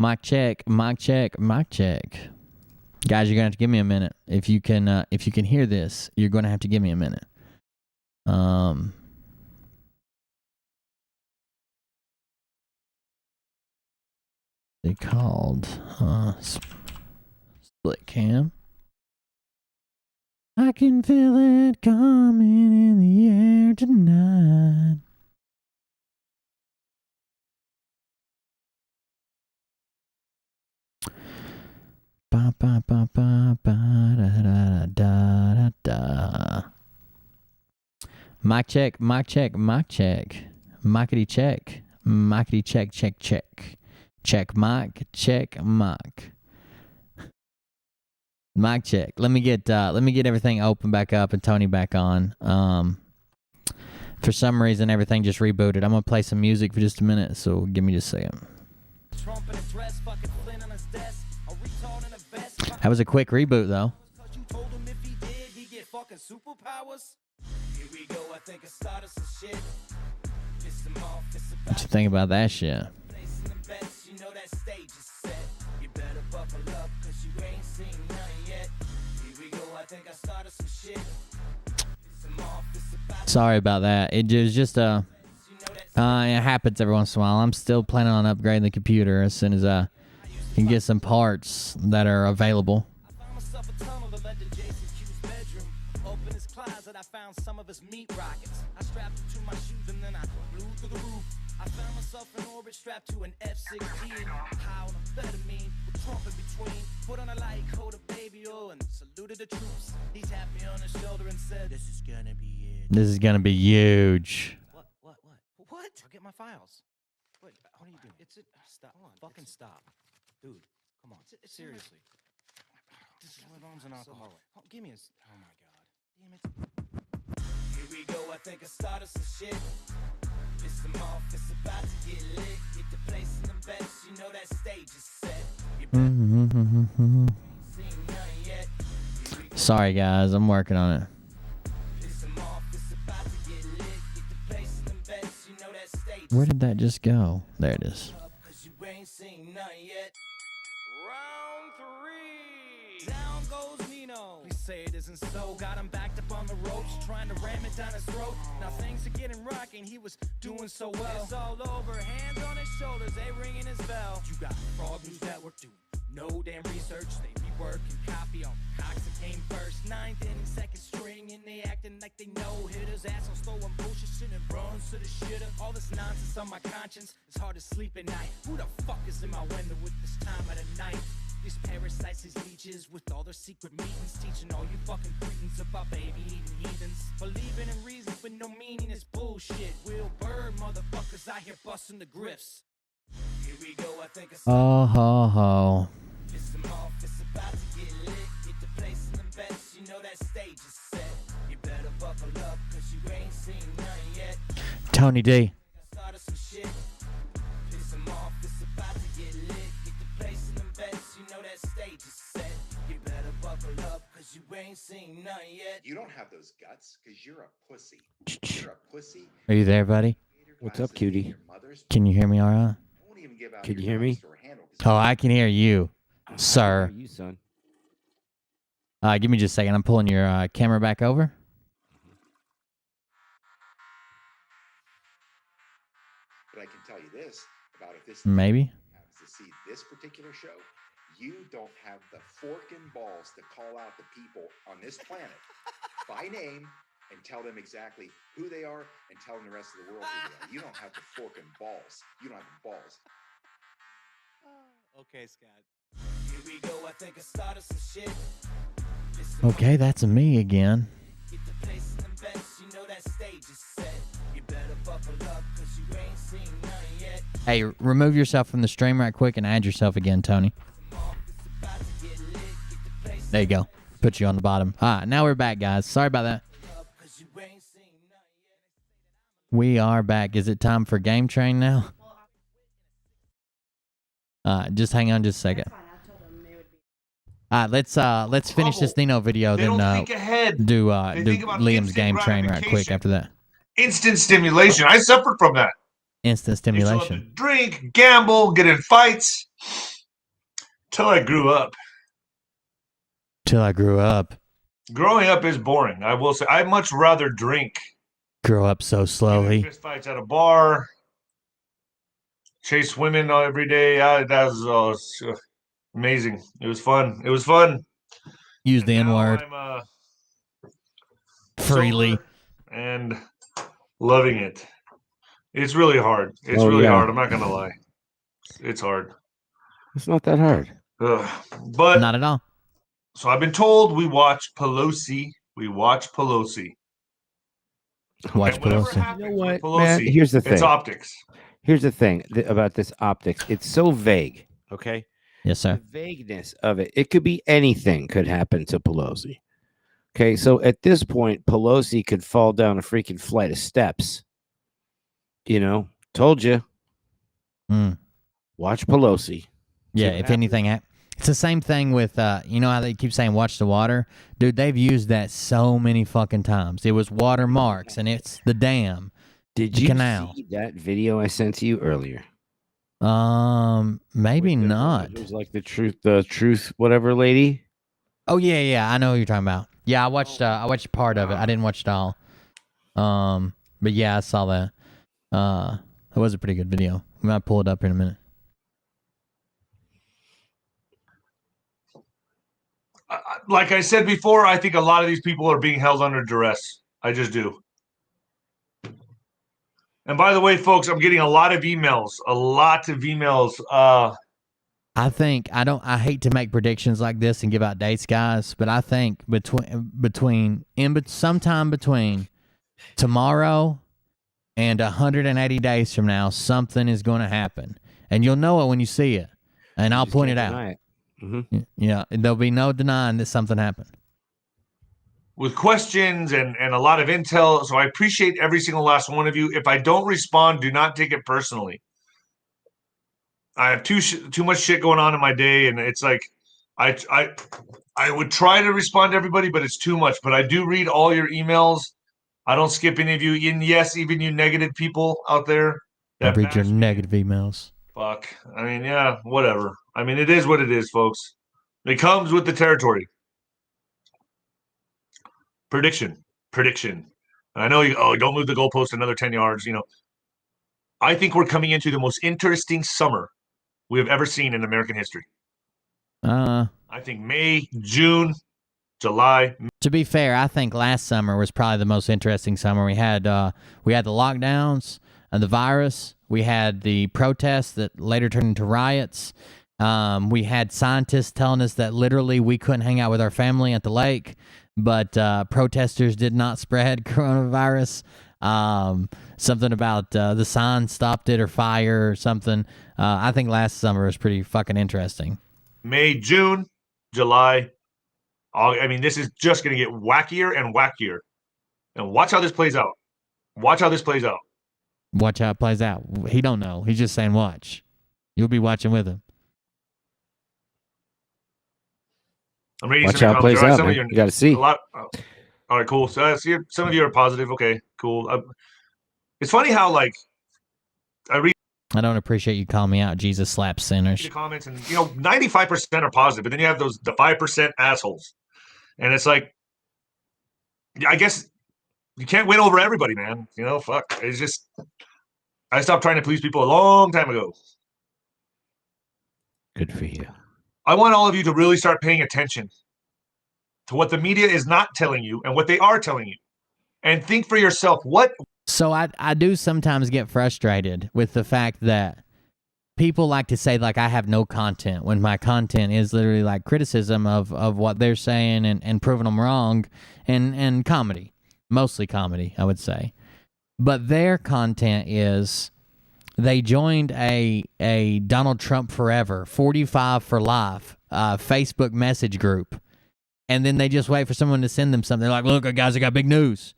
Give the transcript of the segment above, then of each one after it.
Mic check, mic check, mic check. Guys, you're gonna have to give me a minute. If you can hear this, you're gonna have to give me a minute. They called split cam. I can feel it coming in the air tonight. Ba ba ba ba ba da da da da da. Mic check, mic check, mic check. Micity check. Micity check, check, check. Check mic, check mic. Mic check. Let me get everything open back up and Tony back on. For some reason everything just rebooted. I'm gonna play some music for just a minute, so give me just a second. That was a quick reboot though. What you think about that shit? Sorry about that. It was just it happens every once in a while. I'm still planning on upgrading the computer as soon as I can get some parts that are available. I found some of his meat rockets. I strapped it to my shoes and then I flew through the roof. I found myself in orbit strapped to an F-16. High on amphetamine with Trump in between. Put on a light coat of baby oil and saluted the troops. He tapped me on the shoulder and said, "This is gonna be huge. This is gonna be huge." What? I'll get my files. Wait, what are you doing? Stop. Fucking stop. Dude, come on. Seriously. This an alcoholic. Oh, give me a... Oh my God. Damn it. Here we go, I think I started some shit. It's the moth, it's about to get lit. Get the place in the best, you know that stage is set. Sorry guys, I'm working on it. Where did that just go? There it is. Round 3. Down goes Nino. Please say it isn't so. Got him backed up on the ropes, trying to ram it down his throat. Now things are getting rocking. He was doing so well. It's all over. Hands on his shoulders, they ringing his bell. You got Frog News Network doing no damn research. They rework and copy on Cox that came first. 9th inning, second string, and they acting like they know hitters. Ass on stolen bullshit, and runs to the shitter. All this nonsense on my conscience. It's hard to sleep at night. Who the fuck is in my window with this time of the night? These parasites, these leeches, with all their secret meetings, teaching all you fucking cretins about baby-eating heathens. Believing in reasons with no meaning is bullshit. Will Bird, motherfuckers out here busting the griffs. Here we go, I think it's... Oh, ho, ho. It's the moth, it's about to get lit. Get the place in the best, you know that stage is set. You better buckle up, cause you ain't seen none yet. Tony D. I started some shit. Piss them off, it's about to get lit. Get the place in the best, you know that stage is set. You better buckle up, cause you ain't seen none yet. You don't have those guts, cause you're a pussy. You're a pussy. Are you there, buddy? What's up, cutie? Can you hear me all right? Can you hear me? Oh, I can hear you, sir. How are you, son? Give me just a second. I'm pulling your camera back over. But I can tell you this about if this Maybe. happens to see this particular show, you don't have the fork and balls to call out the people on this planet by name and tell them exactly who they are and tell them the rest of the world who they are. You don't have the fork and balls. You don't have the balls. Okay, Scott. Here we go, I think I started some shit. Okay, that's me again. Get the place in the best, you know that stage is set. You better buckle up, cause you ain't seen none yet. Hey, remove yourself from the stream right quick and add yourself again, Tony. There you go. Put you on the bottom. Now we're back, guys. Sorry about that. We are back. Is it time for Game Train now? Just hang on just a second. Let's finish this Nino video, then do Liam's Game Train right quick after that. Instant stimulation. I suffered from that. Instant They show up stimulation. to drink, gamble, get in fights. Till I grew up. Till I grew up. Growing up is boring. I will say. I'd much rather drink. Grow up so slowly. Fist fights at a bar. Chase women every day. That was amazing. It was fun. It was fun. Use the N-word freely and loving it. It's really hard. It's really hard. I'm not gonna lie. It's hard. It's not that hard. But not at all. So I've been told we watch Pelosi. Watch Pelosi. You know what, man? Here's the thing. It's optics. Here's the thing about this optics. It's so vague. Okay. Yes, sir. The vagueness of it. It could be anything could happen to Pelosi. Okay. So at this point, Pelosi could fall down a freaking flight of steps. You know, told you. Watch Pelosi. Yeah. If anything, it's the same thing with, you know how they keep saying watch the water? Dude, they've used that so many fucking times. It was watermarks and it's the dam. Did you see that video I sent to you earlier? Maybe not. It was like the truth, whatever lady. Oh yeah. I know what you're talking about. Yeah, I watched part of it. I didn't watch it all. But yeah, I saw that. It was a pretty good video. We might pull it up in a minute. Like I said before, I think a lot of these people are being held under duress. I just do. And by the way, folks, I'm getting a lot of emails. I hate to make predictions like this and give out dates, guys, but I think sometime between tomorrow and 180 days from now, something is going to happen. And you'll know it when you see it. And I'll point it out. Mm-hmm. Yeah, there'll be no denying that something happened. With questions and a lot of intel, so I appreciate every single last one of you. If I don't respond, do not take it personally. I have too much shit going on in my day, and it's like I would try to respond to everybody, but it's too much. But I do read all your emails. I don't skip any of you. And yes, even you negative people out there. I read your negative emails. Fuck. I mean, yeah, whatever. I mean, it is what it is, folks. It comes with the territory. Prediction. And I know don't move the goalpost another 10 yards. You know, I think we're coming into the most interesting summer we have ever seen in American history. I think May, June, July. To be fair, I think last summer was probably the most interesting summer. We had the lockdowns and the virus. We had the protests that later turned into riots. We had scientists telling us that literally we couldn't hang out with our family at the lake, but protesters did not spread coronavirus. Something about the sun stopped it or fire or something. I think last summer was pretty fucking interesting. May, June, July. I mean, this is just going to get wackier and wackier. And watch how this plays out. Watch how it plays out. He don't know. He's just saying watch. You'll be watching with him. I'm reading watch how it plays out, man. You got to see. All right, cool. So I see some of you are positive. Okay, cool. It's funny how, like, I don't appreciate you calling me out. Jesus slaps sinners. The comments, and 95% are positive, but then you have the 5% assholes, and it's like, I guess you can't win over everybody, man. Fuck. It's just I stopped trying to please people a long time ago. Good for you. I want all of you to really start paying attention to what the media is not telling you and what they are telling you, and think for yourself what. So I do sometimes get frustrated with the fact that people like to say, like, I have no content, when my content is literally like criticism of what they're saying and proving them wrong, and comedy, mostly comedy, I would say. But their content is they joined a Donald Trump Forever, 45 for Life Facebook message group, and then they just wait for someone to send them something. They're like, look, guys, I got big news.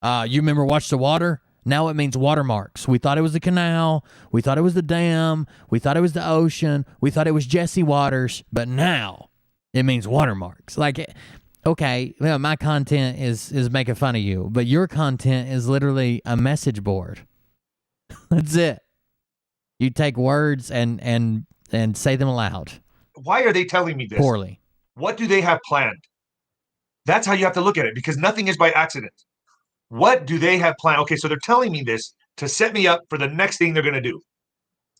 You remember Watch the Water? Now it means watermarks. We thought it was the canal. We thought it was the dam. We thought it was the ocean. We thought it was Jesse Waters. But now it means watermarks. Like, okay, well, my content is making fun of you, but your content is literally a message board. That's it. You take words and say them aloud. why are they telling me this? Poorly. What do they have planned? That's how you have to look at it, because nothing is by accident. What do they have planned? Okay, so they're telling me this to set me up for the next thing they're going to do.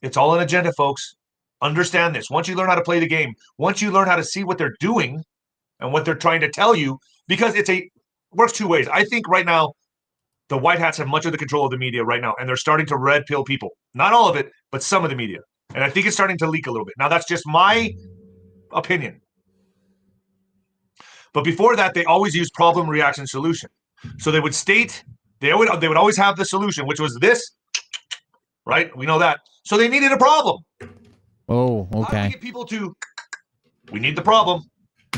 It's all an agenda, folks. Understand this. Once you learn how to play the game, once you learn how to see what they're doing and what they're trying to tell you, because works two ways. I think right now the white hats have much of the control of the media right now, and they're starting to red pill people. Not all of it, but some of the media. And I think it's starting to leak a little bit. Now, that's just my opinion. But before that, they always use problem, reaction, solution. So they would state, they would always have the solution, which was this, right? We know that. So they needed a problem. Oh, How do we okay. get people to, we need the problem.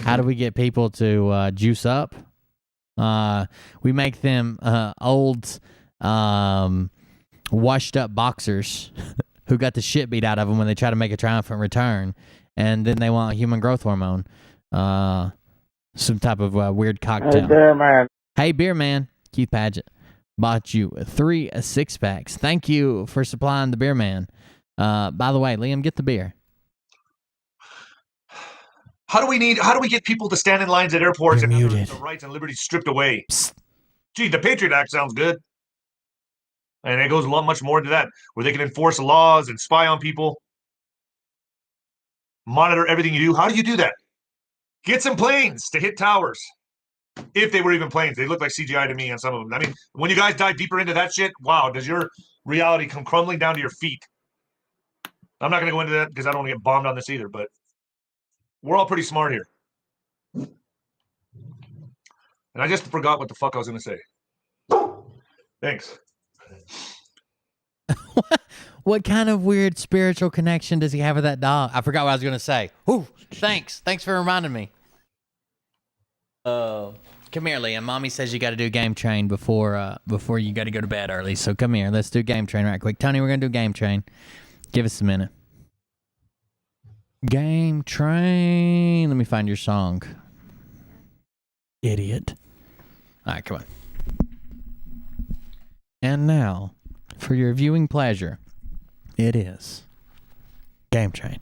How do we get people to juice up? We make them old, washed up boxers who got the shit beat out of them when they try to make a triumphant return, and then they want human growth hormone, some type of weird cocktail. Hey, Bear Man. Hey, Beer Man, Keith Padgett bought you 3 6-packs. Thank you for supplying the Beer Man. By the way, Liam, get the beer. How do we get people to stand in lines at airports You're and have muted. the rights and liberties stripped away? Psst. Gee, the Patriot Act sounds good. And it goes a lot much more into that, where they can enforce laws and spy on people, monitor everything you do. How do you do that? Get some planes to hit towers. If they were even planes. They look like CGI to me on some of them. I mean, when you guys dive deeper into that shit, wow, does your reality come crumbling down to your feet? I'm not going to go into that because I don't want to get bombed on this either, but we're all pretty smart here. And I just forgot what the fuck I was going to say. Thanks. What kind of weird spiritual connection does he have with that dog? I forgot what I was going to say. Ooh, thanks. Thanks for reminding me. Come here, Liam. Mommy says you got to do Game Train before you got to go to bed early. So come here. Let's do Game Train right quick. Tony, we're going to do Game Train. Give us a minute. Game Train. Let me find your song. Idiot. All right, come on. And now, for your viewing pleasure, it is Game Train.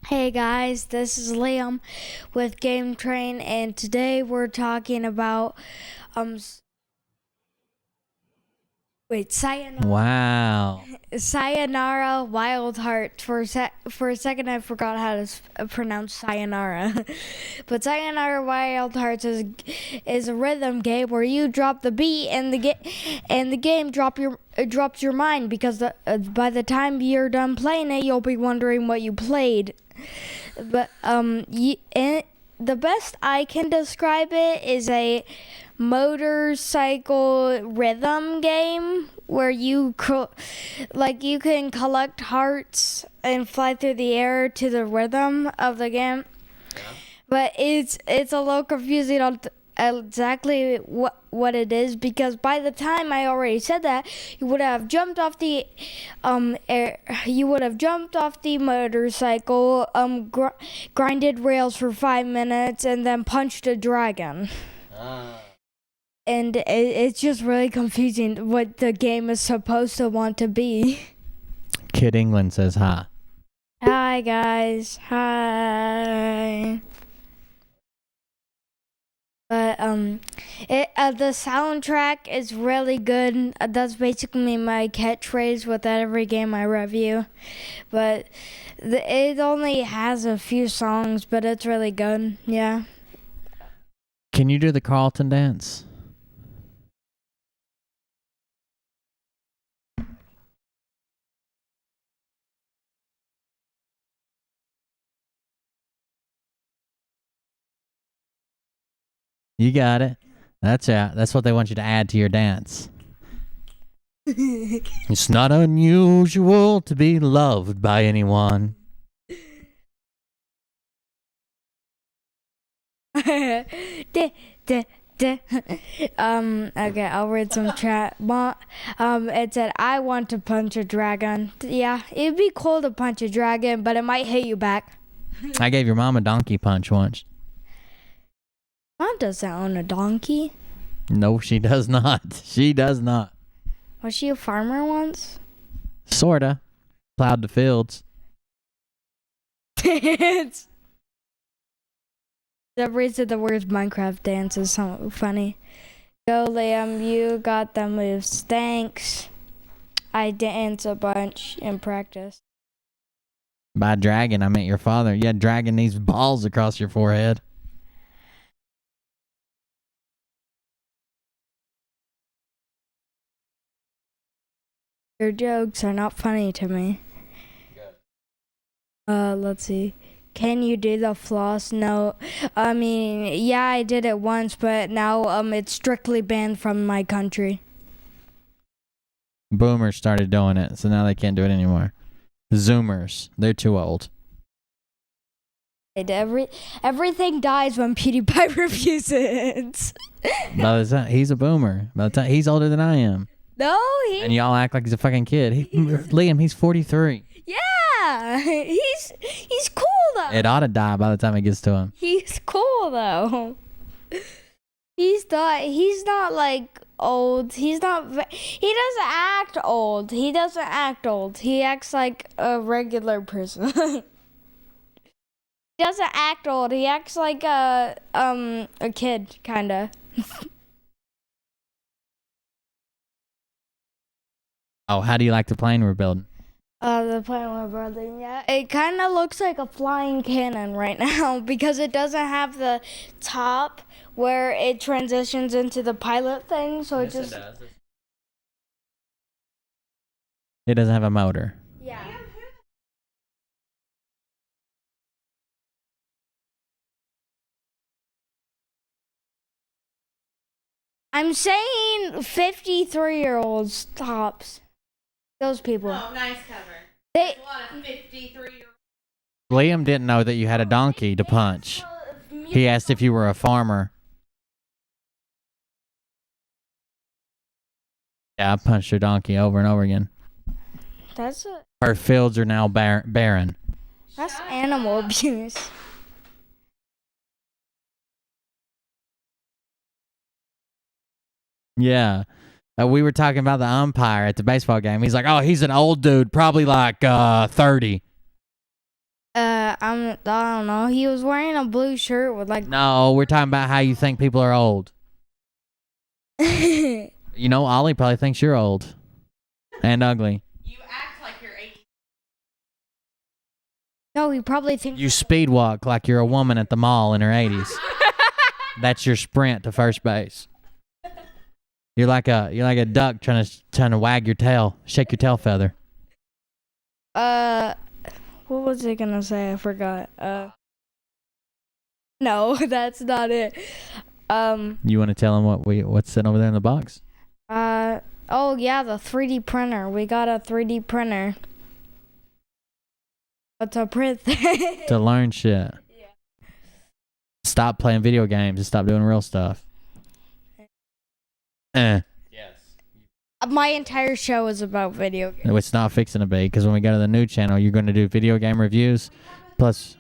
Hey guys, this is Liam with Game Train, and today we're talking about Sayonara. Wow. Sayonara Wild Heart. For a second, I forgot how to pronounce Sayonara. But Sayonara Wild Hearts is a rhythm game where you drop the beat and the game drops your mind, because by the time you're done playing it, you'll be wondering what you played. But the best I can describe it is a motorcycle rhythm game where you can collect hearts and fly through the air to the rhythm of the game. Yeah. But it's a little confusing on exactly what it is, because by the time I already said that, you would have jumped off the motorcycle, grinded rails for 5 minutes, and then punched a dragon. And it's just really confusing what the game is supposed to want to be. Kid England says hi. Hi guys. Hi. But the soundtrack is really good. That's basically my catchphrase with every game I review. But it only has a few songs, but it's really good. Yeah. Can you do the Carlton dance? You got it. That's what they want you to add to your dance. It's not unusual to be loved by anyone. Okay, I'll read some chat. It said, I want to punch a dragon. Yeah, it'd be cool to punch a dragon, but it might hit you back. I gave your mom a donkey punch once. Mom doesn't own a donkey. No, she does not. She does not. Was she a farmer once? Sorta. Plowed the fields. Everybody said the words Minecraft dance is so funny. Go, Liam, you got the moves. Thanks. I dance a bunch in practice. By dragon, I meant your father. Yeah, dragging these balls across your forehead. Your jokes are not funny to me. Let's see. Can you do the floss? No. I mean, yeah, I did it once, but now it's strictly banned from my country. Boomers started doing it, so now they can't do it anymore. Zoomers, they're too old. Everything dies when PewDiePie refuses. By the time he's a boomer. By the time he's older than I am. No, And y'all act like he's a fucking kid. Liam, he's 43. Yeah, he's cool though. It ought to die by the time it gets to him. He's cool though. He's not like old. He doesn't act old. He acts like a regular person. He doesn't act old. He acts like a kid kinda. Oh, how do you like the plane we're building? The plane we're building, yeah. It kind of looks like a flying cannon right now because it doesn't have the top where it transitions into the pilot thing, so it just... It doesn't have a motor. Yeah. I'm saying 53-year-olds tops. Those people. Oh, nice cover. They, A lot of 53-year-olds. Liam didn't know that you had a donkey to punch. He asked if you were a farmer. Yeah, I punched your donkey over and over again. Her fields are now barren. That's animal abuse. Yeah. We were talking about the umpire at the baseball game. He's like, oh, he's an old dude, probably like 30. I don't know. He was wearing a blue shirt with like... No, we're talking about how you think people are old. You know, Ollie probably thinks you're old. And ugly. You act like you're 18. No, he probably thinks... You speed walk like you're a woman at the mall in her 80s. That's your sprint to first base. You're like a duck trying to wag your tail, shake your tail feather. What was I gonna say? I forgot. No, that's not it. You want to tell him what's sitting over there in the box? Oh yeah, the 3D printer. We got a 3D printer. To print things. To learn shit. Yeah. Stop playing video games and stop doing real stuff. Yes. My entire show is about video games. It's not fixing to be, because when we go to the new channel, you're going to do video game reviews. Plus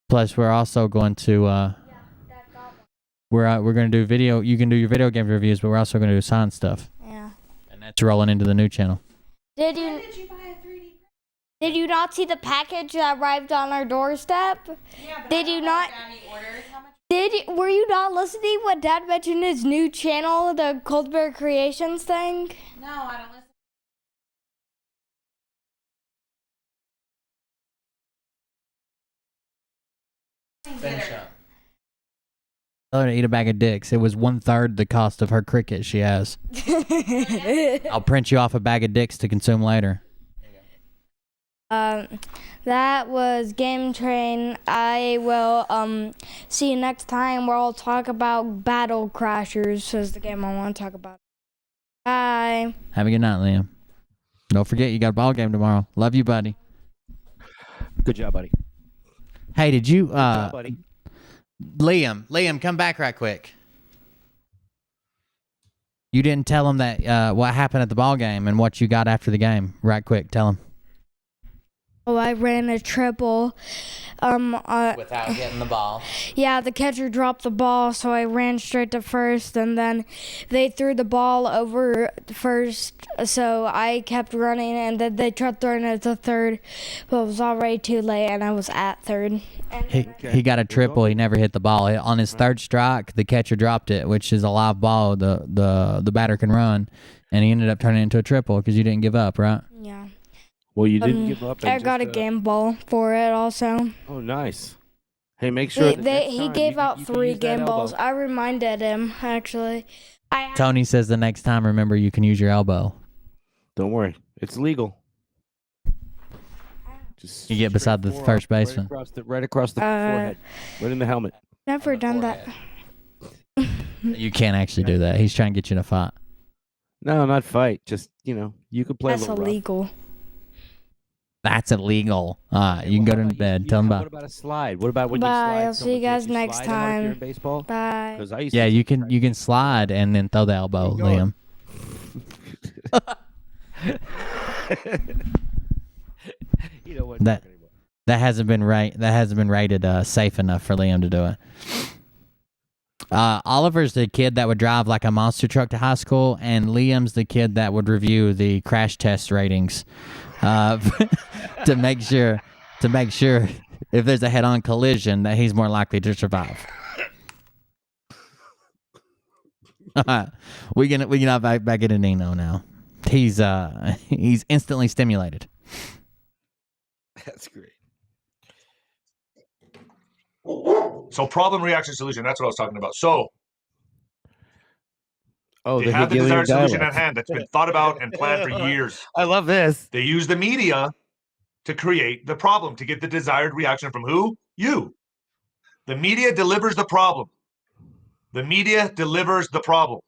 we're also going to we're going to do video. You can do your video game reviews, but we're also going to do science stuff. Yeah. And that's rolling into the new channel. Did you not see the package that arrived on our doorstep? Yeah, but Did you not? Orders. How much? Were you not listening when Dad mentioned his new channel, the Cold Bear Creations thing? No, I don't listen. Finish up. Tell her to eat a bag of dicks. It was 1/3 the cost of her cricket she has. I'll print you off a bag of dicks to consume later. That was Game Train. I will see you next time where I'll talk about Battle Crashers is the game I want to talk about. Bye. Have a good night, Liam. Don't forget, you got a ball game tomorrow. Love you, buddy. Good job, buddy. Hey, did you, Good job, buddy. Liam, come back right quick. You didn't tell him that what happened at the ball game and what you got after the game. Right quick, tell him. Oh, I ran a triple. Without getting the ball. Yeah, the catcher dropped the ball, so I ran straight to first, and then they threw the ball over first, so I kept running, and then they tried throwing it to third, but it was already too late, and I was at third. He got a triple. He never hit the ball. On his third strike, the catcher dropped it, which is a live ball. The batter can run, and he ended up turning it into a triple because you didn't give up, right? Yeah. Well, you didn't give up. I got a game ball for it also. Oh, nice. Hey, make sure. He gave out 3 game balls. I reminded him, actually. Tony says the next time, remember, you can use your elbow. Don't worry. It's legal. Just You get beside the first baseman. Right across the forehead. Right in the helmet. Never done that. You can't actually do that. He's trying to get you in a fight. No, not fight. Just, you could play That's a little illegal. That's illegal. You can go to bed. Tell him What about. about a slide? What about when you Bye. slide? I'll see you guys next slide out if you're in time. baseball? Bye. 'Cause I used Yeah, to you can slide and then throw the elbow, Keep going. Liam. You know what? That hasn't been rated safe enough for Liam to do it. Oliver's the kid that would drive like a monster truck to high school, and Liam's the kid that would review the crash test ratings to make sure if there's a head-on collision that he's more likely to survive. we can back into Nino now. He's instantly stimulated. That's great. So problem, reaction, solution. That's what I was talking about. So they have the desired solution at hand that's been thought about and planned for years. I love this. They use the media to create the problem, to get the desired reaction from who? You. The media delivers the problem. The media delivers the problem.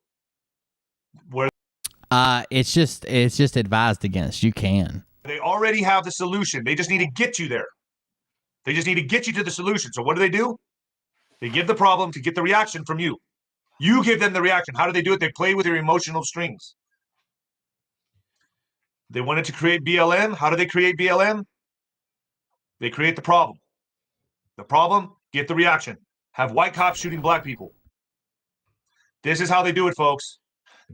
Where It's just advised against. You can. they already have the solution. They just need to get you there. They just need to get you to the solution. So what do? They give the problem to get the reaction from you. You give them the reaction. How do they do it? They play with your emotional strings. They wanted to create BLM. How do they create BLM? They create the problem. The problem, get the reaction. Have white cops shooting black people. This is how they do it, folks.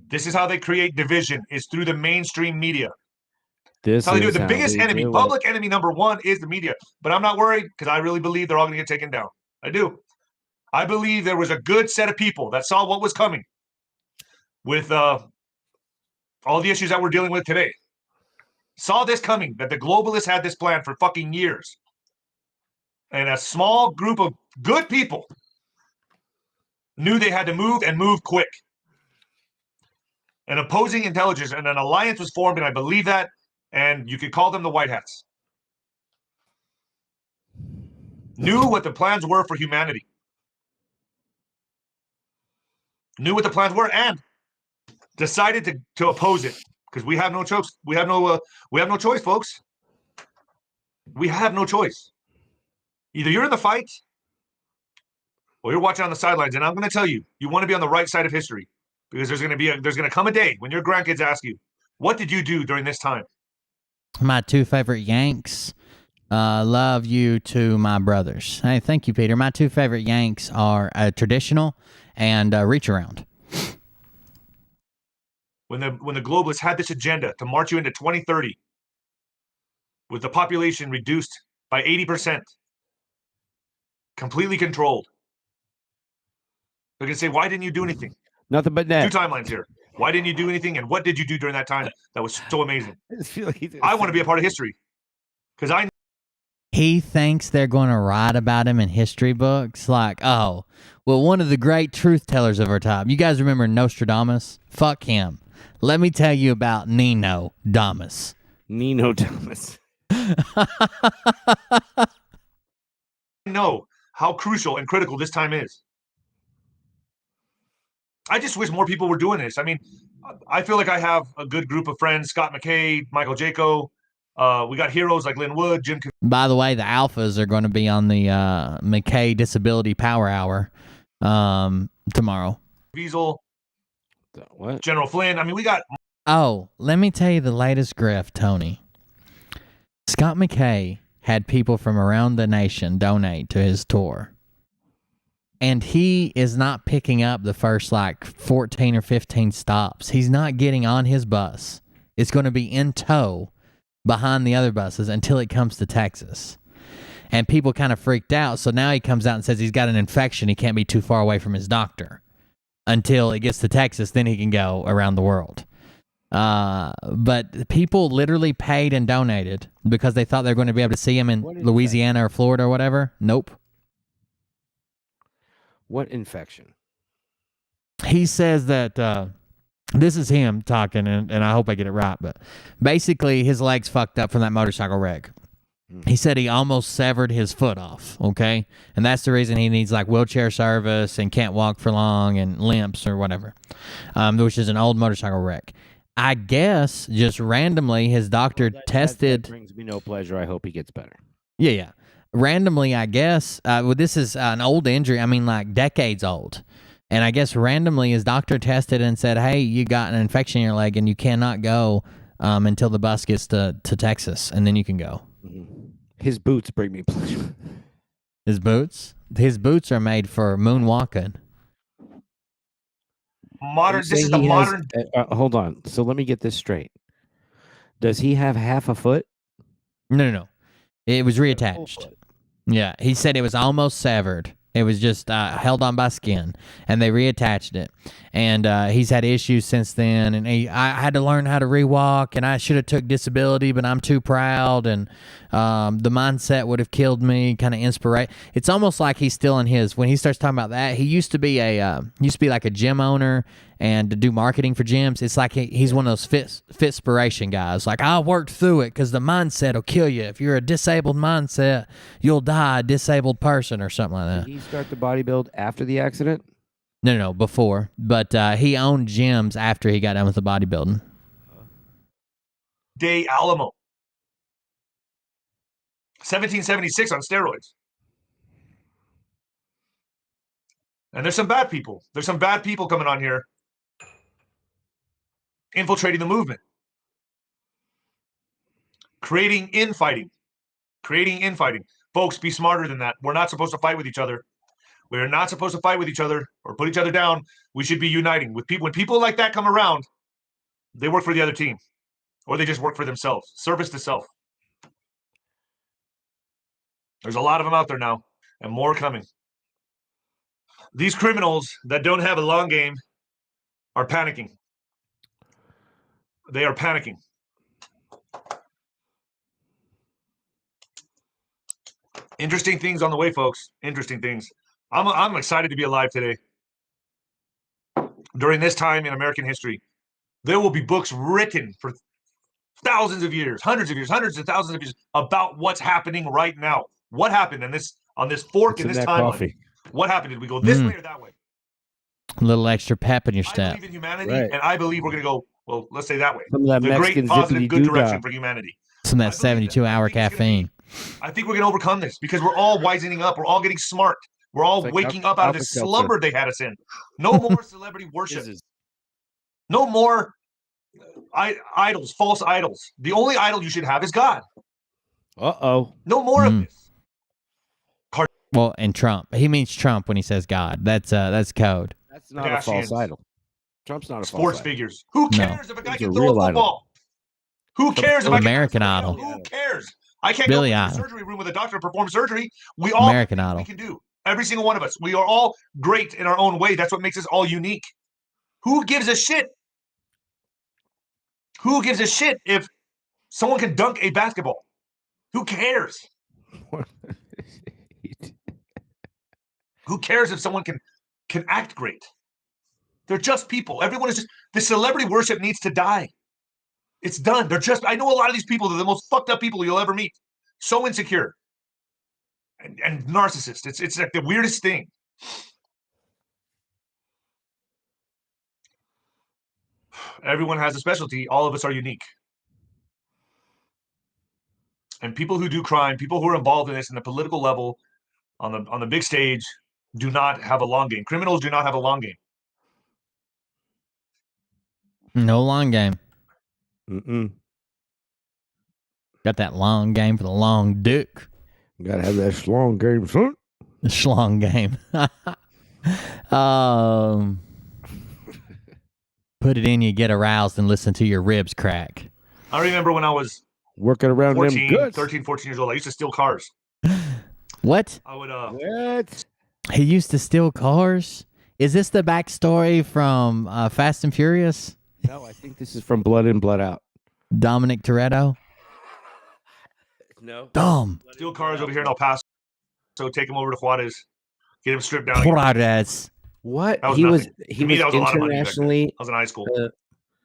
This is how they create division, is through the mainstream media. This That's how they do it. is The how biggest they enemy, do it. public enemy number 1 is the media. But I'm not worried because I really believe they're all going to get taken down. I do. I believe there was a good set of people that saw what was coming with all the issues that we're dealing with today. Saw this coming, that the globalists had this plan for fucking years. And a small group of good people knew they had to move and move quick. An opposing intelligence and an alliance was formed, and I believe that, and you could call them the White Hats. Knew what the plans were for humanity. Knew what the plans were and decided to oppose it because we have no choice. We have no choice, folks. We have no choice. Either you're in the fight or you're watching on the sidelines. And I'm going to tell you, you want to be on the right side of history because there's going to come a day when your grandkids ask you, what did you do during this time? My 2 favorite Yanks. Love you to my brothers. Hey, thank you, Peter. My 2 favorite Yanks are traditional and reach around. When the globalists had this agenda to march you into 2030 with the population reduced by 80%, completely controlled. They're going to say, why didn't you do anything? Nothing but net. 2 timelines here. Why didn't you do anything? And what did you do during that time that was so amazing? I want to be a part of history because I. He thinks they're going to write about him in history books. Like, oh, well, one of the great truth tellers of our time. You guys remember Nostradamus? Fuck him. Let me tell you about Nino Damas. Nino Damas. know how crucial and critical this time is. I just wish more people were doing this. I mean, I feel like I have a good group of friends: Scott McKay, Michael Jaco. We got heroes like Lynn Wood, Jim. By the way, the Alphas are going to be on the McKay Disability Power Hour tomorrow. Caviezel, What? General Flynn. I mean, we got. Oh, let me tell you the latest grift, Tony. Scott McKay had people from around the nation donate to his tour. And he is not picking up the first like 14 or 15 stops. He's not getting on his bus. It's going to be in tow behind the other buses until it comes to Texas. And people kind of freaked out. So now he comes out and says he's got an infection. He can't be too far away from his doctor until it gets to Texas. Then he can go around the world. But people literally paid and donated because they thought they were going to be able to see him in Louisiana or Florida or whatever. Nope. What infection? He says that this is him talking, and I hope I get it right, but basically his leg's fucked up from that motorcycle wreck. He said he almost severed his foot off, okay? And that's the reason he needs like wheelchair service and can't walk for long and limps or whatever, which is an old motorcycle wreck. I guess just randomly his doctor tested. That brings me no pleasure. I hope he gets better. Yeah. Randomly, I guess, this is an old injury. I mean, like decades old. And I guess randomly his doctor tested and said, hey, you got an infection in your leg and you cannot go until the bus gets to Texas, and then you can go. His boots bring me pleasure. His boots? His boots are made for moonwalking. Modern. This is the modern. Hold on. So let me get this straight. Does he have half a foot? No. It was reattached. Yeah, he said it was almost severed. It was just held on by skin, and they reattached it. And he's had issues since then. And I had to learn how to rewalk, and I should have took disability, but I'm too proud. And the mindset would have killed me. Kind of inspiration. It's almost like he's still in his. When he starts talking about that, he used to be like a gym owner and to do marketing for gyms. It's like he's one of those fitspiration guys. Like, I worked through it because the mindset will kill you. If you're a disabled mindset, you'll die a disabled person or something like that. Did he start the bodybuild after the accident? No, before. But he owned gyms after he got done with the bodybuilding. De Alamo. 1776 on steroids. And there's some bad people. There's some bad people coming on here infiltrating the movement. Creating infighting. Folks, be smarter than that. We're not supposed to fight with each other. We are not supposed to fight with each other or put each other down. We should be uniting with people. When people like that come around, they work for the other team, or they just work for themselves. Service to self. There's a lot of them out there now, and more coming. These criminals that don't have a long game are panicking. They are panicking. Interesting things on the way, folks. Interesting things. I'm excited to be alive today. During this time in American history, there will be books written for thousands of years, hundreds of thousands of years about what's happening right now. What happened on this fork in this timeline? What happened? Did we go this way or that way? A little extra pep in your I step. believe in humanity, Right. and I believe we're going to go, well, let's say that way. Some of that The Mexican great, positive, good zippity-doo-dah. direction for humanity. Some of that I believe that. 72-hour I think it's gonna be- caffeine. I think we're going to overcome this because we're all wisening up. We're all getting smart. We're all It's like waking up out of this Alka-Seltzer. slumber they had us in. No more celebrity worship. This is- No more idols, false idols. The only idol you should have is God. Uh-oh. No more of this. Well, and Trump. He means Trump when he says God. That's code. That's not a false Kardashians. idol. Trump's not a Sports false idol. figures. Who No. cares if a guy He's can a throw a real idol. football? Who cares if I can American throw a Idol. football? Who cares? I can't Billy go to the Idol. surgery room with a doctor to perform surgery. We all American have Idol. things we can do. Every single one of us. We are all great in our own way. That's what makes us all unique. Who gives a shit? Who gives a shit if someone can dunk a basketball? Who cares? Who cares if someone can act great? They're just people. Everyone is just, the celebrity worship needs to die. It's done. I know a lot of these people, they're the most fucked up people you'll ever meet. So insecure. And narcissists. It's like the weirdest thing. Everyone has a specialty. All of us are unique. And people who do crime, people who are involved in this in the political level, on the big stage, do not have a long game. Criminals do not have a long game. No long game. Mm-mm. Got that long game for the long dick. Gotta have that schlong game, son. The schlong game. Put it in, you get aroused, and listen to your ribs crack. I remember when I was Working around 14, them goods. 13, 14 years old, I used to steal cars. What? I would, What? He used to steal cars? Is this the backstory from Fast and Furious? No, I think this is from Blood In, Blood Out. Dominic Toretto? No. Dumb. steal cars over here in El Paso, so take them over to Juarez, get them stripped down. Juarez. What? That was He was nothing. he To me, was that was a lot of money back then. internationally. I was in high school.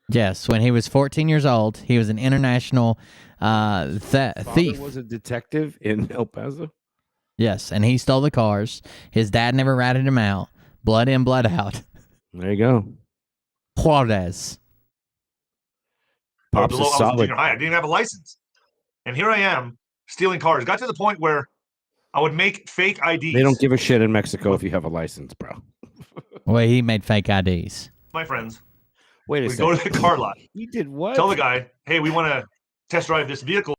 Yes, when he was 14 years old, he was an international Father thief. was a detective in El Paso. Yes, and he stole the cars. His dad never ratted him out. Blood in, blood out. There you go. Juarez. Pops I is was in solid. junior high. I didn't have a license, and here I am stealing cars. Got to the point where I would make fake IDs. They don't give a shit in Mexico if you have a license, bro. Well, he made fake IDs. my friends. Wait a We go second. to the car lot. You did what? Tell the guy, hey, we want to test drive this vehicle.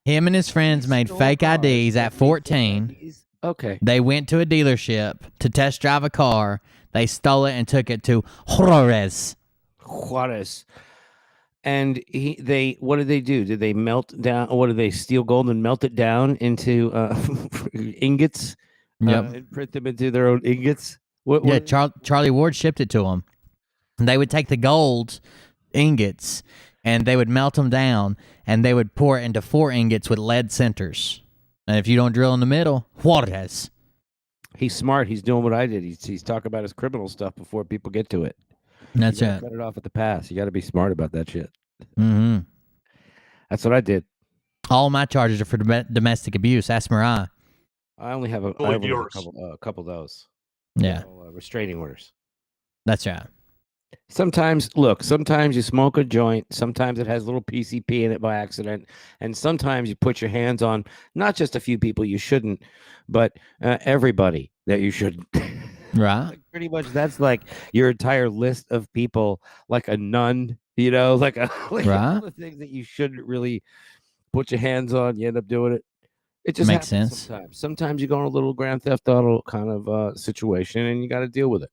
Him and his friends made Stole fake cars. IDs at 14. Okay. They went to a dealership to test drive a car. They stole it and took it to Juarez. Juarez. And they what did they do? Did they melt down? What did they steal gold and melt it down into ingots? Yep. And print them into their own ingots. What? Yeah, Charlie Ward shipped it to them. They would take the gold ingots and they would melt them down and they would pour it into 4 ingots with lead centers. And if you don't drill in the middle, Juarez. He's smart. He's doing what I did. He's talking about his criminal stuff before people get to it. That's You gotta it. Cut it off at the pass. You got to be smart about that shit. Mm-hmm. That's what I did. All my charges are for domestic abuse. Ask Mariah. I only have a, Fully I only have viewers. a couple of those. Yeah, Restraining orders. that's right. Sometimes you smoke a joint. Sometimes it has a little PCP in it by accident. And sometimes you put your hands on not just a few people you shouldn't, but everybody that you shouldn't. Right. Like, pretty much that's like your entire list of people, like a nun, like like Right. all the things that you shouldn't really put your hands on. You end up doing it. It just Makes happens sense. sometimes. Sometimes you go in a little Grand Theft Auto kind of situation and you got to deal with it.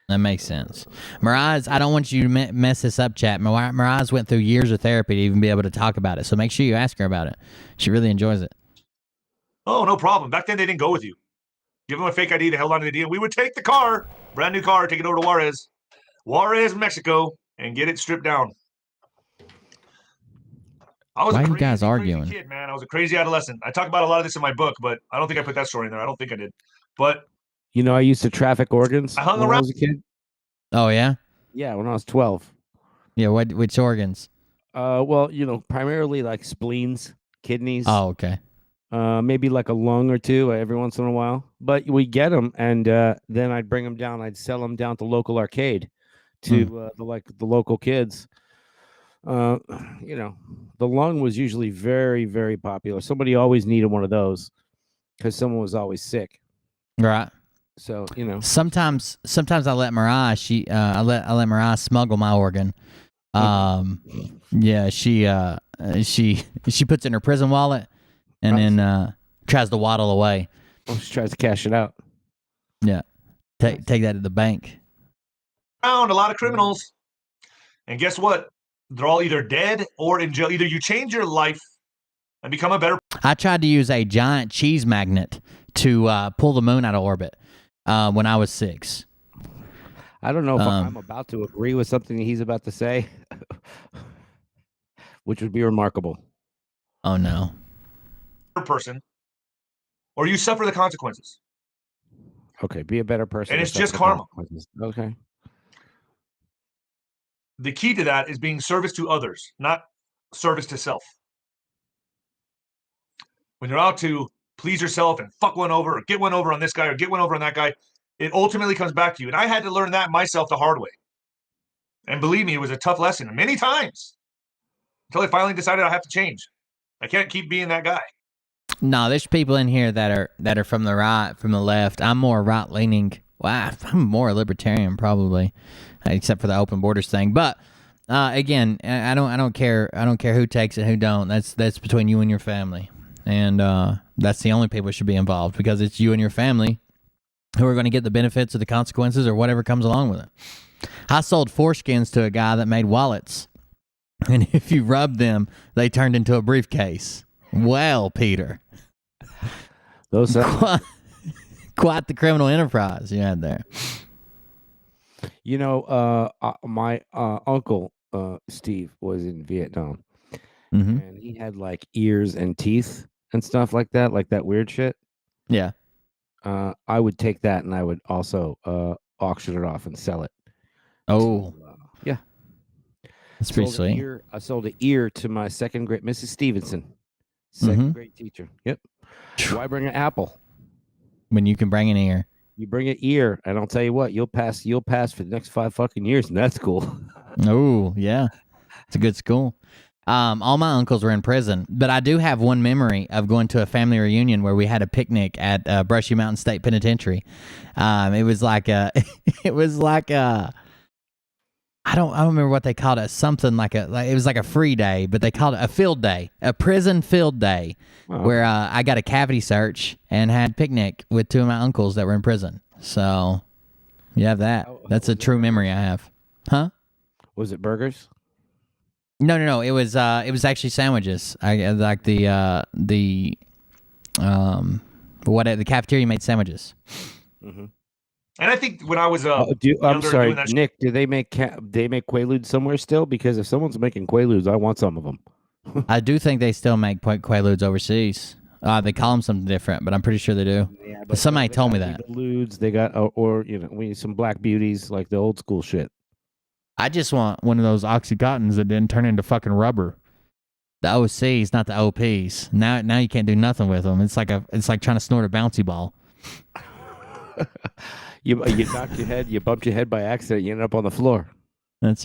That makes sense. Mariah's, I don't want you to mess this up, chat. Mariah's went through years of therapy to even be able to talk about it. So make sure you ask her about it. She really enjoys it. Oh, no problem. Back then, they didn't go with you. Give them a fake ID, they held on to the deal. We would take the car, brand new car, take it over to Juarez, Mexico, and get it stripped down. I was Why a you crazy, guys crazy arguing? kid, man. I was a crazy adolescent. I talk about a lot of this in my book, but I don't think I put that story in there. I don't think I did. But You know, I used to traffic organs I hung when I around- was a kid. Oh, yeah? Yeah, when I was 12. Yeah, which organs? Well, primarily like spleens, kidneys. Oh, okay. Maybe like a lung or two every once in a while. But we get them, and then I'd bring them down. I'd sell them down to local arcade to the local kids. The lung was usually very, very popular. Somebody always needed one of those because someone was always sick. Right. So Sometimes I let Mariah, I let Mariah smuggle my organ. Yeah, she puts it in her prison wallet and then tries to waddle away. she tries to cash it out. Yeah. Take that to the bank. Found a lot of criminals. And guess what? They're all either dead or in jail. Either you change your life and become a better I tried to use a giant cheese magnet to pull the moon out of orbit when I was 6. I don't know if I'm about to agree with something he's about to say, which would be remarkable. Oh, no. person, or you suffer the consequences. Okay, be a better person. And or it's just something. karma. Okay. The key to that is being service to others, not service to self. When you're out to please yourself and fuck one over or get one over on this guy or get one over on that guy, it ultimately comes back to you. And I had to learn that myself the hard way. And believe me, it was a tough lesson many times until I finally decided I have to change. I can't keep being that guy. No, there's people in here that are from the right, from the left. I'm more right leaning. Wow, I'm more libertarian probably, except for the open borders thing. But again, I don't care. I don't care who takes it, who don't. That's between you and your family, and that's the only people who should be involved, because it's you and your family who are going to get the benefits or the consequences or whatever comes along with it. I sold foreskins to a guy that made wallets, and if you rubbed them, they turned into a briefcase. Well, Peter, Those quite the criminal enterprise you had there. You know, my uncle Steve was in Vietnam, Mm-hmm. and he had like ears and teeth and stuff like that weird shit. Yeah. I would take that and I would also auction it off and sell it. Oh, Yeah, that's pretty Sold an sweet. ear- I sold an ear to my second grade Mrs. Stevenson, second Mhm. grade teacher. Yep. Why bring an apple? When you can bring an ear. You bring an ear, and I'll tell you what, you'll pass for the next 5 fucking years, and that's cool. Oh, yeah. It's a good school. All my uncles were in prison, but I do have one memory of going to a family reunion where we had a picnic at Brushy Mountain State Penitentiary. It was like a, I don't remember what they called it. Something it was like a free day, but they called it a field day, a prison field day, Wow. where I got a cavity search and had picnic with two of my uncles that were in prison. So you have that. How That's a was it? true memory I have. Huh? Was it burgers? No. It was actually sandwiches. I like the cafeteria made sandwiches. Mm-hmm. And I think when I was I'm younger, sorry, doing that Nick. Do they make Quaaludes somewhere still? Because if someone's making Quaaludes, I want some of them. I do think they still make Quaaludes overseas. They call them something different, but I'm pretty sure they do. Yeah, Somebody they told me got that. the Ludes. They got or we need some Black Beauties, like the old school shit. I just want one of those Oxycontins that didn't turn into fucking rubber. The OCs, not the OPs. Now you can't do nothing with them. It's like trying to snort a bouncy ball. You knocked your head, you bumped your head by accident, you ended up on the floor. That's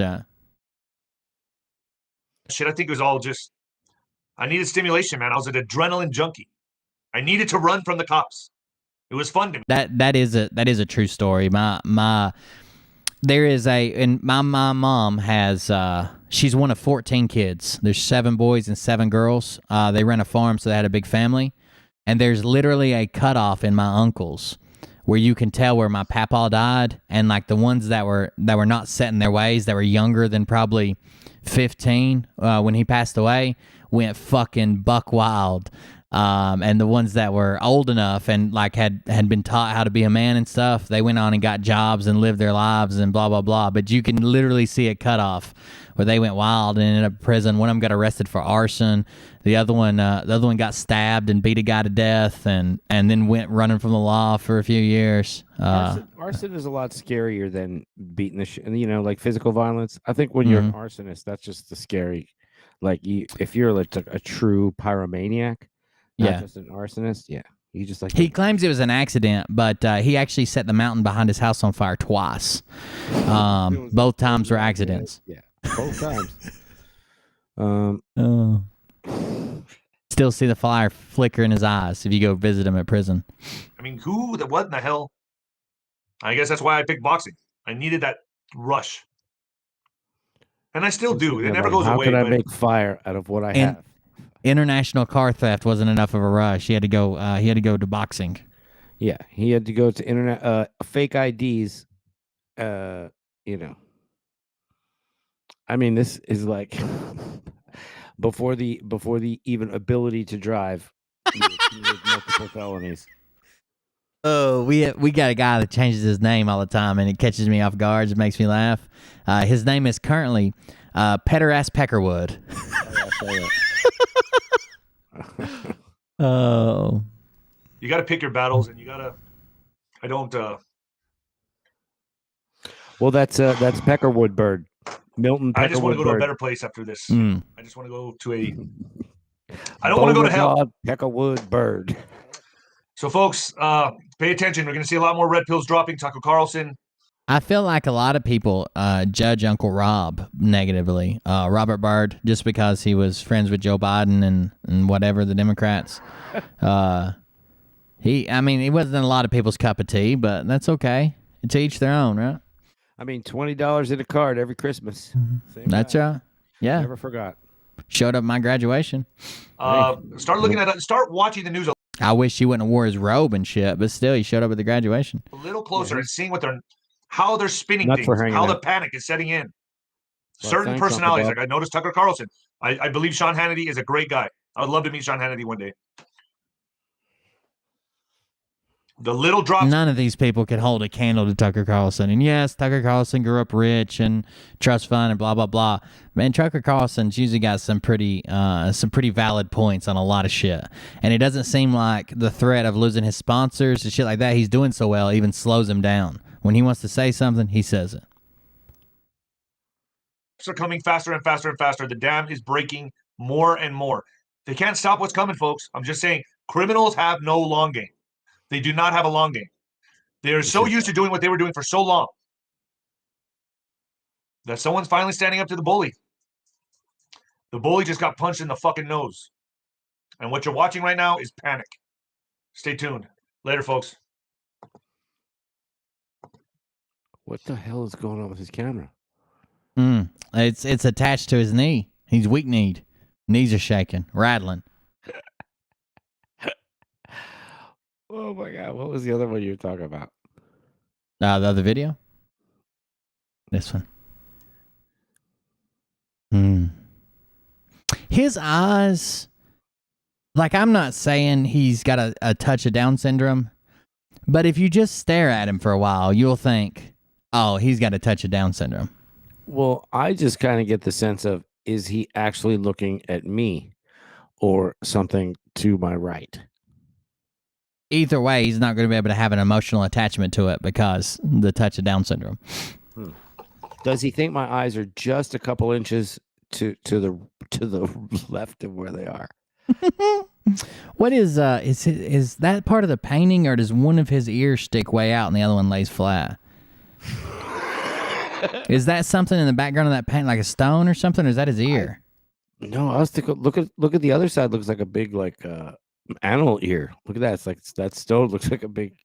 shit, I think it was all just I needed stimulation, man. I was an adrenaline junkie. I needed to run from the cops. It was fun to me. that is a true story. My mom has she's one of 14 kids. There's 7 boys and 7 girls. They ran a farm, so they had a big family. And there's literally a cutoff in my uncles where you can tell where my papa died, and like the ones that were not set in their ways, that were younger than probably 15 when he passed away, went fucking buck wild. And the ones that were old enough and like had been taught how to be a man and stuff, they went on and got jobs and lived their lives and blah blah blah. But you can literally see it cut off where they went wild and ended up in prison. One of them got arrested for arson. The other one got stabbed and beat a guy to death, and then went running from the law for a few years. Arson is a lot scarier than beating the shit. Like physical violence. I think when you're an arsonist, that's just the scary. Like if you're like a true pyromaniac. Not Yeah. just an arsonist. Yeah, he just like He claims it was an accident, but he actually set the mountain behind his house on fire twice. Both times were accidents. Yeah, both times. Oh. Still see the fire flicker in his eyes if you go visit him at prison. I mean, what in the hell? I guess that's why I picked boxing. I needed that rush. And I still do. It never goes How away. could I but make fire out of what I And- have? International car theft wasn't enough of a rush. He had to go. He had to go to boxing. Yeah, he had to go to internet fake IDs. I mean, this is like before the even ability to drive. You committed multiple felonies. Oh, we got a guy that changes his name all the time, and it catches me off guard. It makes me laugh. His name is currently Petterass Peckerwood. Oh. you got to pick your battles, and you got to. I don't. Well, that's Peckerwood Bird, Milton. I just want to go to a Peckerwood better place after this. Mm. I just want to go to a. I don't want to go to hell. Beauregard Peckerwood Bird. So, folks, pay attention. We're going to see a lot more red pills dropping. Tucker Carlson, I feel like a lot of people judge Uncle Rob negatively. Robert Byrd, just because he was friends with Joe Biden and whatever, the Democrats. He wasn't a lot of people's cup of tea, but that's okay. To each their own, right? I mean, $20 in a card every Christmas. Same That's guy. right. Yeah. Never forgot. Showed up at my graduation. Start watching the news I wish he wouldn't have wore his robe and shit, but still, he showed up at the graduation. a little closer and seeing how they're spinning Nuts things, were hanging how the out. panic is setting in. Well, Certain thanks, Uncle personalities, Bob. like I noticed Tucker Carlson. I believe Sean Hannity is a great guy. I would love to meet Sean Hannity one day. The little drops. None of these people could hold a candle to Tucker Carlson. And yes, Tucker Carlson grew up rich and trust fund and blah, blah, blah. Man, Tucker Carlson's usually got some pretty valid points on a lot of shit. And it doesn't seem like the threat of losing his sponsors and shit like that, he's doing so well, even slows him down. When he wants to say something, he says it. Are coming faster and faster and faster. The dam is breaking more and more. They can't stop what's coming, folks. I'm just saying, criminals have no long game. They do not have a long game. They are so used to doing what they were doing for so long that someone's finally standing up to the bully. The bully just got punched in the fucking nose. And what you're watching right now is panic. Stay tuned. Later, folks. What the hell is going on with his camera? It's attached to his knee. He's weak-kneed. Knees are shaking, rattling. Oh my God! What was the other one you were talking about? The other video? This one. His eyes, like, I'm not saying he's got a touch of Down syndrome, but if you just stare at him for a while, you'll think, oh, he's got a touch of Down syndrome. Well, I just kind of get the sense of, is he actually looking at me or something to my right? Either way, he's not going to be able to have an emotional attachment to it because the touch of Down syndrome. Does he think my eyes are just a couple inches to the left of where they are? What is that part of the painting, or does one of his ears stick way out and the other one lays flat? Is that something in the background of that paint, like a stone or something, or is that his ear? No, I was thinking. Look at the other side. Looks like a big animal ear. Look at that. It's like that stone looks like a big,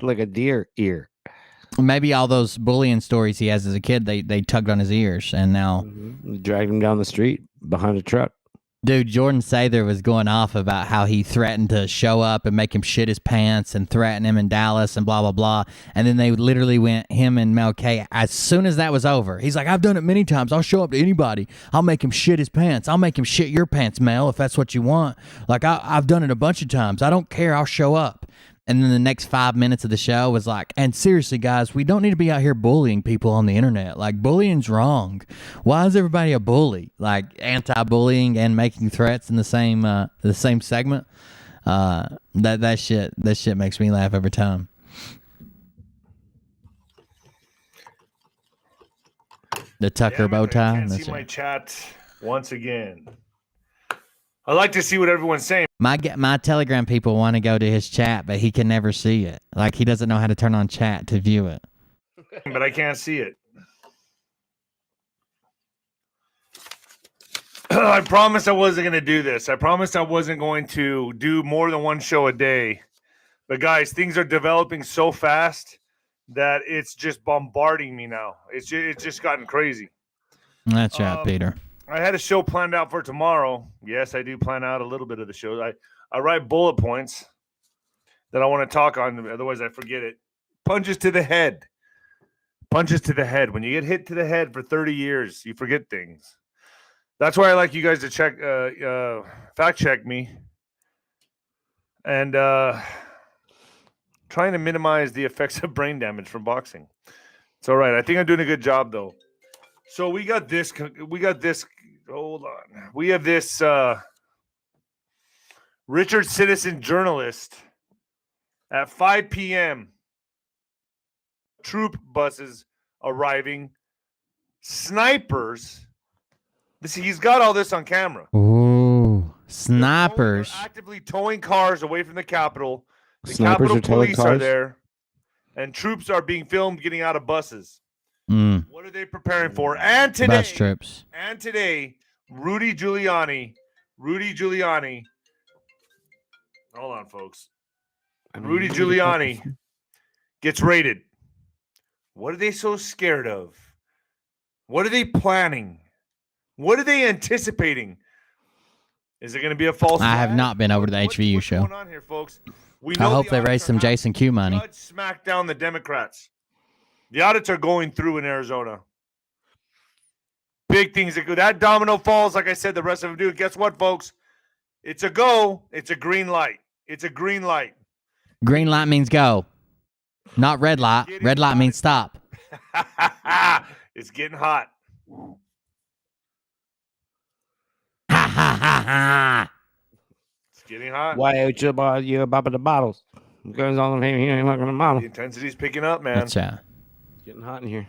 like a deer ear. Maybe all those bullying stories he has as a kid, they tugged on his ears, and now dragged him down the street behind a truck. Dude, Jordan Sather was going off about how he threatened to show up and make him shit his pants and threaten him in Dallas and blah, blah, blah. And then they literally went, him and Mel K, as soon as that was over, he's like, I've done it many times. I'll show up to anybody. I'll make him shit his pants. I'll make him shit your pants, Mel, if that's what you want. Like, I've done it a bunch of times. I don't care. I'll show up. And then the next 5 minutes of the show was like, and seriously, guys, we don't need to be out here bullying people on the internet. Like, bullying's wrong. Why is everybody a bully? Like, anti-bullying and making threats in the same segment. That shit makes me laugh every time. The Tucker bow tie. I can't see my chat once again. I like to see what everyone's saying. My Telegram people want to go to his chat, but he can never see it. Like, he doesn't know how to turn on chat to view it. But I can't see it. I promised I wasn't going to do this. I promised I wasn't going to do more than one show a day. But guys, things are developing so fast that it's just bombarding me now. It's just gotten crazy. That's right, Peter. I had a show planned out for tomorrow. Yes, I do plan out a little bit of the show. I write bullet points that I want to talk on. Otherwise, I forget it. Punches to the head. Punches to the head. When you get hit to the head for 30 years, you forget things. That's why I like you guys to check, fact check me. And trying to minimize the effects of brain damage from boxing. It's all right. I think I'm doing a good job, though. So we got this. Hold on. We have this Richard Citizen journalist at 5 p.m. Troop buses arriving. Snipers. He's got all this on camera. Ooh, snipers. They're actively towing cars away from the Capitol. The Snipers Capitol are towing police are cars? there. and troops are being filmed getting out of buses. Mm, What are they preparing for? And today, bus trips. Rudy Giuliani. Hold on, folks. Rudy Giuliani gets raided. What are they so scared of? What are they planning? What are they anticipating? Is it going to be a false I have flag? not been over to the HVU What's show. going on here, folks? We I know hope the they audits raise are some happening. Jason Q money. Judge smack down the Democrats. The audits are going through in Arizona. Big things that go. That domino falls, like I said, the rest of them do. Guess what, folks? It's a go. It's a green light. It's a green light. Green light means go, not red light. Red light means stop. It's getting hot. Ha ha ha ha. It's getting hot. Why you about the bottles? Because all of him here ain't looking at the bottle. The intensity's picking up, man. It's Getting hot in here.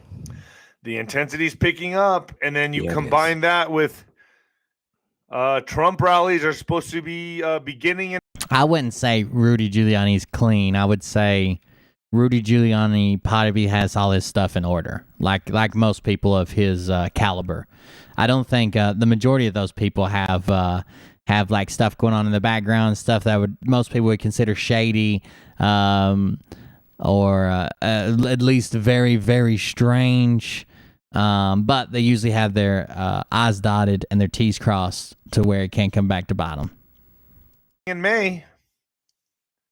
The intensity's picking up, and then you Yeah, it combine that with Trump rallies are supposed to be beginning. I wouldn't say Rudy Giuliani's clean. I would say Rudy Giuliani probably has all his stuff in order, like most people of his caliber. I don't think the majority of those people have like stuff going on in the background, stuff that most people would consider shady, or at least very, very strange. But they usually have their I's dotted and their T's crossed to where it can't come back to bite them. In May,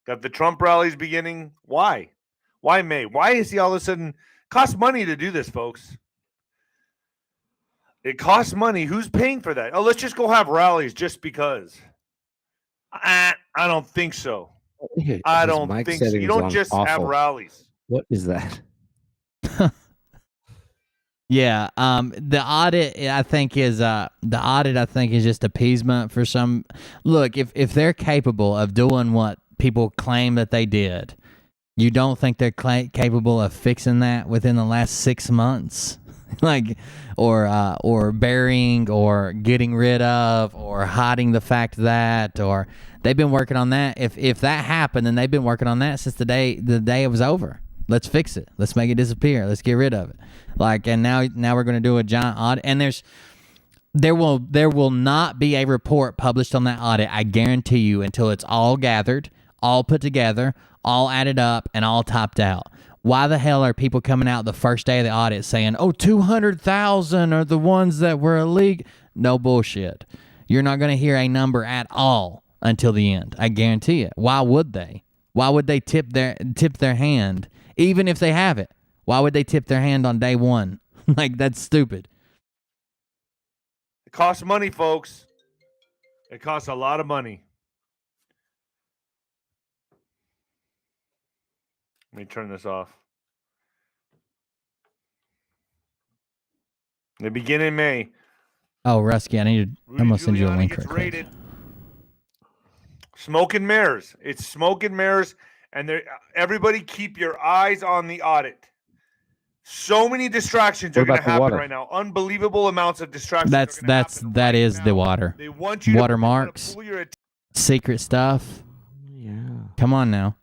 got the Trump rallies beginning. Why May? Why is he all of a sudden costs money to do this, folks? It costs money. Who's paying for that? Oh, let's just go have rallies just because. I don't think so. I don't think so. You don't just have rallies. What is that? Yeah, the audit I think is just appeasement for some. Look, if they're capable of doing what people claim that they did, you don't think they're capable of fixing that within the last 6 months, like, or burying, or getting rid of, or hiding the fact that, or they've been working on that. If that happened, then they've been working on that since the day it was over. Let's fix it. Let's make it disappear. Let's get rid of it. Like, and now we're going to do a giant audit, and there will not be a report published on that audit, I guarantee you, until it's all gathered, all put together, all added up, and all topped out. Why the hell are people coming out the first day of the audit saying, 200,000 are the ones that were illegal? No bullshit. You're not going to hear a number at all until the end. I guarantee it. Why would they? Why would they tip their hand, even if they have it? Why would they tip their hand on day one? Like, that's stupid. It costs money, folks. It costs a lot of money. Let me turn this off. They begin in May. Oh, Rusky, I'm going to send you a link real quick. Rated. Smoke and mirrors. It's smoke and mirrors. And everybody keep your eyes on the audit. So many distractions are going to happen right now. Unbelievable amounts of distractions. That is the water. They want you watermarks, secret stuff. Yeah. Come on now.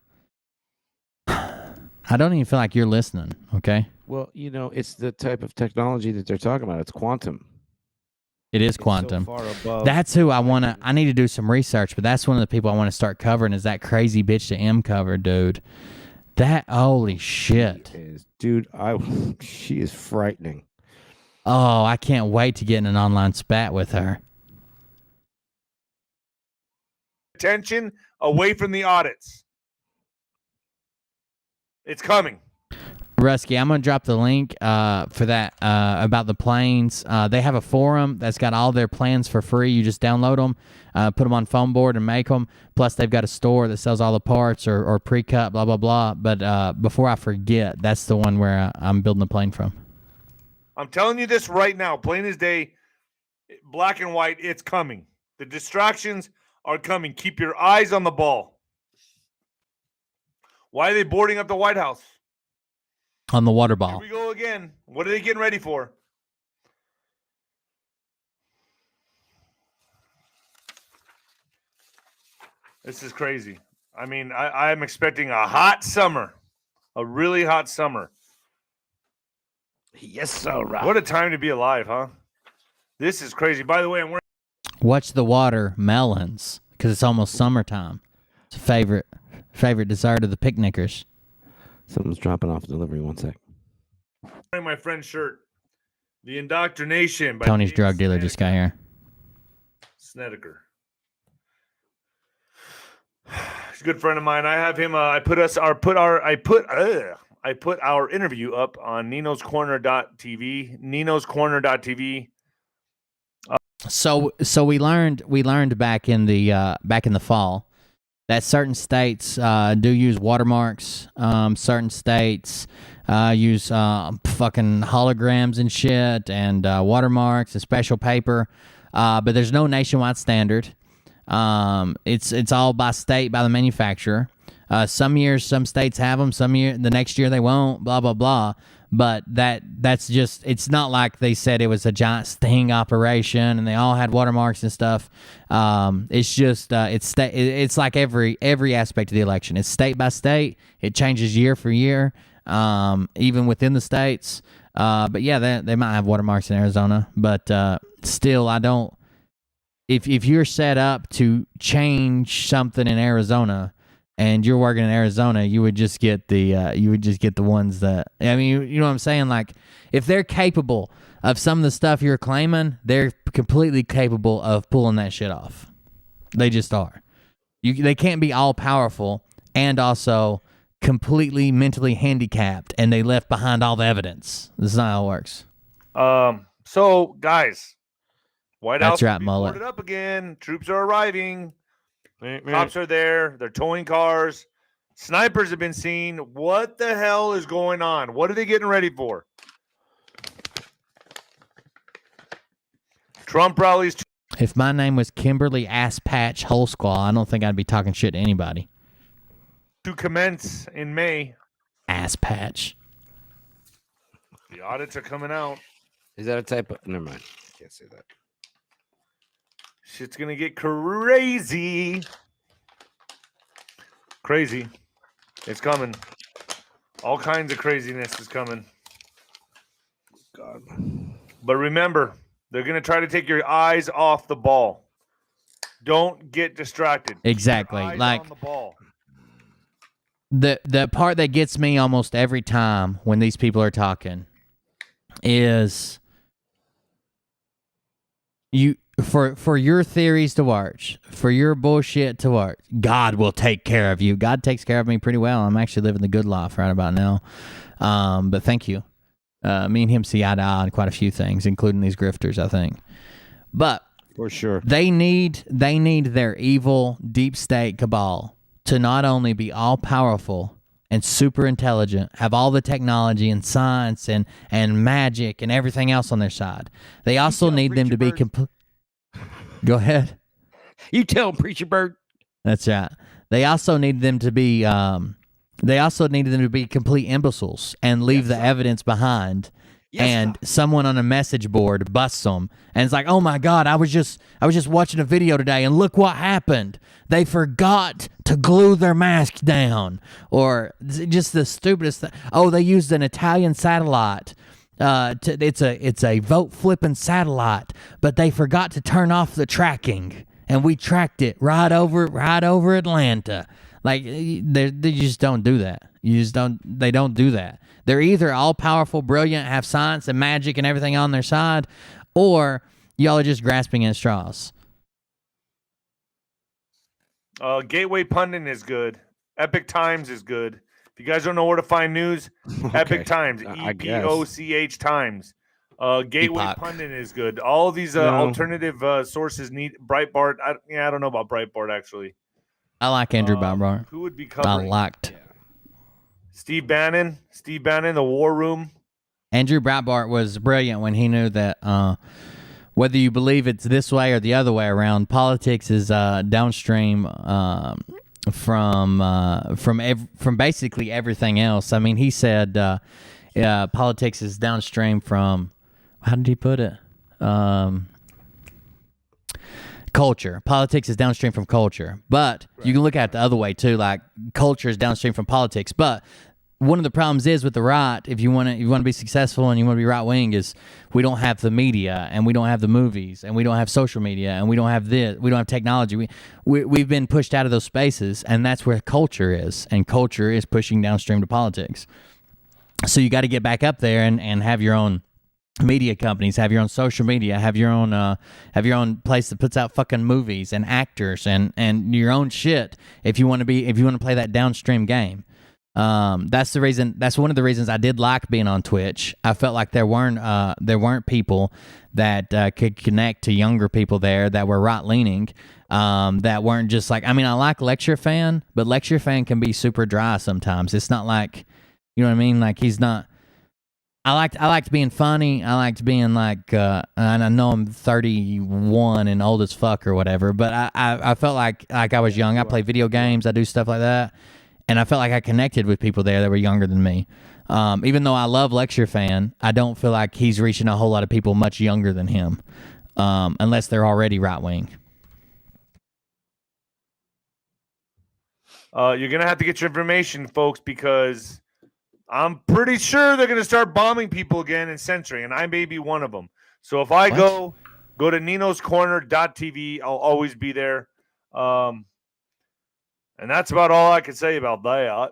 I don't even feel like you're listening. Okay. Well, it's the type of technology that they're talking about. It's quantum. It is quantum. So far above. That's who I need to do some research, but that's one of the people I want to start covering is that crazy bitch to M cover, dude. That, holy shit. Dude, she is frightening. Oh, I can't wait to get in an online spat with her. Attention away from the audits. It's coming. Rusky, I'm going to drop the link for that about the planes. They have a forum that's got all their plans for free. You just download them, put them on foam board and make them. Plus, they've got a store that sells all the parts or pre-cut, blah, blah, blah. But before I forget, that's the one where I'm building the plane from. I'm telling you this right now. Plain as day, black and white, it's coming. The distractions are coming. Keep your eyes on the ball. Why are they boarding up the White House? On the water ball. Here we go again. What are they getting ready for? This is crazy. I mean, I'm expecting a hot summer. A really hot summer. Yes, sir. What a time to be alive, huh? This is crazy. By the way, I'm wearing Watch the water melons because it's almost summertime. It's a favorite dessert of the picnickers. Someone's dropping off delivery. 1 sec. my friend's shirt. The Indoctrination by Tony's Dave drug dealer just got here. Snedeker. He's a good friend of mine. I have him. I put our interview up on Nino's Corner.tv. Nino's Corner.tv. So we learned back in the fall that certain states do use watermarks. Certain states use fucking holograms and shit, and watermarks and special paper. But there's no nationwide standard. It's all by state, by the manufacturer. Some years, some states have them. The next year they won't. Blah blah blah. But that's just, it's not like they said it was a giant sting operation and they all had watermarks and stuff. It's just it's like every aspect of the election. It's state by state. It changes year for year, even within the states. But yeah, they might have watermarks in Arizona, but still, I don't. If you're set up to change something in Arizona, and you're working in Arizona, you would just get the ones that, I mean, you know what I'm saying? Like, if they're capable of some of the stuff you're claiming, they're completely capable of pulling that shit off. They just are. They can't be all powerful and also completely mentally handicapped, and they left behind all the evidence. This is not how it works. So guys, White That's House right, will be mullet. boarded up again. Troops are arriving. Cops are there. They're towing cars. Snipers have been seen. What the hell is going on? What are they getting ready for? Trump rallies If my name was Kimberly Ass Patch Holsclaw, I don't think I'd be talking shit to anybody. to commence in May. Ass Patch. The audits are coming out. Is that a type of? Never mind. Can't say that. Shit's gonna get crazy. Crazy. It's coming. All kinds of craziness is coming. God. But remember, they're gonna try to take your eyes off the ball. Don't get distracted. Keep your Exactly. eyes Like on the ball. the part that gets me almost every time when these people are talking is you for your theories to work, for your bullshit to work, God will take care of you. God takes care of me pretty well. I'm actually living the good life right about now. But thank you. Me and him see eye to eye on quite a few things, including these grifters, I think. But For sure. they need their evil deep state cabal to not only be all powerful and super intelligent, have all the technology and science and magic and everything else on their side. They also need them to be complete. Go ahead. You tell him, Preacher Bird. That's right. They also need them to be. They also needed them to be complete imbeciles and leave the evidence behind. And someone on a message board busts them, and it's like, oh my God, I was just watching a video today, and look what happened. They forgot to glue their mask down, or just the stupidest thing. Oh, they used an Italian satellite. It's a vote flipping satellite, but they forgot to turn off the tracking, and we tracked it right over Atlanta. Like they just don't do that. They don't do that. They're either all powerful, brilliant, have science and magic and everything on their side, or y'all are just grasping at straws. Gateway Pundit is good. Epic Times is good. If you guys don't know where to find news, Epic Times, I guess. EPOCH Times. Gateway Epoch. Pundit is good. All of these alternative sources need Breitbart. I don't know about Breitbart actually. I like Andrew Breitbart. Who would be I covering? liked Steve Bannon, the War Room. Andrew Breitbart was brilliant when he knew that whether you believe it's this way or the other way around, politics is downstream from basically everything else. I mean, he said politics is downstream from, how did he put it? Culture. Politics is downstream from culture. But you can look at it the other way too, like culture is downstream from politics. But one of the problems is with the right, if you want to be successful and you want to be right wing, is we don't have the media and we don't have the movies and we don't have social media and we don't have this, we don't have technology. We've been pushed out of those spaces, and that's where culture is, and culture is pushing downstream to politics. So you got to get back up there and have your own media companies, have your own social media, have your own place that puts out fucking movies and actors and your own shit if you want to play that downstream game. That's one of the reasons I did like being on Twitch. I felt like there weren't people that could connect to younger people there that were right leaning, that weren't just like, I mean, I like Lecture Fan, but Lecture Fan can be super dry sometimes. It's not like, you know what I mean? Like, he's not. I liked being funny. I liked being like, and I know I'm 31 and old as fuck or whatever, but I felt like I was young. I play video games. I do stuff like that. And I felt like I connected with people there that were younger than me. Even though I love Lecture Fan, I don't feel like he's reaching a whole lot of people much younger than him, unless they're already right-wing. You're going to have to get your information, folks, because I'm pretty sure they're going to start bombing people again and censoring, and I may be one of them. So if I go to ninoscorner.tv, I'll always be there. And that's about all I can say about that.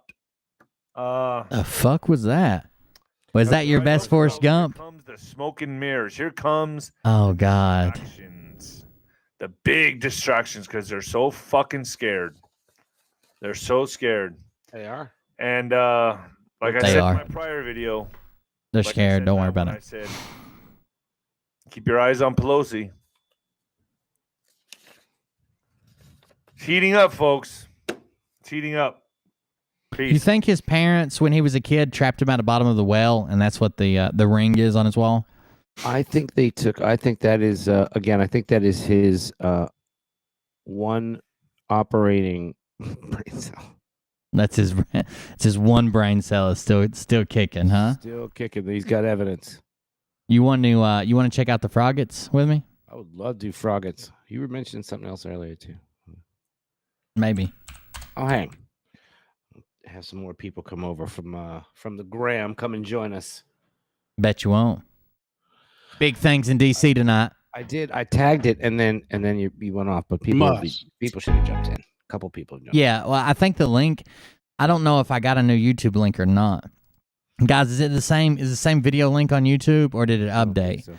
The fuck was that? Was that your best Forrest Gump? Here comes the smoke and mirrors. Here comes oh God, the big distractions, because they're so fucking scared. They're so scared. They are. And like I said in my prior video, they're scared. Don't worry about it. I said, keep your eyes on Pelosi. It's heating up, folks. It's heating up. Peace. You think his parents, when he was a kid, trapped him at the bottom of the well, and that's what the ring is on his wall? I think they took. I think that is again. I think that is his one operating brain cell. That's his. It's his one brain cell is still kicking, huh? Still kicking. He's got evidence. You want to check out the Froggets with me? I would love to do Froggets. You were mentioning something else earlier too. Maybe. Oh, hang. Have some more people come over from the gram. Come and join us. Bet you won't. Big things in DC tonight. I did. I tagged it, and then you went off. But people should have jumped in. A couple people jumped. Yeah. Well, I think the link. I don't know if I got a new YouTube link or not. Guys, is it the same? Is the same video link on YouTube, or did it update? So.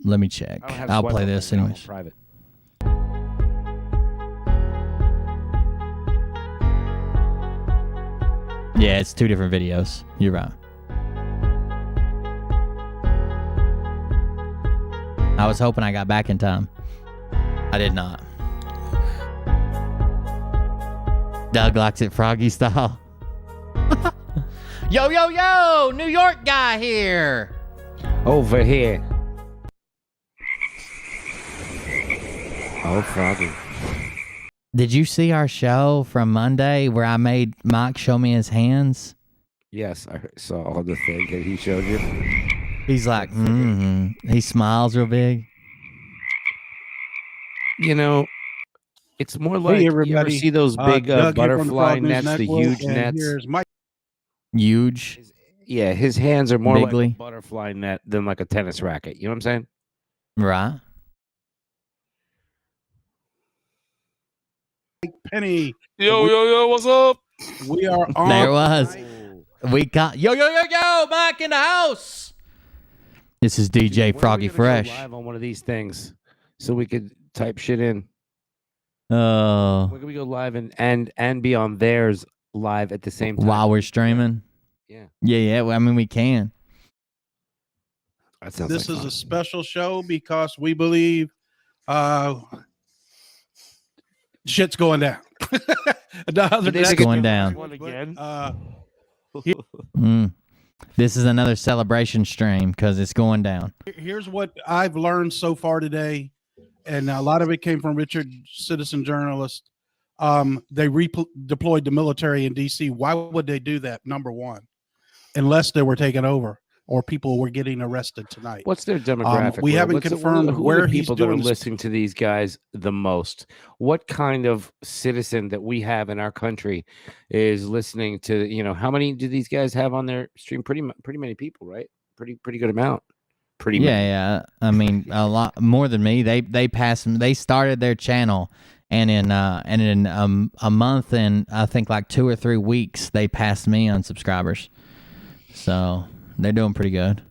Let me check. I'll play this anyways. Private. Yeah, it's two different videos. You're right. I was hoping I got back in time. I did not. Doug likes it froggy style. Yo, yo, yo! New York guy here! Over here. Oh, froggy. Did you see our show from Monday where I made Mike show me his hands? Yes, I saw the thing that he showed you. He's like, He smiles real big. You know, it's more like, you ever see those big butterfly nets, the huge nets? Huge? Yeah, his hands are more Bigly. like a butterfly net than like a tennis racket. You know what I'm saying? Right. Penny. Yo, what's up? We are on. There it was. We got yo, Mike in the house. This is DJ Froggy Fresh. Live on one of these things, so we could type shit in. Oh. Where can we go live and be on theirs live at the same time while we're streaming? Yeah. Yeah. Well, I mean, we can. This is a special show because we believe shit's going down. It's going down. This is another celebration stream because it's going down. Here's what I've learned so far today, and a lot of it came from Richard, citizen journalist. They deployed the military in D.C. Why would they do that? Number one, unless they were taken over. or people were getting arrested tonight. What's their demographic? We Will? haven't confirmed who are where the he's people that are doing. listening to these guys the most. What kind of citizen that we have in our country is listening to? How many do these guys have on their stream? Pretty many people, right? Pretty good amount. Pretty many. Yeah. I mean, a lot more than me. They passed. They started their channel, and in a month and I think like 2 or 3 weeks, they passed me on subscribers. So they're doing pretty good.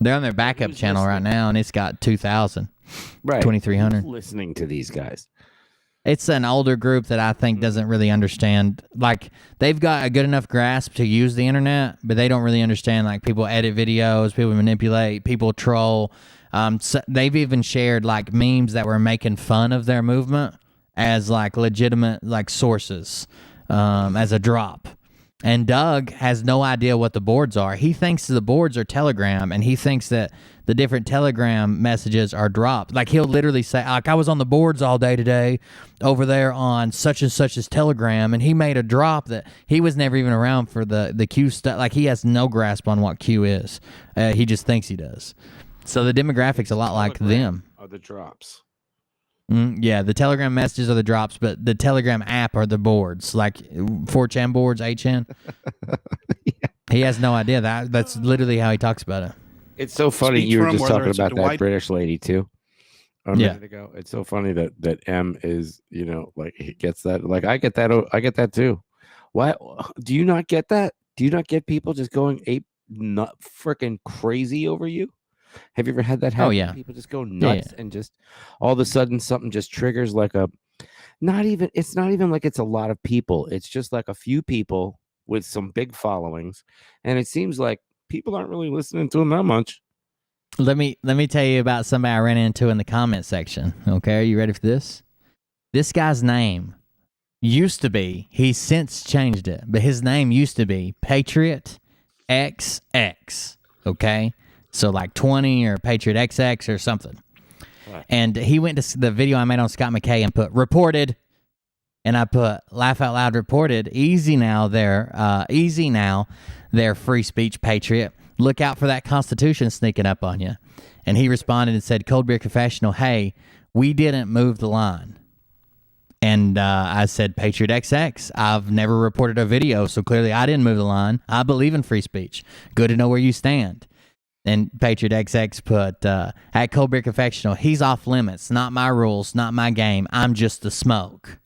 They're on their backup channel right now, and it's got 2,000, Right? 2,300. Who's listening to these guys? It's an older group that I think doesn't really understand. Like, they've got a good enough grasp to use the internet, but they don't really understand. Like, people edit videos, people manipulate, people troll. So they've even shared like memes that were making fun of their movement as like legitimate like sources, as a drop. And Doug has no idea what the boards are. He thinks the boards are Telegram, and he thinks that the different Telegram messages are dropped. Like, he'll literally say, like, I was on the boards all day today over there on such and such as Telegram, and he made a drop that he was never even around for the Q stuff. Like, he has no grasp on what Q is. He just thinks he does. So the demographic's a lot like them. Are the drops? Yeah, the Telegram messages are the drops, but the Telegram app are the boards, like 4chan boards, 8chan. Yeah. He has no idea. That's literally how he talks about it. It's so funny. Speak You were from just whether talking it's about that Dwight- British lady too. A Yeah. minute ago. It's so funny that M is, like, he gets that. Like, I get that. I get that too. Why do you not get that? Do you not get people just going not freaking crazy over you? Have you ever had that happen? Oh, yeah. People just go nuts and just all of a sudden something just triggers like it's not even like it's a lot of people. It's just like a few people with some big followings. And it seems like people aren't really listening to them that much. Let me tell you about somebody I ran into in the comment section. Okay, are you ready for this? This guy's name used to be, he's since changed it, but his name used to be Patriot XX. Okay? So like 20 or Patriot XX or something. Right. And he went to the video I made on Scott McKay and put reported. And I put laugh out loud reported. Easy now, they're free speech patriot. Look out for that Constitution sneaking up on you. And he responded and said, Cold Beer Confessional, hey, we didn't move the line. And I said, Patriot XX, I've never reported a video, so clearly I didn't move the line. I believe in free speech. Good to know where you stand. And Patriot XX put, at Cold Beer Confessional, he's off limits. Not my rules, not my game. I'm just the smoke.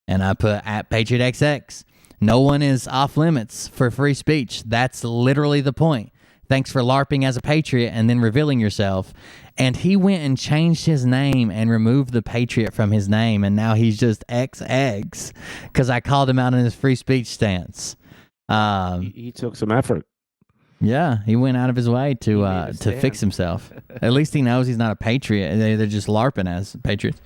And I put, at Patriot XX, no one is off limits for free speech. That's literally the point. Thanks for LARPing as a patriot and then revealing yourself. And he went and changed his name and removed the patriot from his name. And now he's just XX because I called him out on his free speech stance. He took some effort. Yeah, he went out of his way to fix himself. At least he knows he's not a patriot. They're just LARPing as patriots.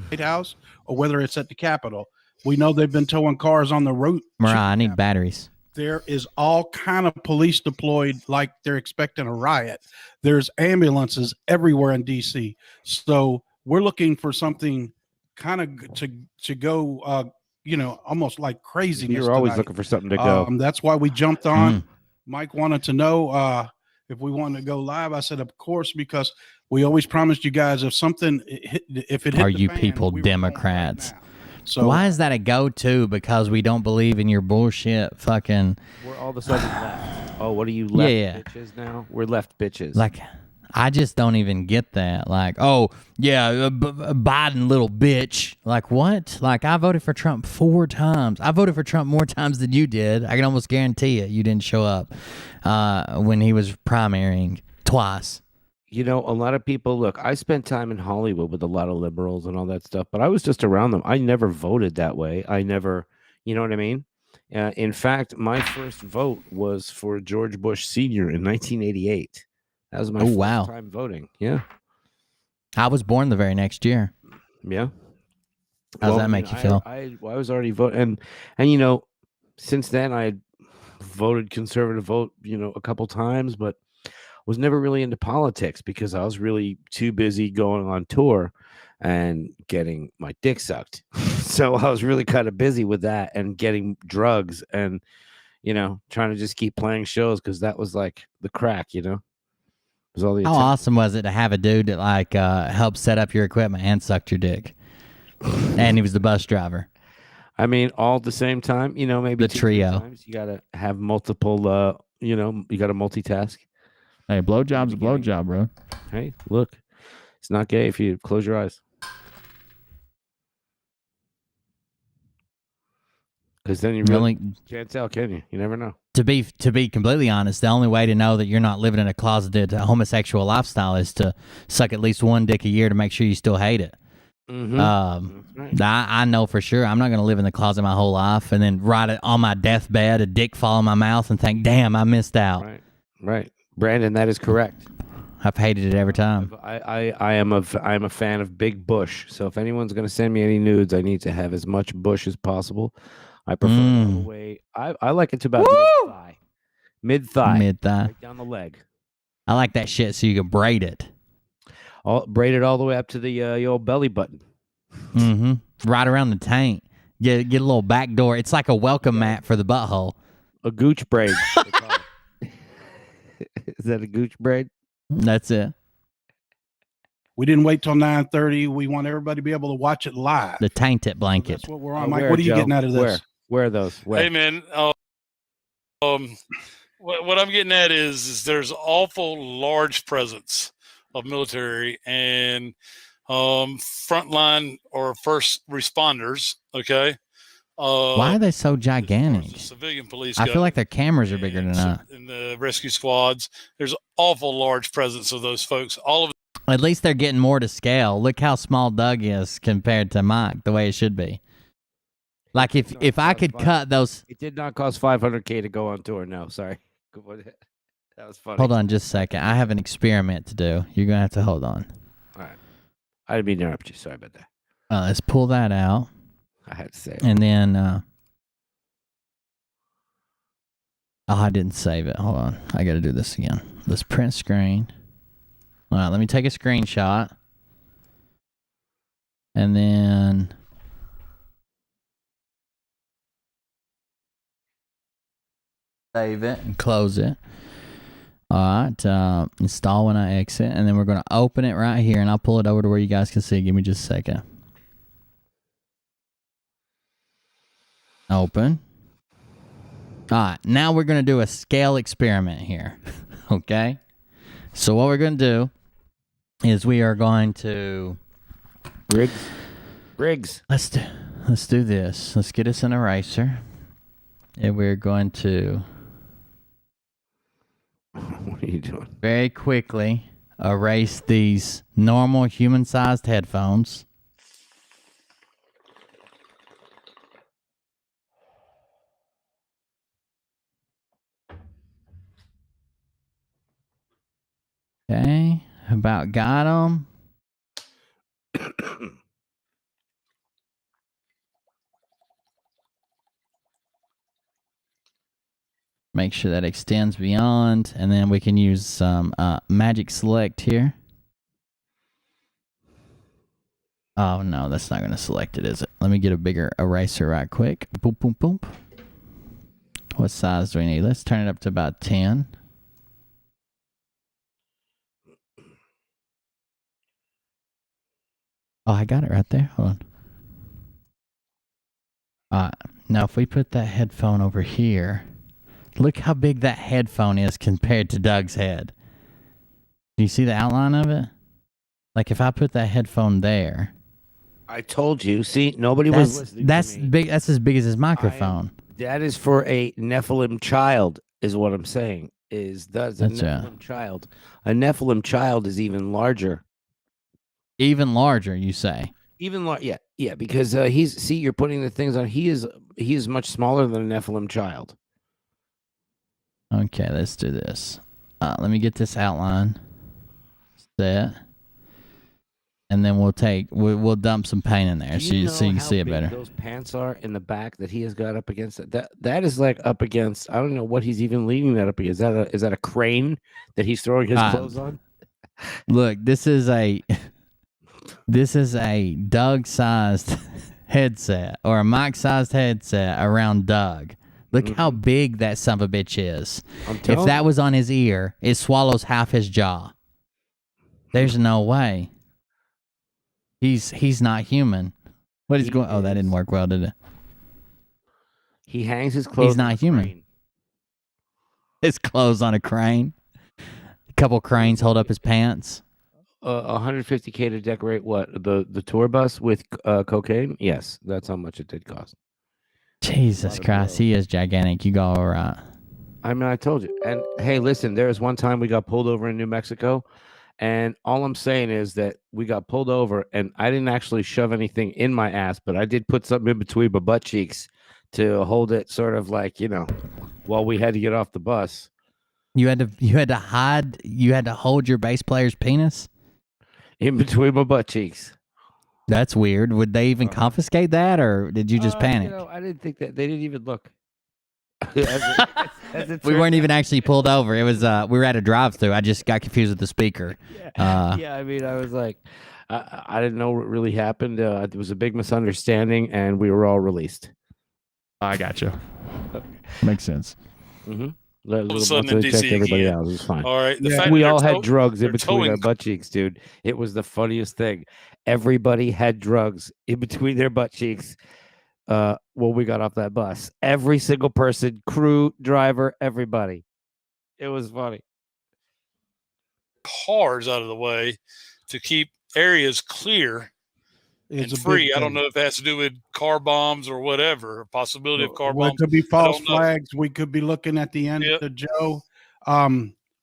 White House or whether it's at the Capitol. We know they've been towing cars on the route. Mariah, I need batteries. There is all kind of police deployed like they're expecting a riot. There's ambulances everywhere in DC. So we're looking for something kind of to go almost like craziness. You're always tonight. looking for something to go. That's why we jumped on. Mike wanted to know if we wanted to go live. I said, of course, because we always promised you guys if it hit Are the you fan, people we were Democrats? going right now. So why is that a go-to? Because we don't believe in your bullshit fucking... We're all of a sudden left. Oh, what are you, left bitches now? We're left bitches. Like, I just don't even get that. Like, oh, yeah, Biden, little bitch. Like, what? Like, I voted for Trump 4 times. I voted for Trump more times than you did. I can almost guarantee it. You didn't show up when he was primarying twice. A lot of people, look, I spent time in Hollywood with a lot of liberals and all that stuff, but I was just around them. I never voted that way. I never, you know what I mean? In fact, my first vote was for George Bush Sr. in 1988. That was my first time voting. Yeah. I was born the very next year. Yeah. How does that make you feel? I was already voting. And since then I had voted conservative vote, a couple times, but was never really into politics because I was really too busy going on tour and getting my dick sucked. So I was really kind of busy with that and getting drugs and, trying to just keep playing shows because that was like the crack, It was all the How attention. awesome was it to have a dude that like helped set up your equipment and sucked your dick, and he was the bus driver. I mean, all at the same time, maybe The 2-3 trio. times. You gotta have multiple. You gotta multitask. Hey, blowjob's a blowjob, bro. Hey, look, it's not gay if you close your eyes. Because then you really can't tell, can you? You never know. To be completely honest, the only way to know that you're not living in a closeted homosexual lifestyle is to suck at least one dick a year to make sure you still hate it. Mm-hmm. I know for sure I'm not going to live in the closet my whole life and then ride on my deathbed, a dick fall in my mouth, and think, damn, I missed out. Right. Brandon, that is correct. I've hated it every time. I am a fan of big bush. So if anyone's going to send me any nudes, I need to have as much bush as possible. I prefer it all the way. I like it to about mid thigh, right down the leg. I like that shit so you can braid it. Braid it all the way up to the old belly button. Mm-hmm. Right around the taint. Get a little back door. It's like a welcome mat for the butthole. A gooch braid. They call it. Is that a gooch braid? That's it. We didn't wait till 9:30. We want everybody to be able to watch it live. The tainted blanket. That's what we're on. Mike, what are you getting out of this? Where are those? Where? Hey, man. What I'm getting at is there's awful large presence of military and frontline or first responders. Okay. Why are they so gigantic? Civilian police. I feel like their cameras are bigger than that. In the rescue squads, there's awful large presence of those folks. All of At least they're getting more to scale. Look how small Doug is compared to Mike, the way it should be. Like if I could cut those. It did not cost $500K to go on tour. No, sorry. That was funny. Hold on just a second. I have an experiment to do. You're going to have to hold on. All right. I didn't mean to interrupt you. Sorry about that. Let's pull that out. I had to say it. And then, I didn't save it. Hold on. I got to do this again. Let's print screen. All right, let me take a screenshot. And then save it and close it. All right, install when I exit. And then we're going to open it right here, and I'll pull it over to where you guys can see. Give me just a second. Open. All right, now we're going to do a scale experiment here. Okay? So what we're going to do is we are going to Briggs. Let's do this. Let's get us an eraser. And we're going to what are you doing? Very quickly erase these normal human-sized headphones. Okay, about got them. Make sure that extends beyond, and then we can use some Magic Select here. Oh no, that's not going to select it, is it? Let me get a bigger eraser right quick. Boom, boom, boom. What size do we need? Let's turn it up to about 10. Oh, I got it right there. Hold on. All right. Now, if we put that headphone over here, look how big that headphone is compared to Doug's head. Do you see the outline of it? Like if I put that headphone there. I told you. See, nobody was listening that's to me. big. That's as big as his microphone. That is for a Nephilim child, is what I'm saying. That's a Nephilim child. A Nephilim child is even larger. Even larger, you say? Even larger, yeah, because you're putting the things on. He is much smaller than a Nephilim child. Okay, let's do this. Let me get this outline set, and then we'll dump some paint in there so you can see it better. Those pants are in the back that he has got up against it. That is like up against. I don't know what he's even leaning that up against. Is that a crane that he's throwing his clothes on? Look, this is a Doug-sized headset or a Mike-sized headset around Doug. Look how big that son of a bitch is. I'm If telling that you. was on his ear, it swallows half his jaw. There's no way. He's not human. What is He going? Oh, that didn't is. work well, did it? He hangs his clothes. He's not on a human. crane. His clothes on a crane. A couple cranes hold up his pants. 150K to decorate what the tour bus with cocaine? Yes, that's how much it did cost. Jesus Lot of Christ, blow. he is gigantic. You go all right. I mean, I told you. And hey, listen, there was one time we got pulled over in New Mexico, and all I'm saying is that we got pulled over, and I didn't actually shove anything in my ass, but I did put something in between my butt cheeks to hold it, sort of like, you know, while we had to get off the bus. You had to hold your bass player's penis? In between my butt cheeks. That's weird. Would they even confiscate that, or did you just panic? You know, I didn't think that they didn't even look. We weren't even actually pulled over. It was we were at a drive-through. I just got confused with the speaker. Yeah, I mean, I was like, I didn't know what really happened. It was a big misunderstanding, and we were all released. I got you. Makes sense. Mm-hmm. All of a sudden in Checked DC everybody again. out. It was fine. All right. The Yeah. fact We that all they're had drugs in they're between our towing- butt cheeks, dude. It was the funniest thing. Everybody had drugs in between their butt cheeks when we got off that bus. Every single person, crew, driver, everybody. It was funny. cars out of the way to keep areas clear It's and a free. big I don't thing. know if that has to do with car bombs or whatever, possibility of car Well, it bombs. could be I false don't know. flags. We could be looking at the end Yep. of Joe.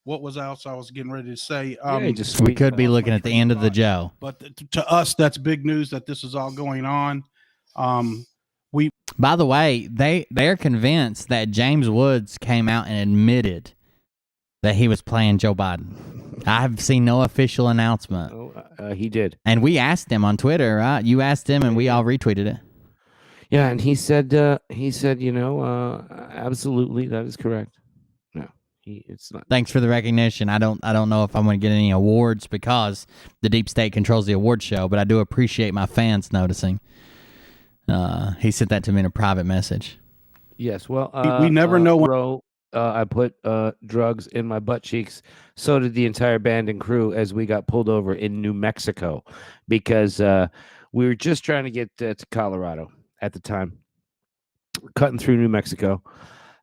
What was else I was getting ready to say? Yeah, just We squeeze could it be off. looking at the end of the Joe. But to us, that's big news that this is all going on. By the way, they're convinced that James Woods came out and admitted that he was playing Joe Biden. I have seen no official announcement. Oh, he did. And we asked him on Twitter, right? You asked him, and we all retweeted it. Yeah, and he said, you know, absolutely, that is correct. No, it's not. Thanks for the recognition. I don't know if I'm going to get any awards because the deep state controls the award show, but I do appreciate my fans noticing. He sent that to me in a private message. Yes, well, we never know when. Ro, I put drugs in my butt cheeks. So did the entire band and crew as we got pulled over in New Mexico because we were just trying to get to Colorado at the time, cutting through New Mexico.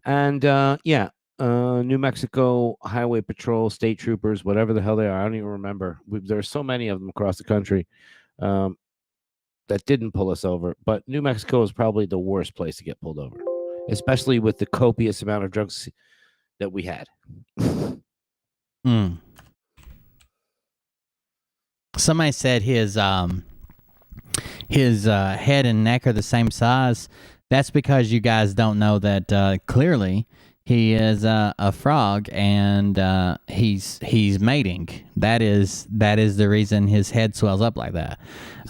And New Mexico Highway Patrol, state troopers, whatever the hell they are. I don't even remember. There are so many of them across the country that didn't pull us over. But New Mexico is probably the worst place to get pulled over, especially with the copious amount of drugs that we had. Somebody said his head and neck are the same size. That's because you guys don't know that clearly he is a frog and he's mating. That is the reason his head swells up like that.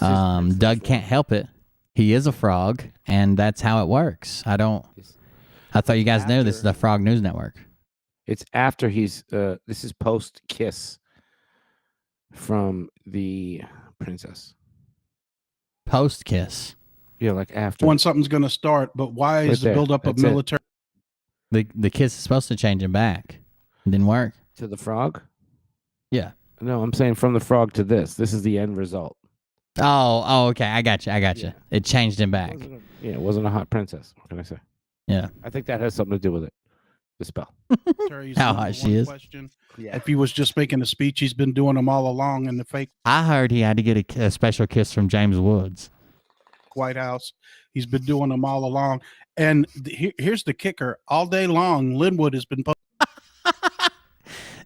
Doug can't help it. He is a frog, and that's how it works. I thought you guys knew this is the Frog News Network. It's after he's this is post kiss from the princess. Post kiss. Yeah, like after. When something's going to start, but why Right is the there. buildup of That's it. military? The kiss is supposed to change him back. It didn't work. To the frog? Yeah. No, I'm saying from the frog to this. This is the end result. Oh, okay. I got you. Yeah. It changed him back. It wasn't a hot princess. What can I say? Yeah. I think that has something to do with it. The spell. Terry's How number hot she one is. question. Yeah. If he was just making a speech, he's been doing them all along in the fake I heard he had to get a special kiss from James Woods. White House. He's been doing them all along. And here's the kicker. All day long, Linwood has been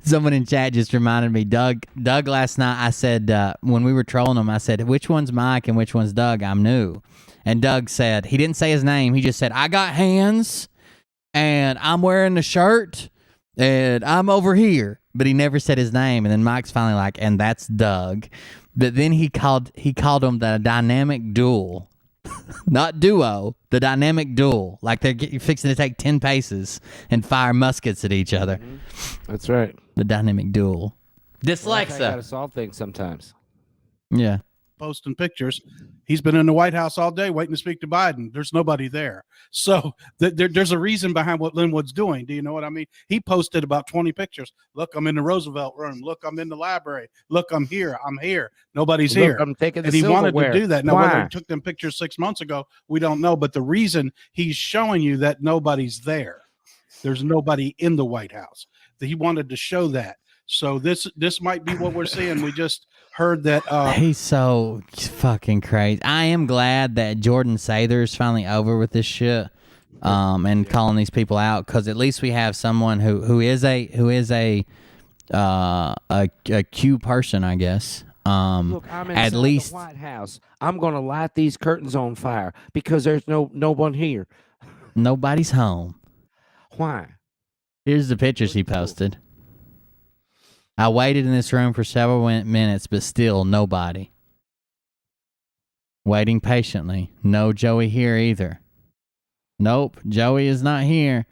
Someone in chat just reminded me, Doug last night, I said, when we were trolling him, I said, which one's Mike and which one's Doug? I'm new. And Doug said, he didn't say his name. He just said, I got hands and I'm wearing the shirt and I'm over here. But he never said his name. And then Mike's finally like, and that's Doug. But then he called him the dynamic duel. Not duo, the dynamic duel. Like they're fixing to take 10 paces and fire muskets at each other. That's right. The dynamic duel. Well, that's how you Dyslexa. gotta solve things sometimes. Yeah. posting pictures. He's been in the White House all day waiting to speak to Biden. There's nobody there. So there's a reason behind what Linwood's doing. Do you know what I mean? He posted about 20 pictures. Look, I'm in the Roosevelt room. Look, I'm in the library. Look, I'm here. I'm here. Nobody's Look, here. I'm taking the And he wanted silverware. to do that. Now, whether Why? he took them pictures 6 months ago, we don't know. But the reason he's showing you that nobody's there, there's nobody in the White House. He wanted to show that. So this might be what we're seeing. We just heard that He's so fucking crazy. I am glad that Jordan Sather is finally over with this shit, and calling these people out, because at least we have someone who is a Q person, I guess. Look, I'm inside at least the White House. I'm going to light these curtains on fire because there's no one here. nobody's home. Why? Here's the pictures he posted. I waited in this room for several minutes, but still nobody. Waiting patiently. No Joey here either. Nope, Joey is not here.